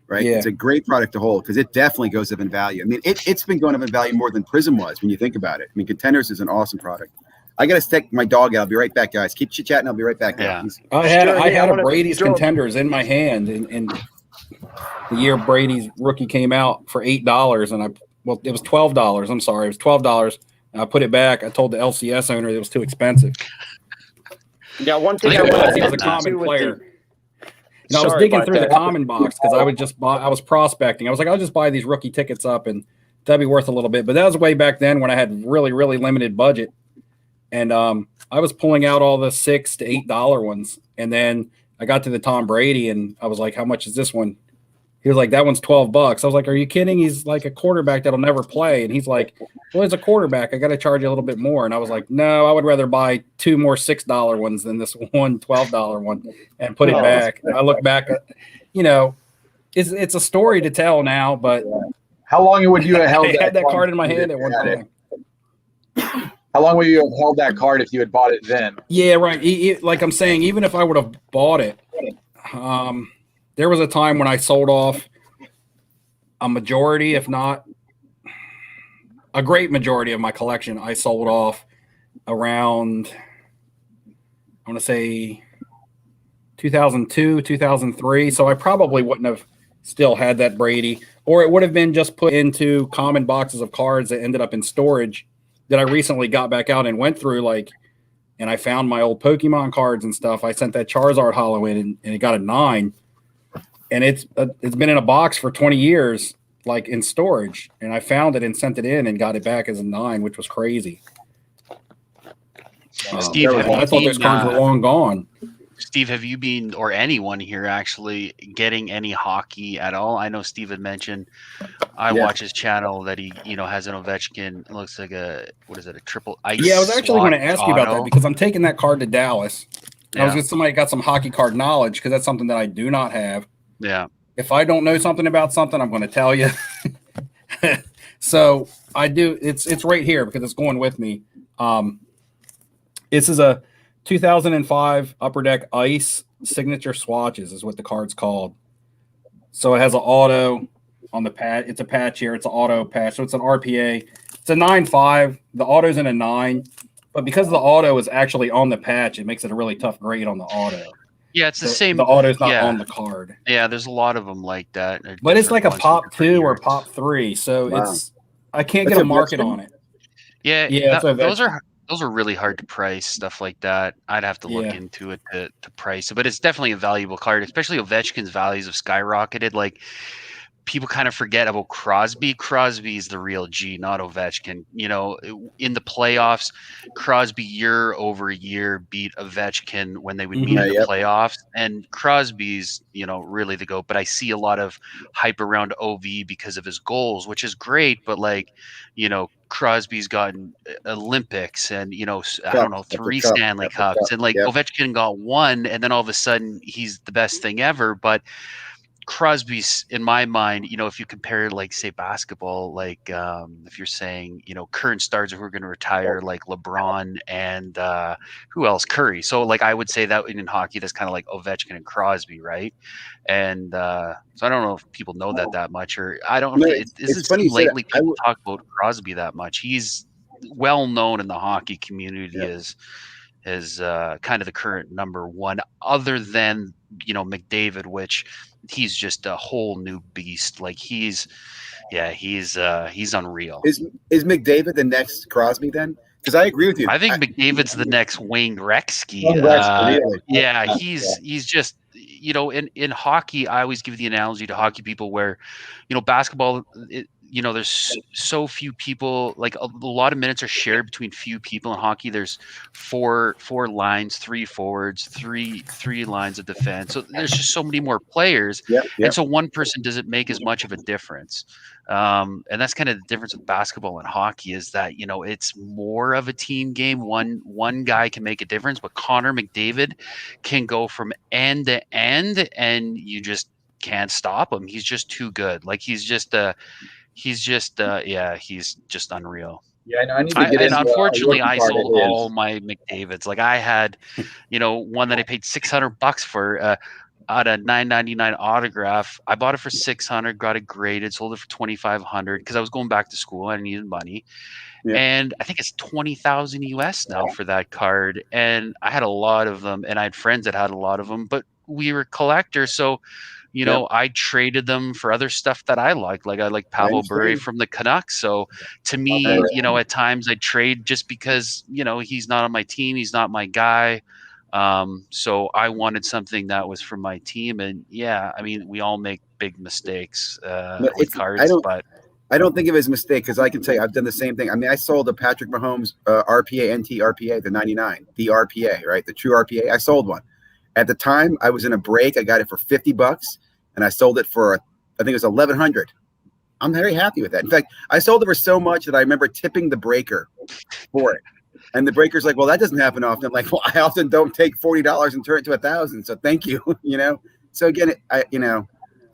Right. Yeah. It's a great product to hold because it definitely goes up in value. I mean, it's been going up in value more than Prism was when you think about it. I mean, Contenders is an awesome product. I got to stick my dog out. I'll be right back, guys. Keep chit chatting. I'll be right back. Yeah. I had a Brady's Contenders in my hand, and the year Brady's rookie came out for $8, and it was $12. I'm sorry, it was $12. And I put it back. I told the LCS owner it was too expensive. Yeah, one thing I was a common player. And I was digging through the common box because I was prospecting. I was like, I'll just buy these rookie tickets up, and that'd be worth a little bit. But that was way back then when I had really, really limited budget. And I was pulling out all the $6 to $8 ones. And then I got to the Tom Brady, and I was like, how much is this one? He was like, that one's $12. I was like, are you kidding? He's like a quarterback that'll never play. And he's like, well, as a quarterback, I got to charge you a little bit more. And I was like, no, I would rather buy 2 more $6 ones than this one $12 one and put it back. I look back at, it's a story to tell now, but how long would you have held that card in my hand at one time? How long would you have held that card if you had bought it then? Yeah, right. Like I'm saying, even if I would have bought it, there was a time when I sold off a majority, if not a great majority of my collection. I sold off around, I want to say 2002, 2003. So I probably wouldn't have still had that Brady, or it would have been just put into common boxes of cards that ended up in storage that I recently got back out and went through, and I found my old Pokemon cards and stuff. I sent that Charizard holo in, and it got a 9. And it's been in a box for 20 years, in storage. And I found it and sent it in and got it back as a 9, which was crazy. Steve, I thought those cards were long gone. Steve, have you been, or anyone here actually, getting any hockey at all? I know Steve had mentioned, I watch his channel that he, has an Ovechkin. It looks like a triple ice. Yeah, I was actually going to ask you about that because I'm taking that card to Dallas. Yeah. I was with somebody got some hockey card knowledge because that's something that I do not have. Yeah. If I don't know something about something, I'm going to tell you. So I do. It's right here because it's going with me. This is a 2005 Upper Deck Ice Signature Swatches is what the card's called. So it has an auto on the patch. It's a patch here. It's an auto patch. So it's an RPA. It's a 9.5. The auto's in a 9. But because the auto is actually on the patch, it makes it a really tough grade on the auto. Yeah, it's the same. The auto's not on the card. Yeah, there's a lot of them like that. But it's like a pop 2 or pop 3, so I can't get a market on it. Yeah, those are really hard to price, stuff like that. I'd have to look into it to price it, but it's definitely a valuable card, especially Ovechkin's values have skyrocketed. People kind of forget about Crosby. Crosby's the real G, not Ovechkin. In the playoffs, Crosby year over year beat Ovechkin when they would meet in the playoffs. And Crosby's, really the GOAT. But I see a lot of hype around OV because of his goals, which is great. But Crosby's gotten Olympics and, I don't know, 3 Stanley Cups. And Ovechkin got 1, and then all of a sudden he's the best thing ever. But Crosby's, in my mind, if you compare, say, basketball, if you're saying, current stars who are going to retire, like LeBron and who else? Curry. So, I would say that in hockey, that's kind of like Ovechkin and Crosby, right? And so I don't know if people know that much, or I don't know. It's funny lately people talk about Crosby that much. He's well known in the hockey community as kind of the current number 1, other than McDavid, which he's just a whole new beast. He's unreal. Is McDavid the next Crosby then? Because I agree with you. I think McDavid's the next Wayne Gretzky. Really? Yeah, he's just in hockey. I always give the analogy to hockey people where basketball. There's so few people, a lot of minutes are shared between few people in hockey. There's four lines, 3 forwards, three lines of defense. So there's just so many more players. And so one person doesn't make as much of a difference. And that's kind of the difference with basketball and hockey is that, it's more of a team game. One guy can make a difference, but Connor McDavid can go from end to end and you just can't stop him. He's just too good. He's just unreal. Yeah, I need to get and unfortunately, I sold all my McDavids. I had, one that I paid $600 for at a $9.99 autograph. I bought it for $600, got it graded, sold it for $2,500 because I was going back to school. I needed money, and I think it's 20,000 US now for that card. And I had a lot of them, and I had friends that had a lot of them, but we were collectors, so you know, I traded them for other stuff that I liked. Like I like Pavel Bure from the Canucks. So to me, you know, at times I trade just because, you know, he's not on my team. He's not my guy. So I wanted something that was for my team. And yeah, I mean, we all make big mistakes with cards, but I don't think of it as a mistake because I can tell you I've done the same thing. I mean, I sold a Patrick Mahomes RPA, NT RPA, the 99, the RPA, right? The true RPA. I sold one. At the time, I was in a break. I got it for $50, and I sold it for, I think it was $1,100. I'm very happy with that. In fact, I sold it for so much that I remember tipping the breaker for it. And the breaker's like, well, that doesn't happen often. I'm like, well, I often don't take $40 and turn it to $1,000. So thank you. You know. So again, I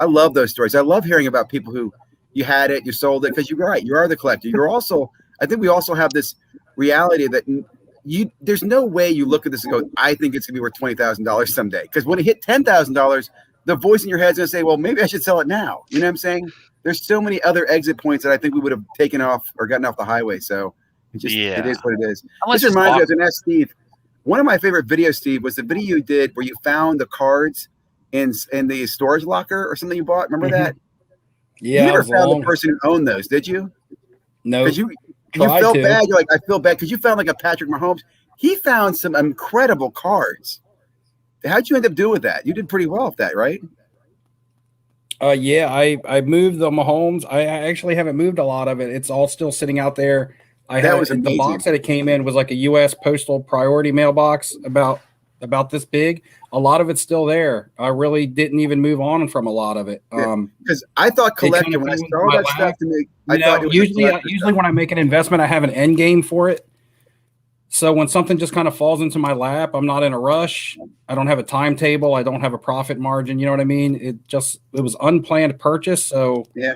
love those stories. I love hearing about people who you had it, you sold it, because you're right. You are the collector. You're also. I think we also have this reality that. There's no way you look at this and go, I think it's gonna be worth $20,000 someday. Because when it hit $10,000, the voice in your head is gonna say, well, maybe I should sell it now. You know what I'm saying? There's so many other exit points that I think we would have taken off or gotten off the highway. So it is what it is. This reminds me, as an S Steve, one of my favorite videos, Steve, was the video you did where you found the cards in the storage locker or something you bought. Remember that? Yeah. You never found the person who owned those, did you? No. Because you felt bad. You're like, I feel bad because you found like a Patrick Mahomes. He found some incredible cards. How'd you end up doing that? You did pretty well with that, right? Yeah, I moved the Mahomes. I actually haven't moved a lot of it. It's all still sitting out there. The box that it came in was like a U.S. postal priority mailbox about this big. A lot of it's still there. I really didn't even move on from a lot of it. Because I thought collector when I saw that stuff to me. I thought it was usually when I make an investment, I have an end game for it. So when something just kind of falls into my lap, I'm not in a rush. I don't have a timetable. I don't have a profit margin. You know what I mean? It was unplanned purchase. So yeah.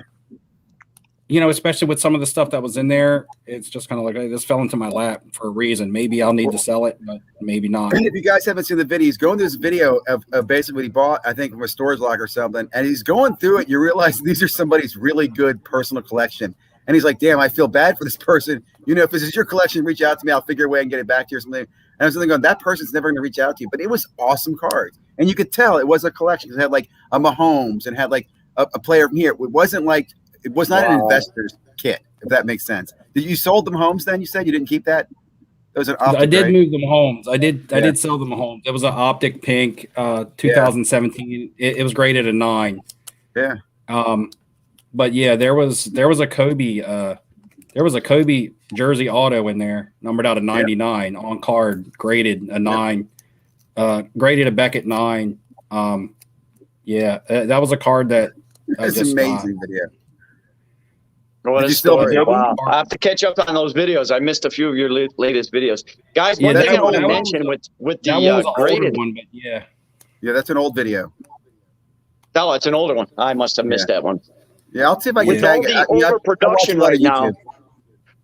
You know, especially with some of the stuff that was in there, it's just kind of like, hey, this fell into my lap for a reason. Maybe I'll need to sell it, but maybe not. And if you guys haven't seen the videos, go into this video of basically what he bought, I think, from a storage locker or something, and he's going through it. You realize these are somebody's really good personal collection. And he's like, damn, I feel bad for this person. You know, if this is your collection, reach out to me. I'll figure a way and get it back to you or something. And I was thinking, that person's never going to reach out to you. But it was awesome cards. And you could tell it was a collection. It had like a Mahomes and had like a player from here. It was not an investor's kit, if that makes sense. Did you sold them homes then? You said you didn't keep that? That was an optic, I did right? move them homes. I did sell them homes. It was an optic pink 2017. It was graded a 9. Yeah. But yeah, there was a Kobe jersey auto in there, numbered out of 99 on card, graded a 9, graded a Beckett 9. That was a card that that's amazing video. What a story. Wow. I have to catch up on those videos. I missed a few of your latest videos. Guys, one thing I want to mention with the graded one, but yeah, that's an old video. No, it's an older one. I must have missed that one. Yeah, I'll see if I can tag it. With all the overproduction right now,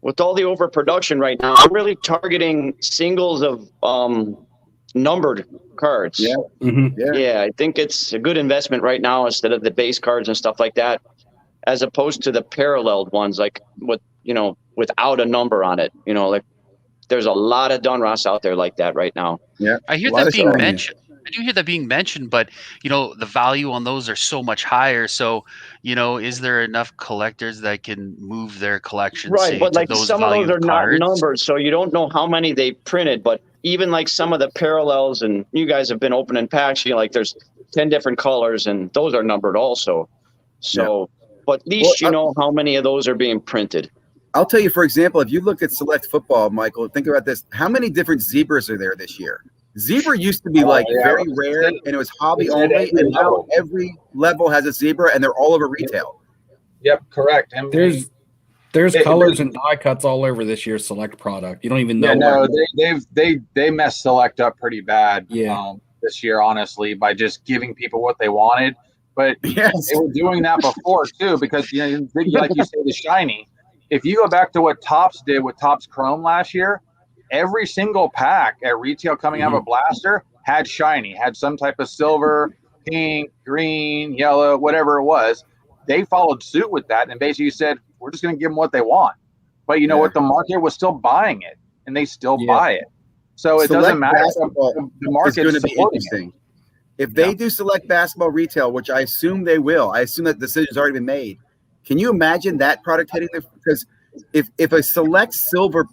with all the overproduction right now, I'm really targeting singles of numbered cards. Yeah. Mm-hmm. Yeah, I think it's a good investment right now instead of the base cards and stuff like that, as opposed to the paralleled ones, like without a number on it. You know, like there's a lot of Donruss out there like that right now. Yeah, I hear that being mentioned. I do hear that being mentioned, but the value on those are so much higher. So, is there enough collectors that can move their collection? Right, but like some of those are not numbered, so you don't know how many they printed. But even like some of the parallels, and you guys have been opening packs, like there's 10 different colors, and those are numbered also. So, but at least you know how many of those are being printed. I'll tell you, for example, if you look at Select Football, Michael, think about this: how many different zebras are there this year? Zebra used to be very rare, and it was hobby only, and now every level has a zebra, and they're all over retail. Yep, correct. There's colors and die cuts all over this year's Select product. You don't even know. Yeah, no, they messed Select up pretty bad. This year, honestly, by just giving people what they wanted. But they were doing that before too, because like you say, the shiny. If you go back to what Topps did with Topps Chrome last year. Every single pack at retail coming out of a blaster had shiny, had some type of silver, pink, green, yellow, whatever it was. They followed suit with that and basically said, we're just going to give them what they want. But you know what? The market was still buying it, and they still buy it. So it Select doesn't matter. The market's going to be supporting interesting. If they do select basketball retail, which I assume they will, I assume that decision's already been made. Can you imagine that product hitting the? Because if a select silver,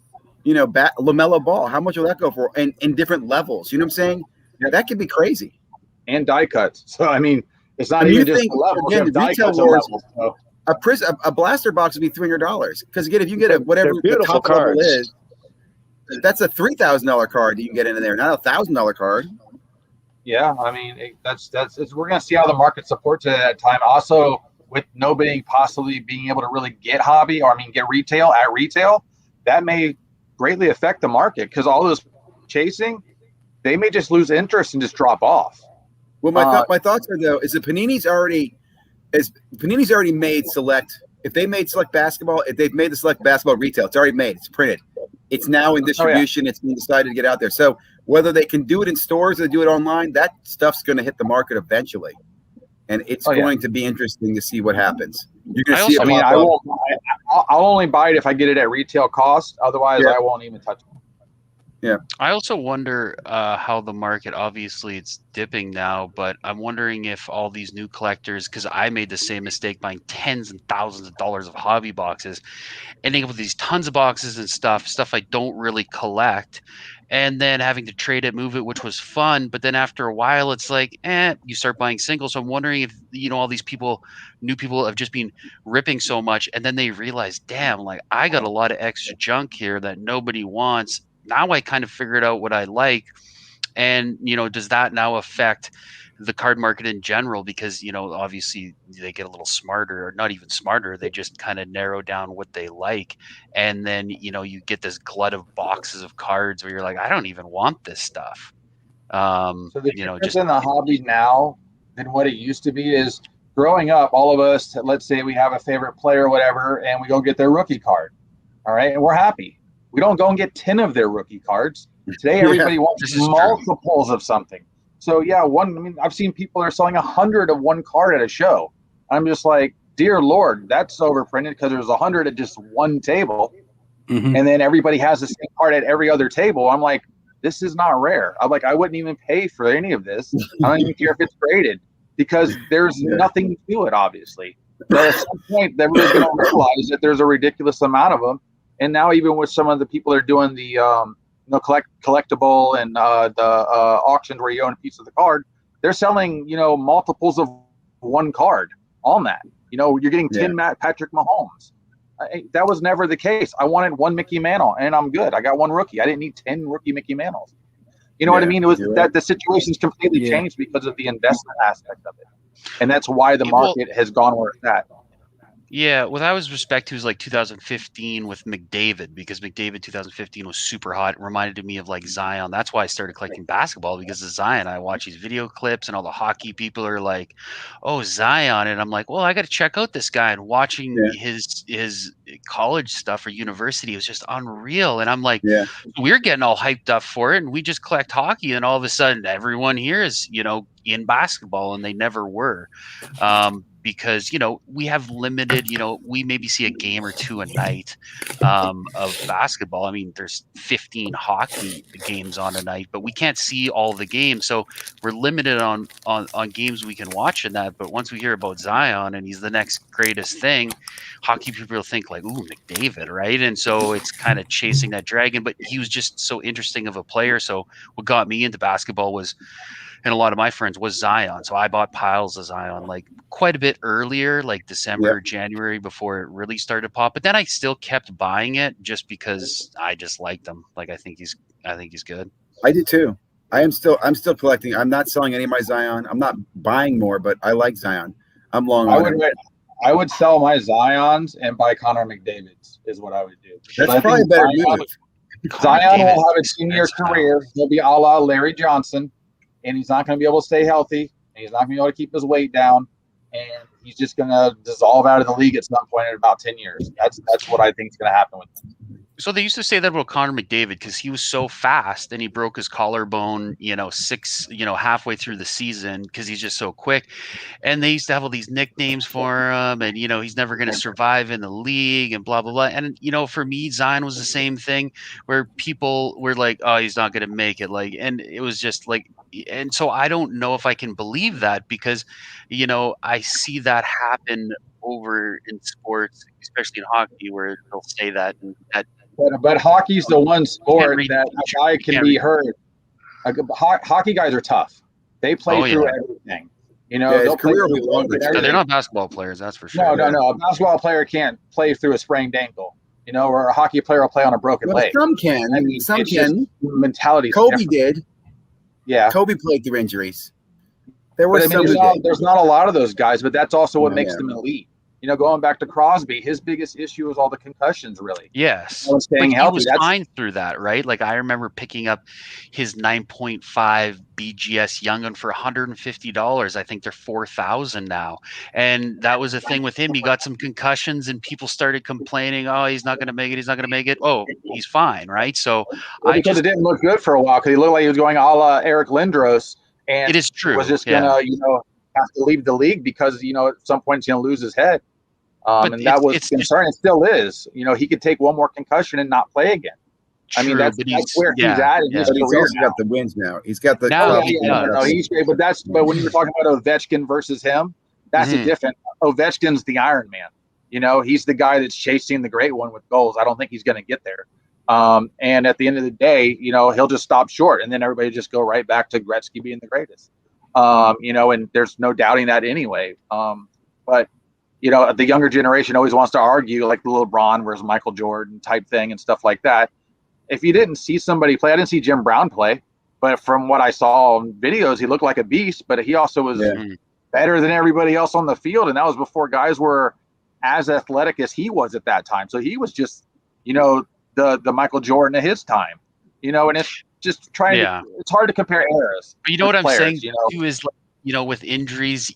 LaMelo Ball, how much will that go for? And in different levels, you know what I'm saying? That could be crazy. And die cuts. So I mean, it's not even just the level. Again, die retail cuts wars. So. A blaster box would be $300 because again, if you get whatever the top cards. level is, that's a $3,000 card you can get into there, not $1,000 card. Yeah, I mean we're gonna see how the market supports it at that time. Also, with nobody possibly being able to really get hobby get retail at retail, that may greatly affect the market because all this chasing, they may just lose interest and just drop off. Well, my thoughts are though is that Panini's already made select. If they made select basketball, if they've made the select basketball retail, it's already made. It's printed. It's now in distribution. It's been decided to get out there. So whether they can do it in stores or do it online, that stuff's going to hit the market eventually, and it's going to be interesting to see what happens. You're going to see. I'll only buy it if I get it at retail cost. Otherwise, I won't even touch it. Yeah. I also wonder how the market, obviously it's dipping now, but I'm wondering if all these new collectors, because I made the same mistake buying tens and thousands of dollars of hobby boxes, ending up with these tons of boxes and stuff I don't really collect, and then having to trade it, move it, which was fun. But then after a while, it's like, you start buying singles. So I'm wondering if, all these new people have just been ripping so much, and then they realize, damn, like I got a lot of extra junk here that nobody wants. Now I kind of figured out what I like. And, does that now affect the card market in general? Because, obviously they get a little smarter, or not even smarter. They just kind of narrow down what they like. And then, you get this glut of boxes of cards where you're like, I don't even want this stuff. So the difference in the hobby now than what it used to be is growing up, all of us, let's say we have a favorite player or whatever, and we go get their rookie card. All right. And we're happy. We don't go and get 10 of their rookie cards. Today, everybody wants multiples of something. So I've seen people are selling 100 of one card at a show. I'm just like, dear Lord, that's overprinted because there's 100 at just one table. Mm-hmm. And then everybody has the same card at every other table. I'm like, this is not rare. I'm like, I wouldn't even pay for any of this. I don't even care if it's graded because there's nothing to it, obviously. But at some point, everybody's going to realize that there's a ridiculous amount of them. And now even with some of the people that are doing the collectible and the auctions where you own a piece of the card, they're selling, multiples of one card on that. You're getting 10 Patrick Mahomes. That was never the case. I wanted one Mickey Mantle and I'm good. I got one rookie. I didn't need 10 rookie Mickey Mantles. You know what I mean? It was that the situation's completely changed because of the investment aspect of it. And that's why the market has gone where it's at. Yeah, what I was respect to is like 2015 with McDavid, because McDavid 2015 was super hot. It reminded me of like Zion. That's why I started collecting basketball, because of Zion. I watch these video clips and all the hockey people are like, oh, Zion. And I'm like, well, I got to check out this guy. And watching his college stuff or university was just unreal. And I'm like, we're getting all hyped up for it. And we just collect hockey. And all of a sudden everyone here is, in basketball, and they never were. Because, we have limited, we maybe see a game or two a night of basketball. I mean, there's 15 hockey games on a night, but we can't see all the games. So we're limited on games we can watch in that. But once we hear about Zion and he's the next greatest thing, hockey people will think like, ooh, McDavid, right? And so it's kind of chasing that dragon. But he was just so interesting of a player. So what got me into basketball was, and a lot of my friends, was Zion. So I bought piles of Zion like quite a bit earlier, like December, January, before it really started to pop. But then I still kept buying it just because I just liked him. Like I think he's good. I do too. I'm still collecting. I'm not selling any of my Zion. I'm not buying more, but I like Zion. I'm long on it. I would sell my Zions and buy Connor McDavid's is what I would do. That's probably a better move. Zion will have a 10-year career. He'll be a la Larry Johnson. And he's not going to be able to stay healthy. And he's not going to be able to keep his weight down. And he's just going to dissolve out of the league at some point in about 10 years. That's what I think is going to happen with him. So they used to say that about Connor McDavid because he was so fast and he broke his collarbone, halfway through the season because he's just so quick. And they used to have all these nicknames for him, and he's never going to survive in the league, and blah blah blah. And for me, Zion was the same thing, where people were like, "Oh, he's not going to make it," and it was just like, and so I don't know if I can believe that because, I see that happen over in sports, especially in hockey, where they'll say that and that. But hockey's the one sport that a guy can be hurt. Hockey guys are tough. They play through everything. His career will be longer. No, they're not basketball players, that's for sure. No. A basketball player can't play through a sprained ankle. Or a hockey player will play on a broken leg. Some can. I mean, some can. Mentality. Kobe did. Yeah. Kobe played through injuries. There were there's not a lot of those guys, but that's also what makes them elite. Going back to Crosby, his biggest issue was all the concussions, really. Yes. Staying healthy. He was fine through that, right? Like, I remember picking up his 9.5 BGS Young'un for $150. I think they're $4,000 now. And that was a thing with him. He got some concussions and people started complaining, oh, he's not going to make it. He's not going to make it. Oh, he's fine, right? So because it didn't look good for a while because he looked like he was going a la Eric Lindros. And it is true. Was just going to, have to leave the league because, at some point he's going to lose his head. And that was concerning. It still is. He could take one more concussion and not play again. True, I mean, that's where he's at in his career. He's also got the wins now. He's got the. He's great. But when you were talking about Ovechkin versus him, that's a different. Ovechkin's the Iron Man. He's the guy that's chasing the great one with goals. I don't think he's going to get there. And at the end of the day, he'll just stop short, and then everybody just go right back to Gretzky being the greatest. And there's no doubting that anyway. But the younger generation always wants to argue like the LeBron versus Michael Jordan type thing and stuff like that. If you didn't see somebody play, I didn't see Jim Brown play, but from what I saw on videos, he looked like a beast, but he also was better than everybody else on the field. And that was before guys were as athletic as he was at that time. So he was just, the Michael Jordan of his time, and it's just it's hard to compare eras. But you know what I'm saying too is like, with injuries,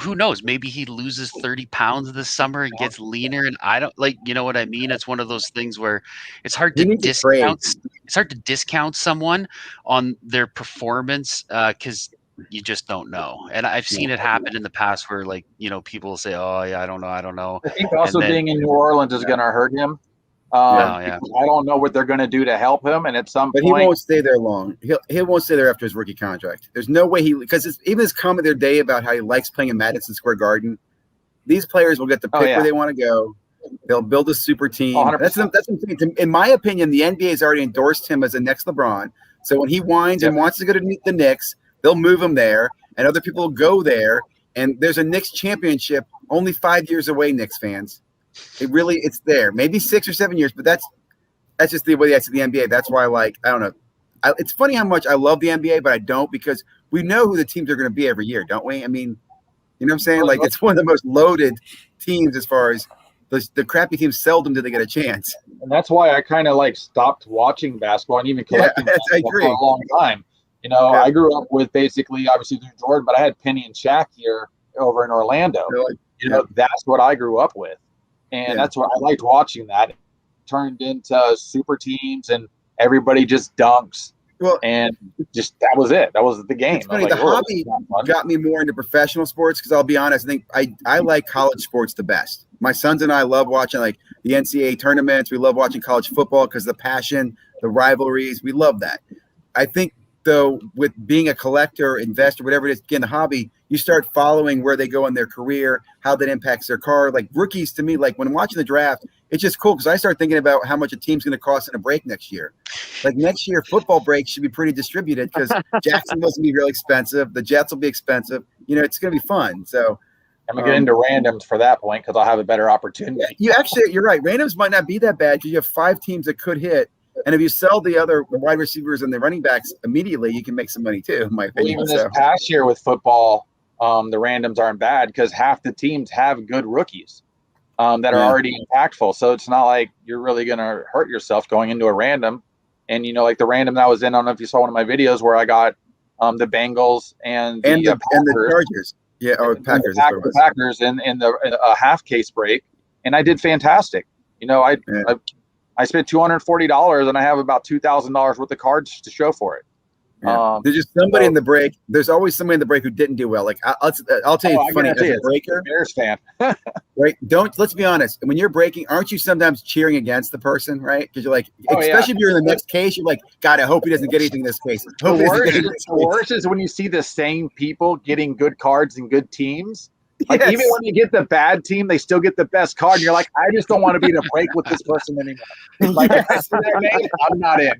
who knows? Maybe he loses 30 pounds this summer and gets leaner. And I don't what I mean? It's one of those things where it's hard to discount. It's hard to discount someone on their performance because you just don't know. And I've seen it happen in the past where people will say, "Oh, yeah, I don't know." I think also being in New Orleans is going to hurt him. I don't know what they're going to do to help him, and at some point, he won't stay there long. He won't stay there after his rookie contract. There's no way because even his comment the other day about how he likes playing in Madison Square Garden. These players will get to pick where they want to go. They'll build a super team. 100%. That's in my opinion. The NBA has already endorsed him as the next LeBron. So when he whines and wants to go to the Knicks, they'll move him there, and other people will go there. And there's a Knicks championship only 5 years away. Knicks fans. It's there. Maybe 6 or 7 years, but that's just the way I see the NBA. That's why, I don't know. It's funny how much I love the NBA, but I don't because we know who the teams are going to be every year, don't we? I mean, you know what I'm saying? It's one of the most loaded teams as far as the crappy teams. Seldom do they get a chance. And that's why I kind of stopped watching basketball and even collecting basketball for a long time. I grew up with basically, obviously, through Jordan, but I had Penny and Shaq here over in Orlando. That's what I grew up with. And that's what I liked watching that. It turned into super teams and everybody just dunks. Well, and just that was it. That was the game. It's funny, the hobby got me more into professional sports because I'll be honest, I think I like college sports the best. My sons and I love watching the NCAA tournaments. We love watching college football because the passion, the rivalries, we love that. I think though, with being a collector, investor, whatever it is, again, the hobby, you start following where they go in their career, how that impacts their car. Like rookies, to me, when I'm watching the draft, it's just cool because I start thinking about how much a team's going to cost in a break next year. Next year, football breaks should be pretty distributed because Jacksonville's going to be really expensive. The Jets will be expensive. It's going to be fun. So I'm going to get into randoms for that point because I'll have a better opportunity. You're right. Randoms might not be that bad because you have 5 teams that could hit. And if you sell the other wide receivers and the running backs immediately, you can make some money too, in my opinion. Even this past year with football, the randoms aren't bad because half the teams have good rookies that are already impactful. So it's not like you're really going to hurt yourself going into a random. And, the random that I was in, I don't know if you saw one of my videos where I got the Bengals and the Chargers. Yeah, or Packers. The Packers in the half case break. And I did fantastic. I spent $240 and I have about $2,000 worth of cards to show for it. Yeah. There's just somebody in the break. There's always somebody in the break who didn't do well. Like I'll tell you, funny as a breaker, Bears fan, right? Let's be honest. When you're breaking, aren't you sometimes cheering against the person, right? Because you're like, especially if you're in the next case, you're like, God, I hope he doesn't get anything in this case. The worst is when you see the same people getting good cards and good teams. Like even when you get the bad team, they still get the best card. And you're like, I just don't want to be in a break with this person anymore. Like if I see their name, I'm not in.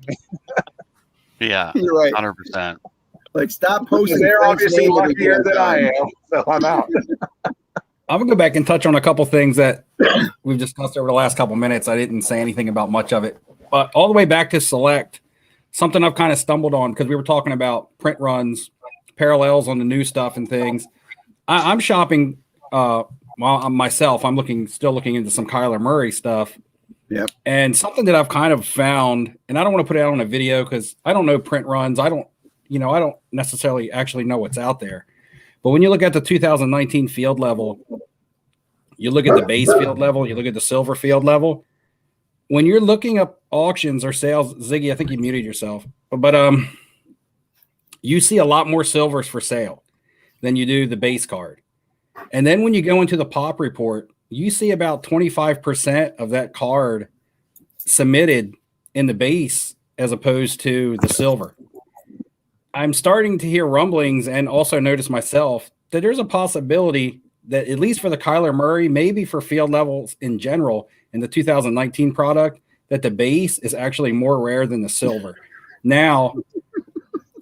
Yeah, you're right. 100%. Like stop posting. They're obviously luckier than I am, so I'm out. I'm gonna go back and touch on a couple things that we've discussed over the last couple minutes. I didn't say anything about much of it, but all the way back to Select, something I've kind of stumbled on because we were talking about print runs, parallels on the new stuff and things. I'm shopping myself. I'm still looking into some Kyler Murray stuff. Yep. And something that I've kind of found, and I don't want to put it out on a video because I don't know print runs. I don't necessarily actually know what's out there. But when you look at the 2019 field level, you look at the base field level, you look at the silver field level. When you're looking up auctions or sales, Ziggy, I think you muted yourself, but you see a lot more silvers for sale than you do the base card. And then when you go into the pop report, you see about 25% of that card submitted in the base as opposed to the silver. I'm starting to hear rumblings and also notice myself that there's a possibility that at least for the Kyler Murray, maybe for field levels in general in the 2019 product, that the base is actually more rare than the silver. Now,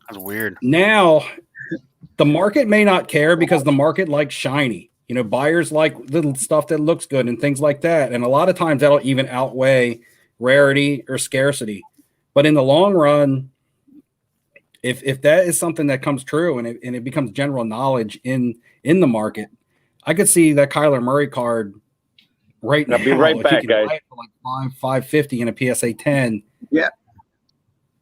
that's weird. Now, the market may not care because the market likes shiny. Buyers like little stuff that looks good and things like that. And a lot of times that'll even outweigh rarity or scarcity. But in the long run, if that is something that comes true and it becomes general knowledge in the market, I could see that Kyler Murray card right now. I'll be right back, guys. Buy it for like $550 in a PSA 10. Yeah.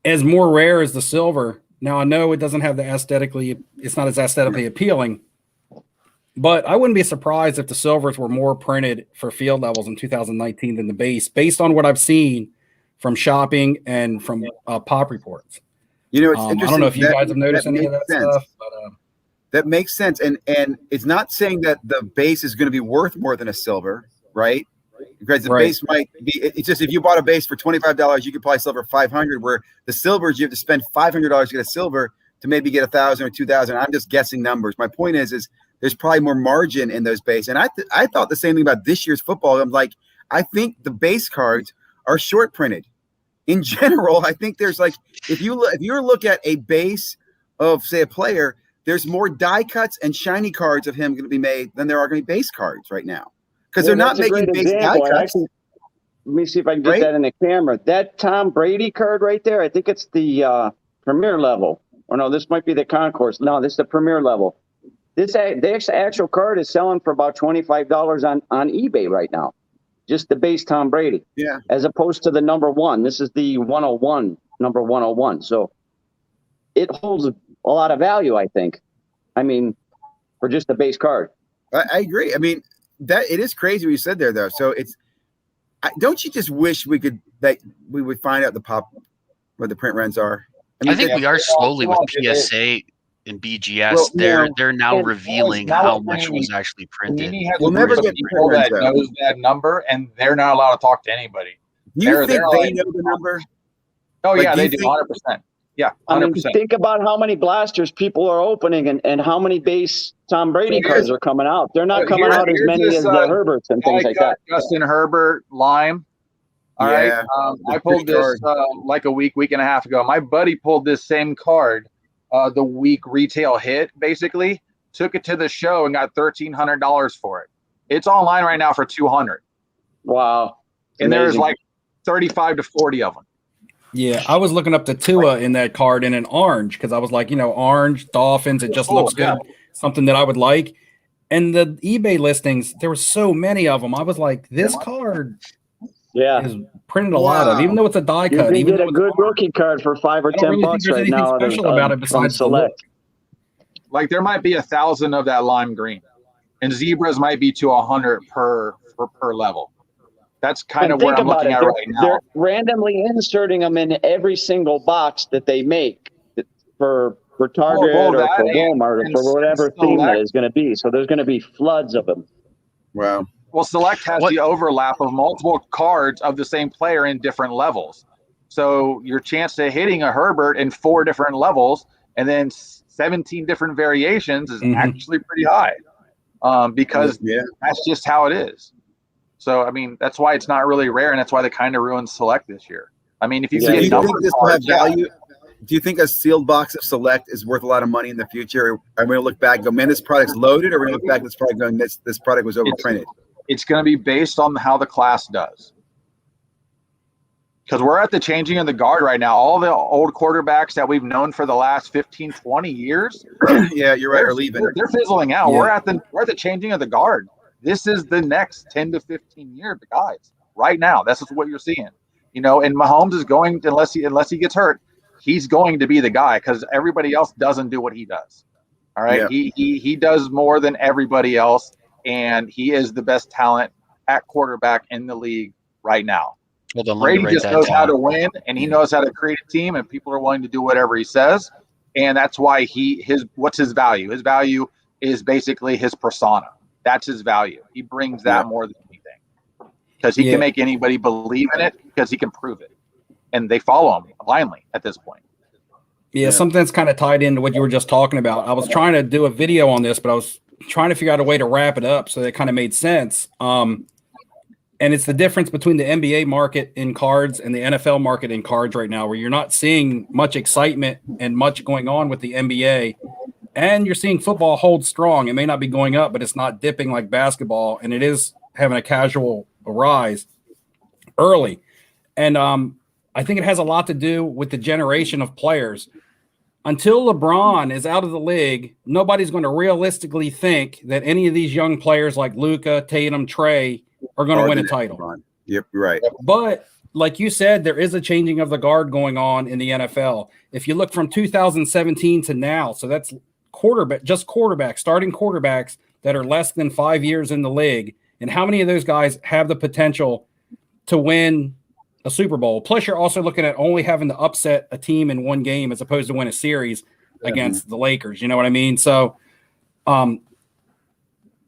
As more rare as the silver. Now I know it doesn't have it's not as aesthetically appealing. But I wouldn't be surprised if the silvers were more printed for field levels in 2019 than the base, based on what I've seen from shopping and from pop reports. It's interesting. I don't know if you guys have noticed any of that stuff. But, that makes sense. And it's not saying that the base is going to be worth more than a silver, right? Because the base might be. It's just if you bought a base for $25, you could probably sell for $500. Where the silvers, you have to spend $500 to get a silver to maybe get $1,000 or $2,000. I'm just guessing numbers. My point is there's probably more margin in those base. And I thought the same thing about this year's football. I'm like, I think the base cards are short printed. In general, I think there's like if you look at a base of say a player, there's more die cuts and shiny cards of him going to be made than there are going to be base cards right now because they're not making base die cuts. Let me see if I can get that in the camera. That Tom Brady card right there, I think it's the premier level. Or no, this might be the concourse. No, this is the premier level. This actual card is selling for about $25 on eBay right now. Just the base Tom Brady. Yeah. As opposed to the number one. This is the 101, number 101. So it holds a lot of value, I think. I mean, for just the base card. I agree. I mean, that it is crazy what you said there, though. So don't you just wish we would find out what the print runs are? I think we are slowly with PSA and BGS. They're now revealing how much was actually printed. We'll never get people that knows that number, and they're not allowed to talk to anybody. Do you think they know the number? Oh yeah, they do 100%. Yeah, 100%. I mean, think about how many blasters people are opening and how many base Tom Brady cards are coming out. They're not coming out as many as the Herberts and things like that. Justin Herbert, Lime. All right. I pulled this like a week and a half ago. My buddy pulled this same card the week retail hit, basically. Took it to the show and got $1,300 for it. It's online right now for $200. Wow. And there's like 35 to 40 of them. Yeah, I was looking up the Tua in that card in an orange because I was like, orange, Dolphins, it just looks good. Something that I would like. And the eBay listings, there were so many of them. I was like, this card is printed a lot of, even though it's a die cut. You can get a good rookie card for $5 or $10 right now. Special about it besides Select. Like there might be 1,000 of that lime green, and zebras might be to 100 per level. That's kind And of what think I'm about looking it. at right now. They're randomly inserting them in every single box that they make for Target Well, or that for Walmart or and for whatever theme that Select. is going to be. So there's going to be floods of them. Wow. Well, Select has What- the overlap of multiple cards of the same player in different levels. So your chance to hitting a Herbert in 4 different levels and then 17 different variations is actually pretty high, because that's just how it is. So, I mean, that's why it's not really rare, and that's why they kind of ruined Select this year. I mean, if you Do get you number think this will have cards, value? Do you think a sealed box of Select is worth a lot of money in the future? I'm going to look back and go, man, this product's loaded, or we're going to look back at this product going, this product was overprinted? it's going to be based on how the class does. Because we're at the changing of the guard right now. All the old quarterbacks that we've known for the last 15, 20 years, Yeah, you're right, are leaving. they're fizzling out. Yeah. We're at the changing of the guard. This is the next 10 to 15 year guys right now. This is what you're seeing. You know, and Mahomes is going, unless he gets hurt, he's going to be the guy because everybody else doesn't do what he does. All right. Yeah. He does more than everybody else, and he is the best talent at quarterback in the league right now. Hold on, let me Brady write just that knows how to down. win, and he knows how to create a team, and people are willing to do whatever he says. And that's why what's his value? His value is basically his persona. That's his value. He brings that more than anything because he can make anybody believe in it because he can prove it. And they follow him blindly at this point. Yeah, something that's kind of tied into what you were just talking about. I was trying to do a video on this, but I was trying to figure out a way to wrap it up so that it kind of made sense. And it's the difference between the NBA market in cards and the NFL market in cards right now, where you're not seeing much excitement and much going on with the NBA. And you're seeing football hold strong. It may not be going up, but it's not dipping like basketball. And it is having a casual rise early. And I think it has a lot to do with the generation of players. Until LeBron is out of the league, nobody's going to realistically think that any of these young players like Luka, Tatum, Trey are going to win a title. Yep, you're right. But like you said, there is a changing of the guard going on in the NFL. If you look from 2017 to now, so that's starting quarterbacks that are less than 5 years in the league. And how many of those guys have the potential to win a Super Bowl? Plus, you're also looking at only having to upset a team in one game as opposed to win a series against the Lakers. You know what I mean? So,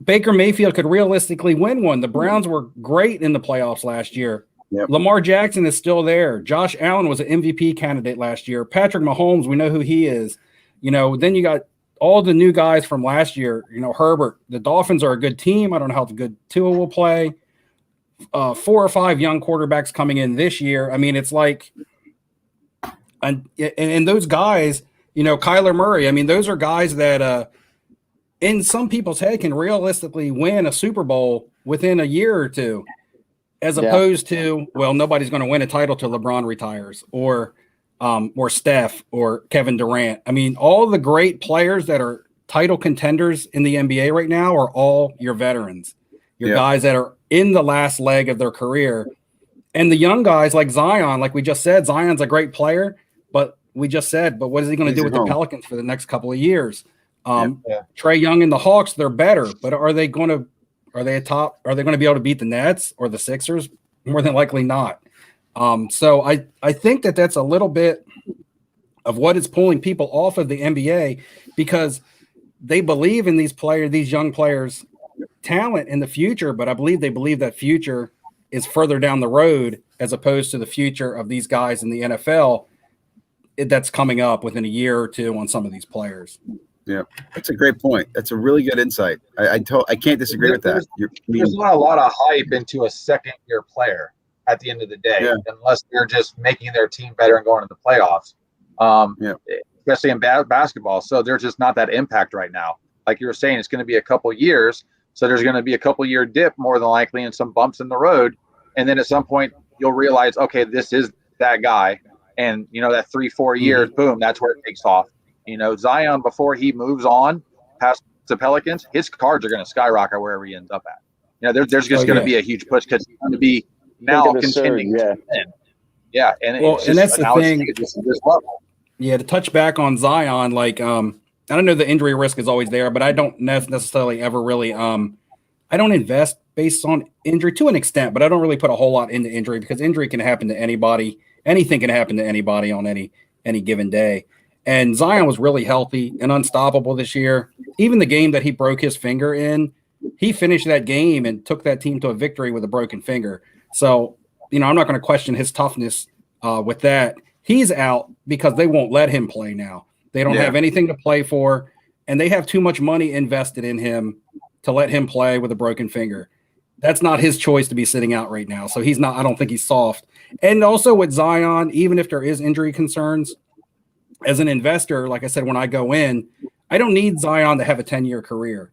Baker Mayfield could realistically win one. The Browns were great in the playoffs last year. Yep. Lamar Jackson is still there. Josh Allen was an MVP candidate last year. Patrick Mahomes, we know who he is. You know, then you got all the new guys from last year. You know, Herbert. The Dolphins are a good team. I don't know how good Tua will play. 4 or 5 young quarterbacks coming in this year. I mean, it's like, and those guys, you know, Kyler Murray. I mean, those are guys that, in some people's head, can realistically win a Super Bowl within a year or two, as opposed to, well, nobody's going to win a title till LeBron retires, or Steph, or Kevin Durant. I mean, all the great players that are title contenders in the NBA right now are all your veterans, your guys that are in the last leg of their career. And the young guys like Zion, like we just said, Zion's a great player, but what is he going to do with the Pelicans for the next couple of years? Trae Young and the Hawks, they're better, but are they going to be able to beat the Nets or the Sixers? More than likely not. So I think that's a little bit of what is pulling people off of the NBA, because they believe in these young players' talent in the future, but I believe they believe that future is further down the road as opposed to the future of these guys in the NFL that's coming up within a year or two on some of these players. Yeah, that's a great point. That's a really good insight. I can't disagree with that. There's not a lot of hype into a second-year player at the end of the day, unless they're just making their team better and going to the playoffs, especially in basketball. So there's just not that impact right now. Like you were saying, it's going to be a couple years. So there's going to be a couple-year dip more than likely and some bumps in the road. And then at some point, you'll realize, okay, this is that guy. And, you know, that 3-4 years, boom, that's where it takes off. You know, Zion, before he moves on past the Pelicans, his cards are going to skyrocket wherever he ends up at. You know, there's just going to be a huge push because he's going to be now contending. And that's the thing. This level. Yeah, to touch back on Zion, like I don't know, the injury risk is always there, but I don't necessarily ever really I I don't invest based on injury to an extent, but I don't really put a whole lot into injury because injury can happen to anybody. Anything can happen to anybody on any given day. And Zion was really healthy and unstoppable this year. Even the game that he broke his finger in, he finished that game and took that team to a victory with a broken finger. So, I'm not going to question his toughness with that. He's out because they won't let him play now. They don't have anything to play for, and they have too much money invested in him to let him play with a broken finger. That's not his choice to be sitting out right now. So he's not, I don't think he's soft. And also with Zion, even if there is injury concerns, as an investor, like I said, when I go in, I don't need Zion to have a 10-year career.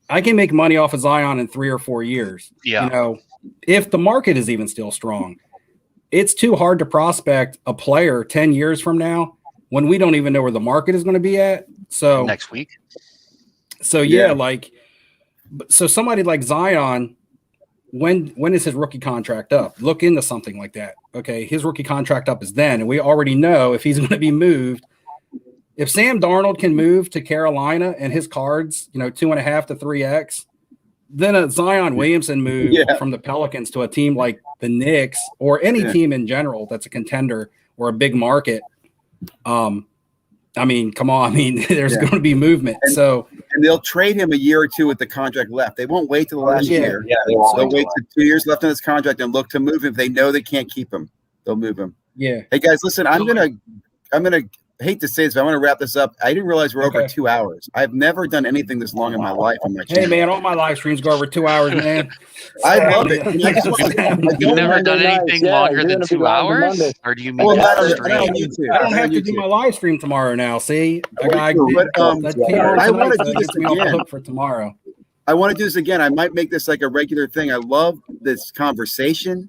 I can make money off of Zion in 3 or 4 years. Yeah. If the market is even still strong, it's too hard to prospect a player 10 years from now when we don't even know where the market is going to be at. So next week. So so somebody like Zion, when is his rookie contract up? Look into something like that. Okay, his rookie contract up is then, and we already know if he's going to be moved. If Sam Darnold can move to Carolina and his cards, 2.5 to 3x, then a Zion Williamson move from the Pelicans to a team like the Knicks or any team in general that's a contender or a big market. Come on. There's going to be movement. And they'll trade him a year or two with the contract left. They won't wait till the last year. Yeah, they'll wait till 2 years left on his contract and look to move him. If they know they can't keep him, they'll move him. Yeah. Hey guys, listen, I'm gonna hate to say this, but I want to wrap this up. I didn't realize we're over 2 hours. I've never done anything this long in my life on my channel. Hey man, all my live streams go over 2 hours, man. I love it. You've never done anything longer than 2 hours? Or do you mean I don't have to do my live stream tomorrow now. See? I want to do this again for tomorrow. I want to do this again. I might make this like a regular thing. I love this conversation.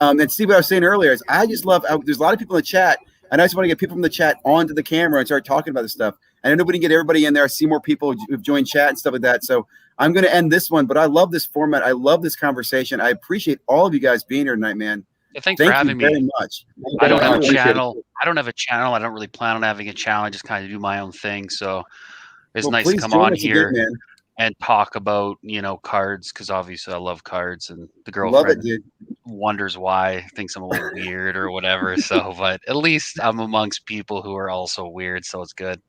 And see what I was saying earlier is I just love there's a lot of people in the chat. And I just want to get people from the chat onto the camera and start talking about this stuff. And I know we can get everybody in there. I see more people who've joined chat and stuff like that. So I'm going to end this one, but I love this format. I love this conversation. I appreciate all of you guys being here tonight, man. Yeah, thanks for having me. Very much. I don't have a channel. I don't really plan on having a channel. I just kind of do my own thing. So it's nice to come on here and talk about, cards, because obviously I love cards, and the girlfriend wonders why, thinks I'm a little weird or whatever. So, but at least I'm amongst people who are also weird, so it's good.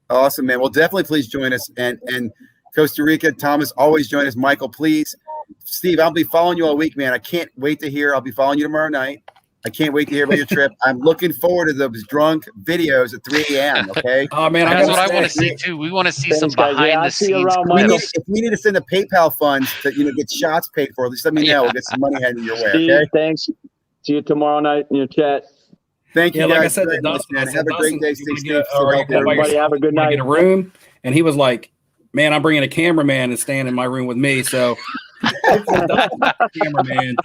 Awesome, man. Well, definitely please join us. And Costa Rica, Thomas, always join us. Michael, please. Steve, I'll be following you all week, man. I can't wait to hear. I'll be following you tomorrow night. I can't wait to hear about your trip. I'm looking forward to those drunk videos at 3 a.m. Okay. Oh man, that's what I want to see too. We want to see some behind the scenes. If we need to send the PayPal funds to get shots paid for, at least let me know. We'll get some money heading your way. Okay. Thanks. See you tomorrow night in your chat. Thank you. Like guys I said, to Dustin, have a great day. Stay safe. Everybody have a good night. Get a room, and he was like, "Man, I'm bringing a cameraman to stand in my room with me." So, cameraman,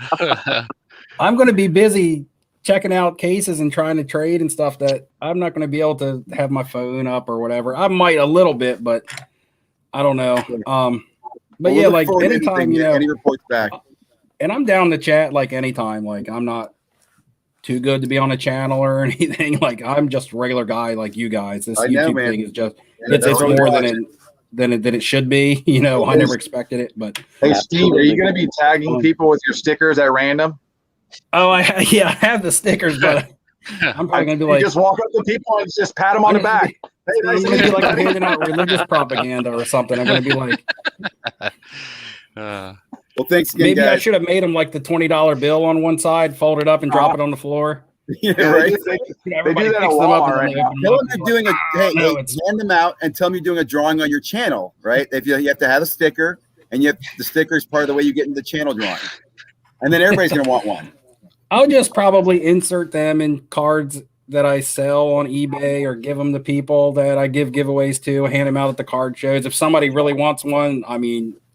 I'm going to be busy checking out cases and trying to trade and stuff that I'm not going to be able to have my phone up or whatever. I might a little bit, but I don't know. But yeah, like anytime, any reports back. And I'm down to chat like anytime. Like I'm not too good to be on a channel or anything. Like I'm just a regular guy like you guys. This YouTube thing is just it's more than it should be. I never expected it. But hey, Steve, are you going to be tagging people with your stickers at random? Oh, I have the stickers, but I'm probably gonna be like, just walk up to people and just pat them on the back. Hey, I'm gonna be like I'm handing out religious propaganda or something. I'm gonna be like, well, thanks again, maybe guys. I should have made them like the $20 bill on one side, fold it up and drop it on the floor. Yeah, right. They do that a lot right now. Tell them you're doing hand them out and tell them you're doing a drawing on your channel, right? If you have to have a sticker, and the sticker is part of the way you get into the channel drawing, and then everybody's gonna want one. I'll just probably insert them in cards that I sell on eBay or give them to people that I give giveaways to, hand them out at the card shows. If somebody really wants one,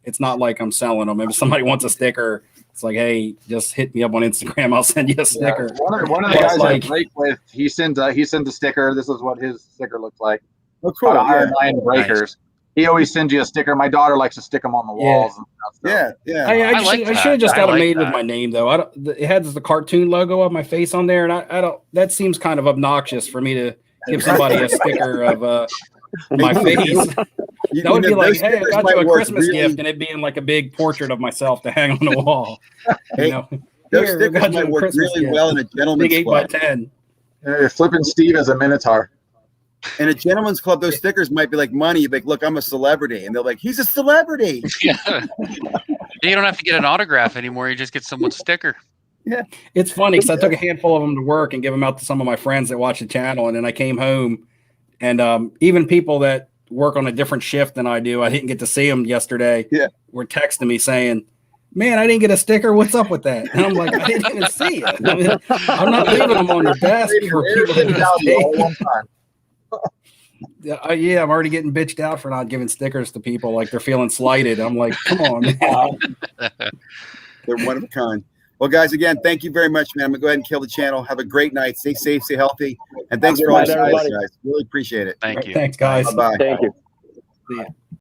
it's not like I'm selling them. If somebody wants a sticker, it's like, hey, just hit me up on Instagram. I'll send you a sticker. Yeah. One of the guys I break with, he sends a sticker. This is what his sticker looks like. Oh, cool. Iron Lion Breakers. Nice. He always sends you a sticker. My daughter likes to stick them on the walls. Yeah. I should have just got them made with my name though. It has the cartoon logo of my face on there, and I don't. That seems kind of obnoxious for me to give somebody a sticker of my face. You, That would be like, hey, I stickers got might you a work Christmas really- gift, and it being like a big portrait of myself to hang on the wall. Hey, You know, those "Here, I stickers got you might a work Christmas really gift." well in a Big gentleman's 8x10. club. You're flipping Steve as a Minotaur. In a gentleman's club, those stickers might be like money. You'd be like, look, I'm a celebrity. And they're like, he's a celebrity. Yeah. You don't have to get an autograph anymore. You just get someone's sticker. It's funny because I took a handful of them to work and give them out to some of my friends that watch the channel, and then I came home, and even people that work on a different shift than I do, I didn't get to see them yesterday. Yeah. Were texting me saying, "Man, I didn't get a sticker. What's up with that?" And I'm like, "I didn't even see it. I mean, I'm not leaving them on the desk for people to see." Yeah, I'm already getting bitched out for not giving stickers to people like they're feeling slighted. I'm like, come on, man. They're one of a kind. Well, guys, again, thank you very much, man. I'm going to go ahead and kill the channel. Have a great night. Stay safe, stay healthy. And thanks for all Good the night, guys, everybody. guys. Really appreciate it. Thank you. Thanks, guys. Bye-bye. Thank you. See ya.